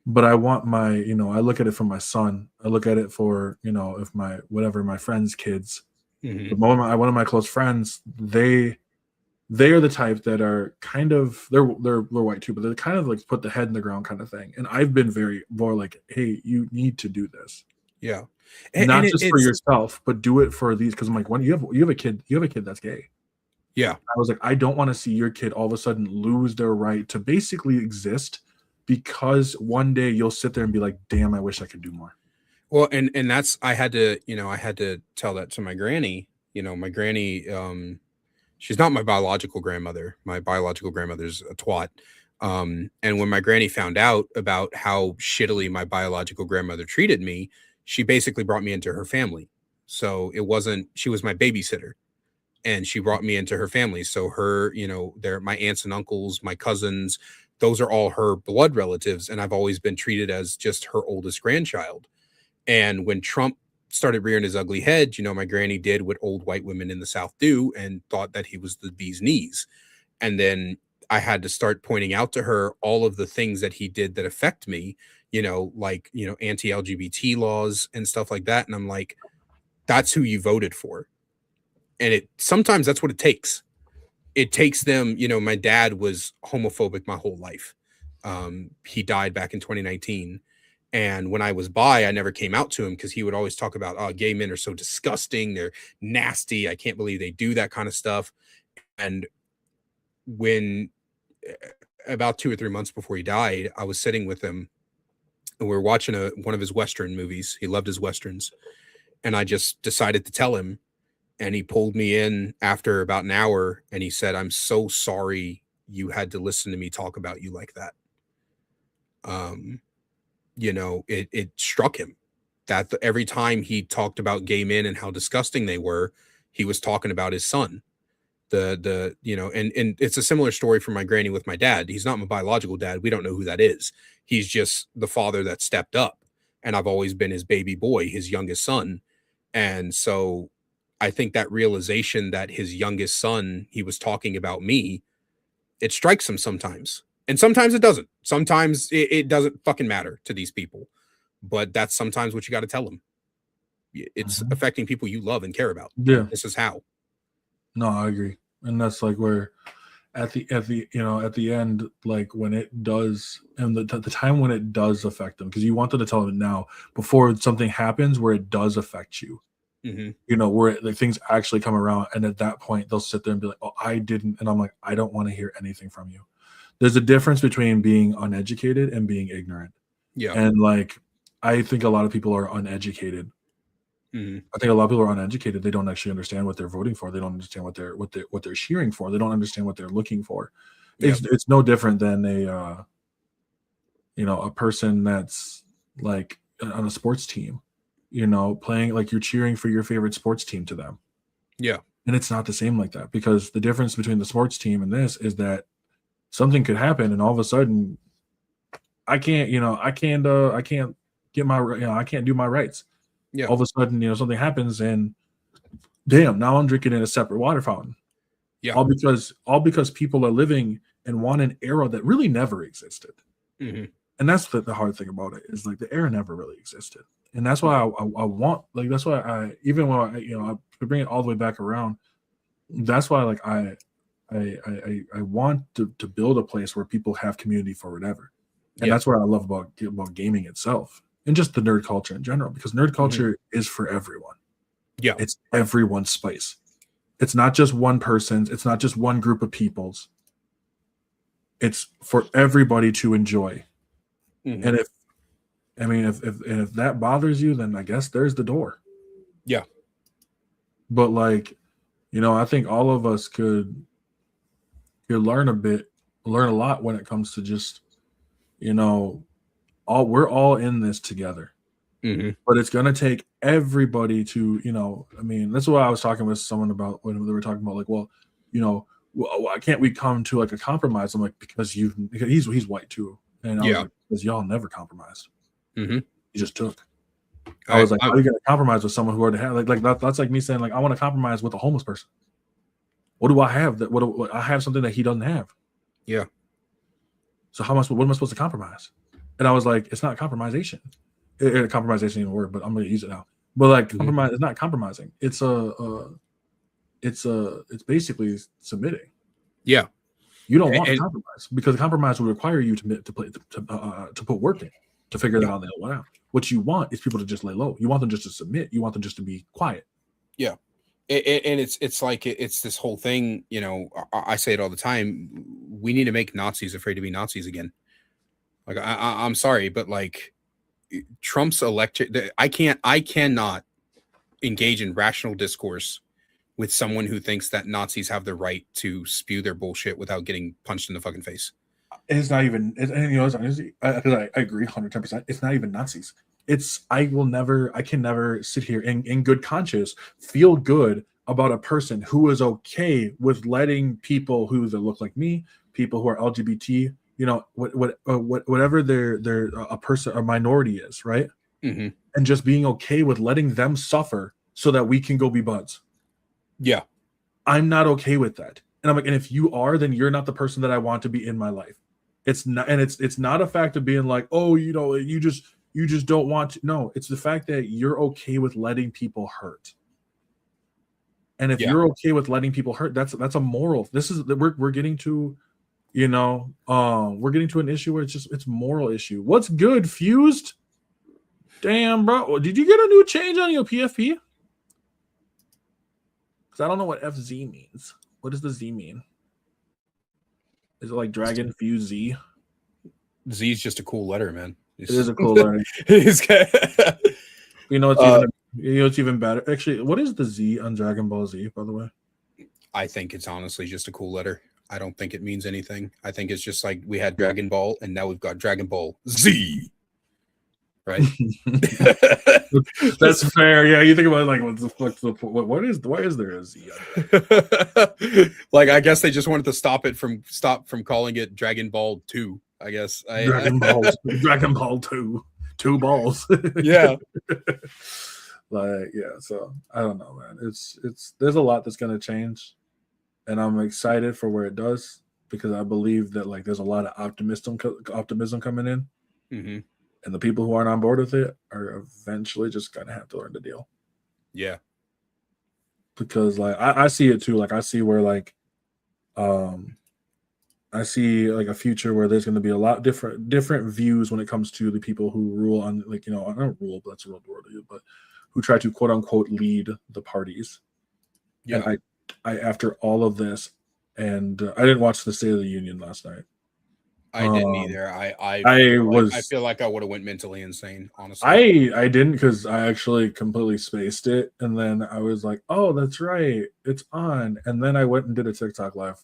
But I want I look at it for my son. I look at it for if my friends' kids. Hmm. The moment one of my close friends, they are the type that are kind of they're white too, but they're kind of like put the head in the ground kind of thing. And I've been very more like, hey, you need to do this, Yeah, and not it, just for it's yourself, but do it for these. Because I'm like, when you have a kid that's gay. yeah. I was like, I don't want to see your kid all of a sudden lose their right to basically exist because one day you'll sit there and be like, damn, I wish I could do more. Well, and that's I had to tell that to my granny. My granny, she's not my biological grandmother. My biological grandmother's a twat. And when my granny found out about how shittily my biological grandmother treated me, she basically brought me into her family. So it wasn't she was my babysitter, and she brought me into her family. So they're my aunts and uncles, my cousins, those are all her blood relatives, and I've always been treated as just her oldest grandchild. And when Trump started rearing his ugly head, my granny did what old white women in the South do and thought that he was the bee's knees. And then I had to start pointing out to her all of the things that he did that affect me, like, anti LGBT laws and stuff like that. And I'm like, that's who you voted for. And sometimes that's what it takes. It takes them, my dad was homophobic my whole life. He died back in 2019. And when I was by, I never came out to him because he would always talk about, oh, gay men are so disgusting. They're nasty. I can't believe they do that kind of stuff. And when about 2 or 3 months before he died, I was sitting with him and we were watching one of his Western movies. He loved his Westerns. And I just decided to tell him. And he pulled me in after about an hour and he said, I'm so sorry you had to listen to me talk about you like that. Um, it struck him that every time he talked about gay men and how disgusting they were, he was talking about his son. And it's a similar story for my granny with my dad. He's not my biological dad. We don't know who that is. He's just the father that stepped up. And I've always been his baby boy, his youngest son. And so I think that realization that his youngest son, he was talking about me, it strikes him sometimes. And sometimes it doesn't. Sometimes it doesn't fucking matter to these people. But that's sometimes what you got to tell them. It's Mhm. affecting people you love and care about. Yeah, This is how. no, I agree, and that's like where at the end, like when it does, and the time when it does affect them, because you want them to tell them now before something happens where it does affect you. Hmm. Where like things actually come around, and at that point they'll sit there and be like, "Oh, I didn't," and I'm like, "I don't want to hear anything from you." There's a difference between being uneducated and being ignorant, Yeah. and like I think a lot of people are uneducated. Hmm. I think a lot of people are uneducated. They don't actually understand what they're voting for. They don't understand what they're cheering for. They don't understand what they're looking for. Yep. It's no different than a person that's like on a sports team, playing like you're cheering for your favorite sports team to them. Yeah. And it's not the same like that because the difference between the sports team and this is that something could happen and all of a sudden I can't get my, I can't do my rights. Yeah. All of a sudden, something happens and damn, now I'm drinking in a separate water fountain. Yeah. All because people are living and want an era that really never existed. Hmm. And that's the hard thing about it is like the era never really existed. And that's why I want, like, that's why I, even when I bring it all the way back around, that's why, like, I want to build a place where people have community for whatever, and Yeah. that's what I love about gaming itself and just the nerd culture in general. Because nerd culture is for everyone. Yeah. It's everyone's space. It's not just one person's. It's not just one group of people's. It's for everybody to enjoy. And if that bothers you, then I guess there's the door. Yeah. But like, I think all of us could learn a lot when it comes to just, we're all in this together. But it's gonna take everybody to, that's what I was talking with someone about when they were talking about like, well, why can't we come to like a compromise? I'm like, because he's white too, and I was like, because y'all never compromised. You just took. I was like, how are you gonna compromise with someone who already had that's like me saying like I want to compromise with a homeless person. What do I have that? What I have something that he doesn't have. Yeah. So what am I supposed to compromise? And I was like, it's not compromisation. Compromisation ain't a word, but I'm gonna use it now. But like compromise, it's not compromising. It's it's basically submitting. Yeah. You don't want to compromise because compromise would require you to put work in to figure that out. Out. What you want is people to just lay low. You want them just to submit. You want them just to be quiet. Yeah. And it's like it's this whole thing, I say it all the time. We need to make Nazis afraid to be Nazis again. Like I'm sorry, but like Trump's elected. I cannot engage in rational discourse with someone who thinks that Nazis have the right to spew their bullshit without getting punched in the fucking face. It's not even, because I agree 110%. It's not even Nazis. I can never sit here in good conscience feel good about a person who is okay with letting people who look like me, people who are LGBT, whatever they're a person, a minority is, right? And just being okay with letting them suffer so that we can go be buds. Yeah. I'm not okay with that. And I'm like, and if you are, then you're not the person that I want to be in my life. It's not, and it's not a fact of being like, oh, you just don't want to. No, it's the fact that you're okay with letting people hurt. And if you're okay with letting people hurt, that's a moral. This is we're getting to, we're getting to an issue where it's moral issue. What's good, Fused? Damn, bro. Did you get a new change on your PFP? Because I don't know what FZ means. What does the Z mean? Is it like Dragon Fuse Z? Z is just a cool letter, man. It is a cool letter. It's even better. Actually, what is the Z on Dragon Ball Z, by the way? I think it's honestly just a cool letter. I don't think it means anything. I think it's just like we had Dragon Ball and now we've got Dragon Ball Z. Right? That's fair. Yeah, you think about it like, why is there a Z on there? Like, I guess they just wanted to stop from calling it Dragon Ball 2. I guess Dragon Ball 2, 2 balls. Yeah. So I don't know, man. It's there's a lot that's gonna change, and I'm excited for where it does because I believe that like there's a lot of optimism coming in. And the people who aren't on board with it are eventually just gonna have to learn to deal. Yeah. Because like I see it too. Like I see where like I see like a future where there's gonna be a lot different views when it comes to the people who rule on I don't rule, but that's a real word, but who try to quote unquote lead the parties. Yeah. And I after all of this, and I didn't watch the State of the Union last night. I didn't either. I feel like I would have went mentally insane, honestly. I didn't because I actually completely spaced it. And then I was like, oh, that's right. It's on. And then I went and did a TikTok live.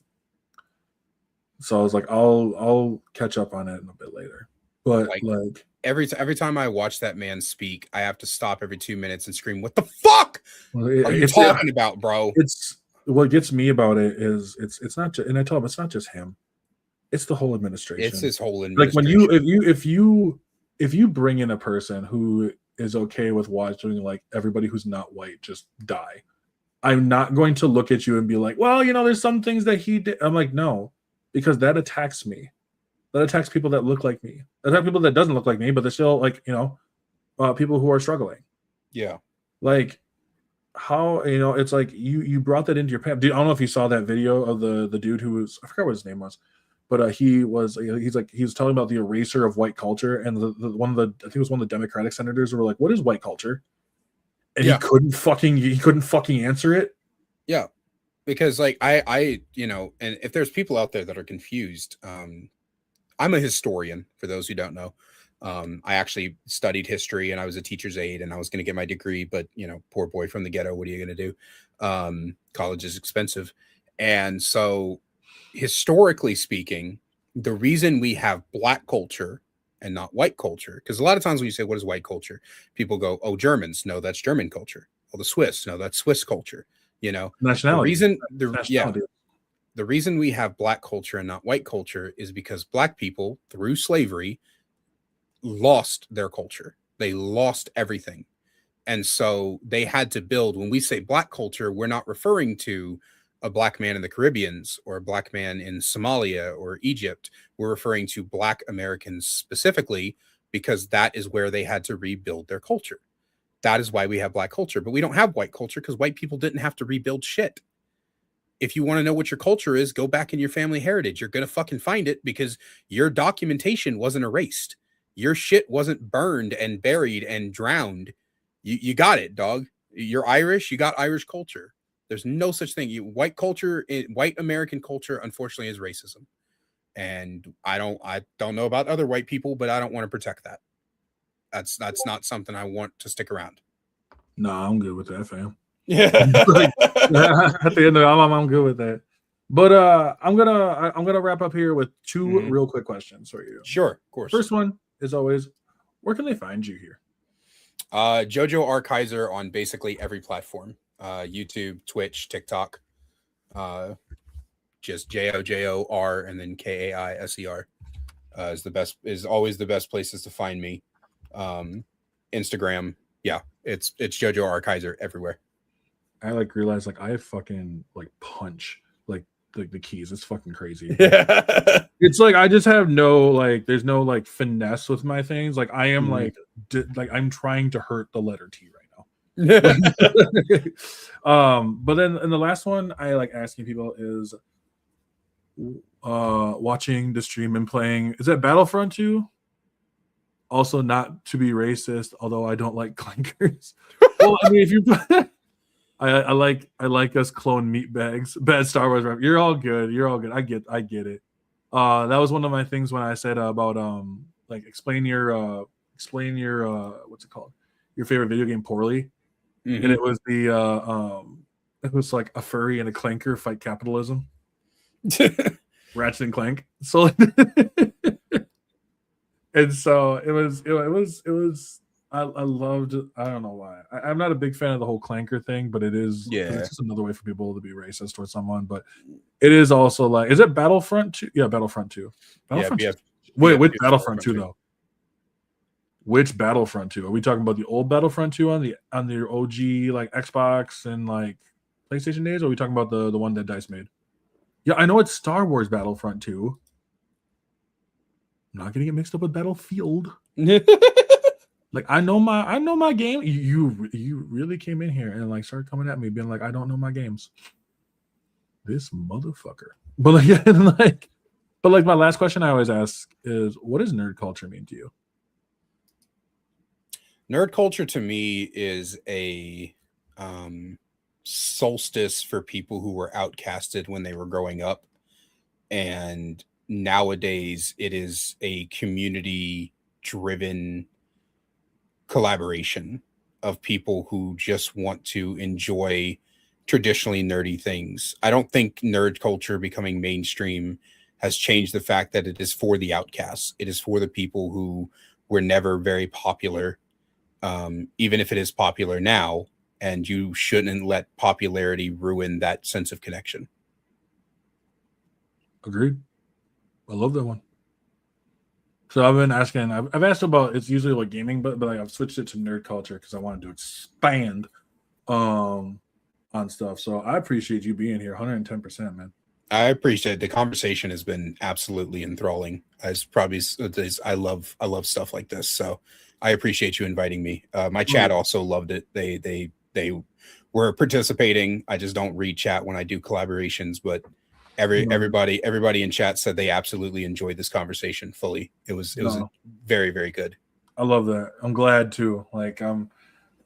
So I was like, I'll catch up on it in a bit later. But like every time I watch that man speak, I have to stop every 2 minutes and scream, what the fuck are you talking about, bro? It's what gets me about it is it's not just, and I tell him it's not just him. It's the whole administration. It's his whole administration. Like when if you bring in a person who is okay with watching like everybody who's not white just die, I'm not going to look at you and be like, well, there's some things that he did. I'm like, no, because that attacks me. That attacks people that look like me. That attacks people that doesn't look like me, but they're still like, people who are struggling. Yeah. Like, how, you know, it's like you brought that into your past. I don't know if you saw that video of the dude who was, I forgot what his name was, but he's telling about the eraser of white culture, and the one of the, I think it was one of the Democratic senators were like, "What is white culture?" And Yeah. he couldn't fucking answer it. Yeah. Because like I, you know, and if there's people out there that are confused, I'm a historian, for those who don't know. I actually studied history and I was a teacher's aide and I was going to get my degree, but you know, poor boy from the ghetto, what are you going to do? College is expensive. And so, historically speaking, the reason we have black culture and not white culture, because a lot of times when you say, what is white culture? People go, oh, Germans. No, that's German culture. Oh, the Swiss. No, that's Swiss culture. You know, the Nationality, reason, nationality. the reason we have black culture and not white culture is because black people through slavery lost their culture. They lost everything. And so they had to build, when we say black culture, we're not referring to a black man in the Caribbeans or a black man in Somalia or Egypt. We're referring to black Americans specifically because that is where they had to rebuild their culture. That is why we have black culture, but we don't have white culture because white people didn't have to rebuild shit. If you want to know what your culture is, go back in your family heritage. You're going to fucking find it because your documentation wasn't erased. Your shit wasn't burned and buried and drowned. You got it, dog. You're Irish. You got Irish culture. There's no such thing. White culture, white American culture, unfortunately, is racism. And I don't know about other white people, but I don't want to protect that. That's not something I want to stick around. Nah, I'm good with that, fam. Yeah. Like, at the end of it, I'm good with that. But I'm gonna wrap up here with two real quick questions for you. Sure, of course. First one is always, where can they find you here? Jojo R. Kaiser on basically every platform. YouTube, Twitch, TikTok. Just JOJOR and then KAISER is always the best places to find me. Instagram, yeah, it's Jojo R. Kaiser everywhere. I like realize like I fucking like punch like the keys. It's fucking crazy. It's like I just have no like there's no like finesse with my things. Like I am like I'm trying to hurt the letter T right now. But then in the last one I like asking people is watching the stream and playing, is that Battlefront 2? Also not to be racist, although I don't like clankers. Well, I mean if you I like us clone meat bags. Bad Star Wars rap. You're all good. You're all good. I get it. That was one of my things when I said about like explain your what's it called? Your favorite video game poorly. And it was it was like a furry and a clanker fight capitalism. Ratchet and Clank. So and so it was I loved, I don't know why. I'm not a big fan of the whole clanker thing, but it's just another way for people to be racist towards someone. But it is also like, is it Battlefront 2? Yeah, Battlefront 2. Battlefront 2. Wait, which Battlefront 2 though? Which Battlefront 2? Are we talking about the old Battlefront 2 on the OG like Xbox and like PlayStation days? Or are we talking about the one that DICE made? Yeah, I know it's Star Wars Battlefront 2. I'm not gonna get mixed up with Battlefield. Like I know my game. You really came in here and like started coming at me, being like, I don't know my games. This motherfucker. But like my last question I always ask is, what does nerd culture mean to you? Nerd culture to me is a solstice for people who were outcasted when they were growing up, and nowadays it is a community driven collaboration of people who just want to enjoy traditionally nerdy things. I don't think nerd culture becoming mainstream has changed the fact that it is for the outcasts. It is for the people who were never very popular, even if it is popular now, and you shouldn't let popularity ruin that sense of connection. Agreed. I love that one. So I've been asking, I've asked about, it's usually like gaming, but like I've switched it to nerd culture because I wanted to expand on stuff. So I appreciate you being here, 110%, man. I appreciate it. The conversation has been absolutely enthralling. I love stuff like this. So I appreciate you inviting me. My chat also loved it. They they were participating. I just don't read chat when I do collaborations, but everybody in chat said they absolutely enjoyed this conversation fully. It was very, very good. I love that. I'm glad too. Like I'm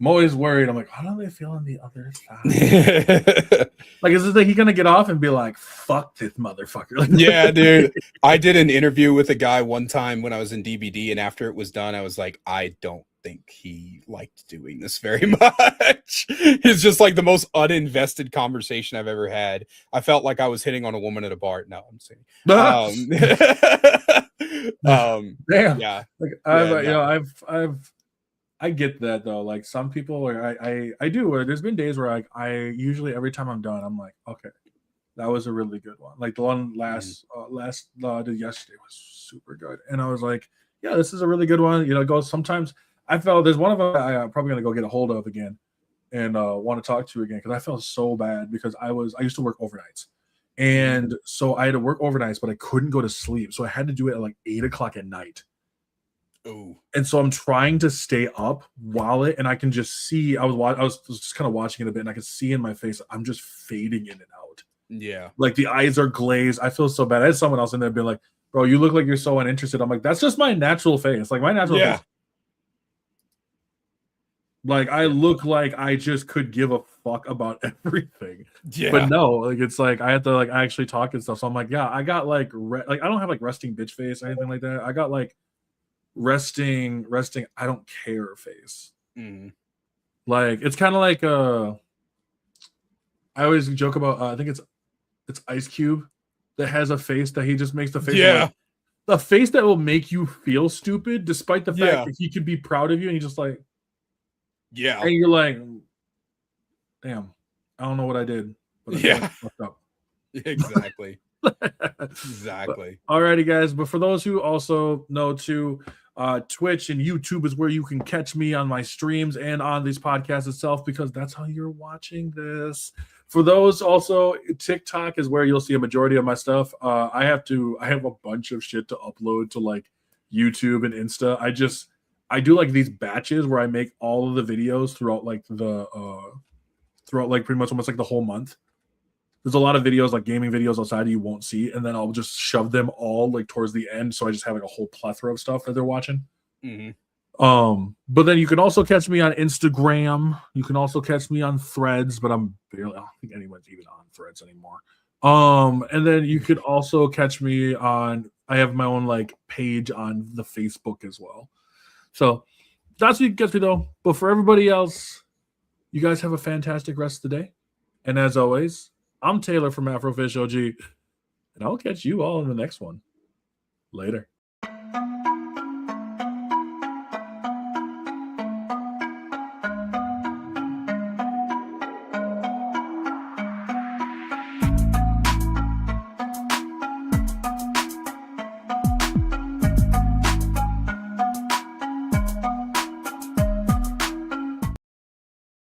always worried. I'm like, how do they feel on the other side? Like, is this like he gonna get off and be like, "Fuck this motherfucker"? Like, yeah, dude. I did an interview with a guy one time when I was in DBD, and after it was done, I was like, I don't think he liked doing this very much. It's just like the most uninvested conversation I've ever had. I felt like I was hitting on a woman at a bar. No, I'm saying. Damn. Yeah. Like I get that though. Like some people, or I do. Where there's been days where I usually every time I'm done, I'm like, okay, that was a really good one. Like the one did yesterday was super good, and I was like, yeah, this is a really good one. You know, go sometimes. I felt there's one of them I'm probably gonna go get a hold of again, and want to talk to again because I felt so bad because I used to work overnights, and so I had to work overnights, but I couldn't go to sleep, so I had to do it at like 8:00 at night. Oh, and so I'm trying to stay up while and I can just see. I was just kind of watching it a bit, and I could see in my face I'm just fading in and out. Yeah, like the eyes are glazed. I feel so bad. I had someone else in there being like, "Bro, you look like you're so uninterested." I'm like, "That's just my natural face. Like my natural face." Like I look like I just could give a fuck about everything. Yeah. But no, like it's like I have to like actually talk and stuff. So I'm like, yeah, I got like like I don't have like resting bitch face or anything like that. I got like resting, I don't care face. Like it's kind of like I always joke about I think it's Ice Cube that has a face that he just makes the face. Yeah. Like, the face that will make you feel stupid despite the fact that he could be proud of you, and he's just like, yeah, and you're like, damn, I don't know what I did, but I fucked up. Exactly. Exactly. Alrighty, guys. But for those who also know too, Twitch and YouTube is where you can catch me on my streams and on these podcasts itself, because that's how you're watching this. For those also, TikTok is where you'll see a majority of my stuff. I have a bunch of shit to upload to like YouTube and Insta. I do like these batches where I make all of the videos throughout like pretty much almost like the whole month. There's a lot of videos like gaming videos outside you won't see, and then I'll just shove them all like towards the end, so I just have like a whole plethora of stuff that they're watching. But then you can also catch me on Instagram. You can also catch me on Threads, but I don't think anyone's even on Threads anymore. And then you could also catch me on. I have my own like page on the Facebook as well. So that's what you get me though. But for everybody else, you guys have a fantastic rest of the day. And as always, I'm Taylor from Afro OG, and I'll catch you all in the next one. Later.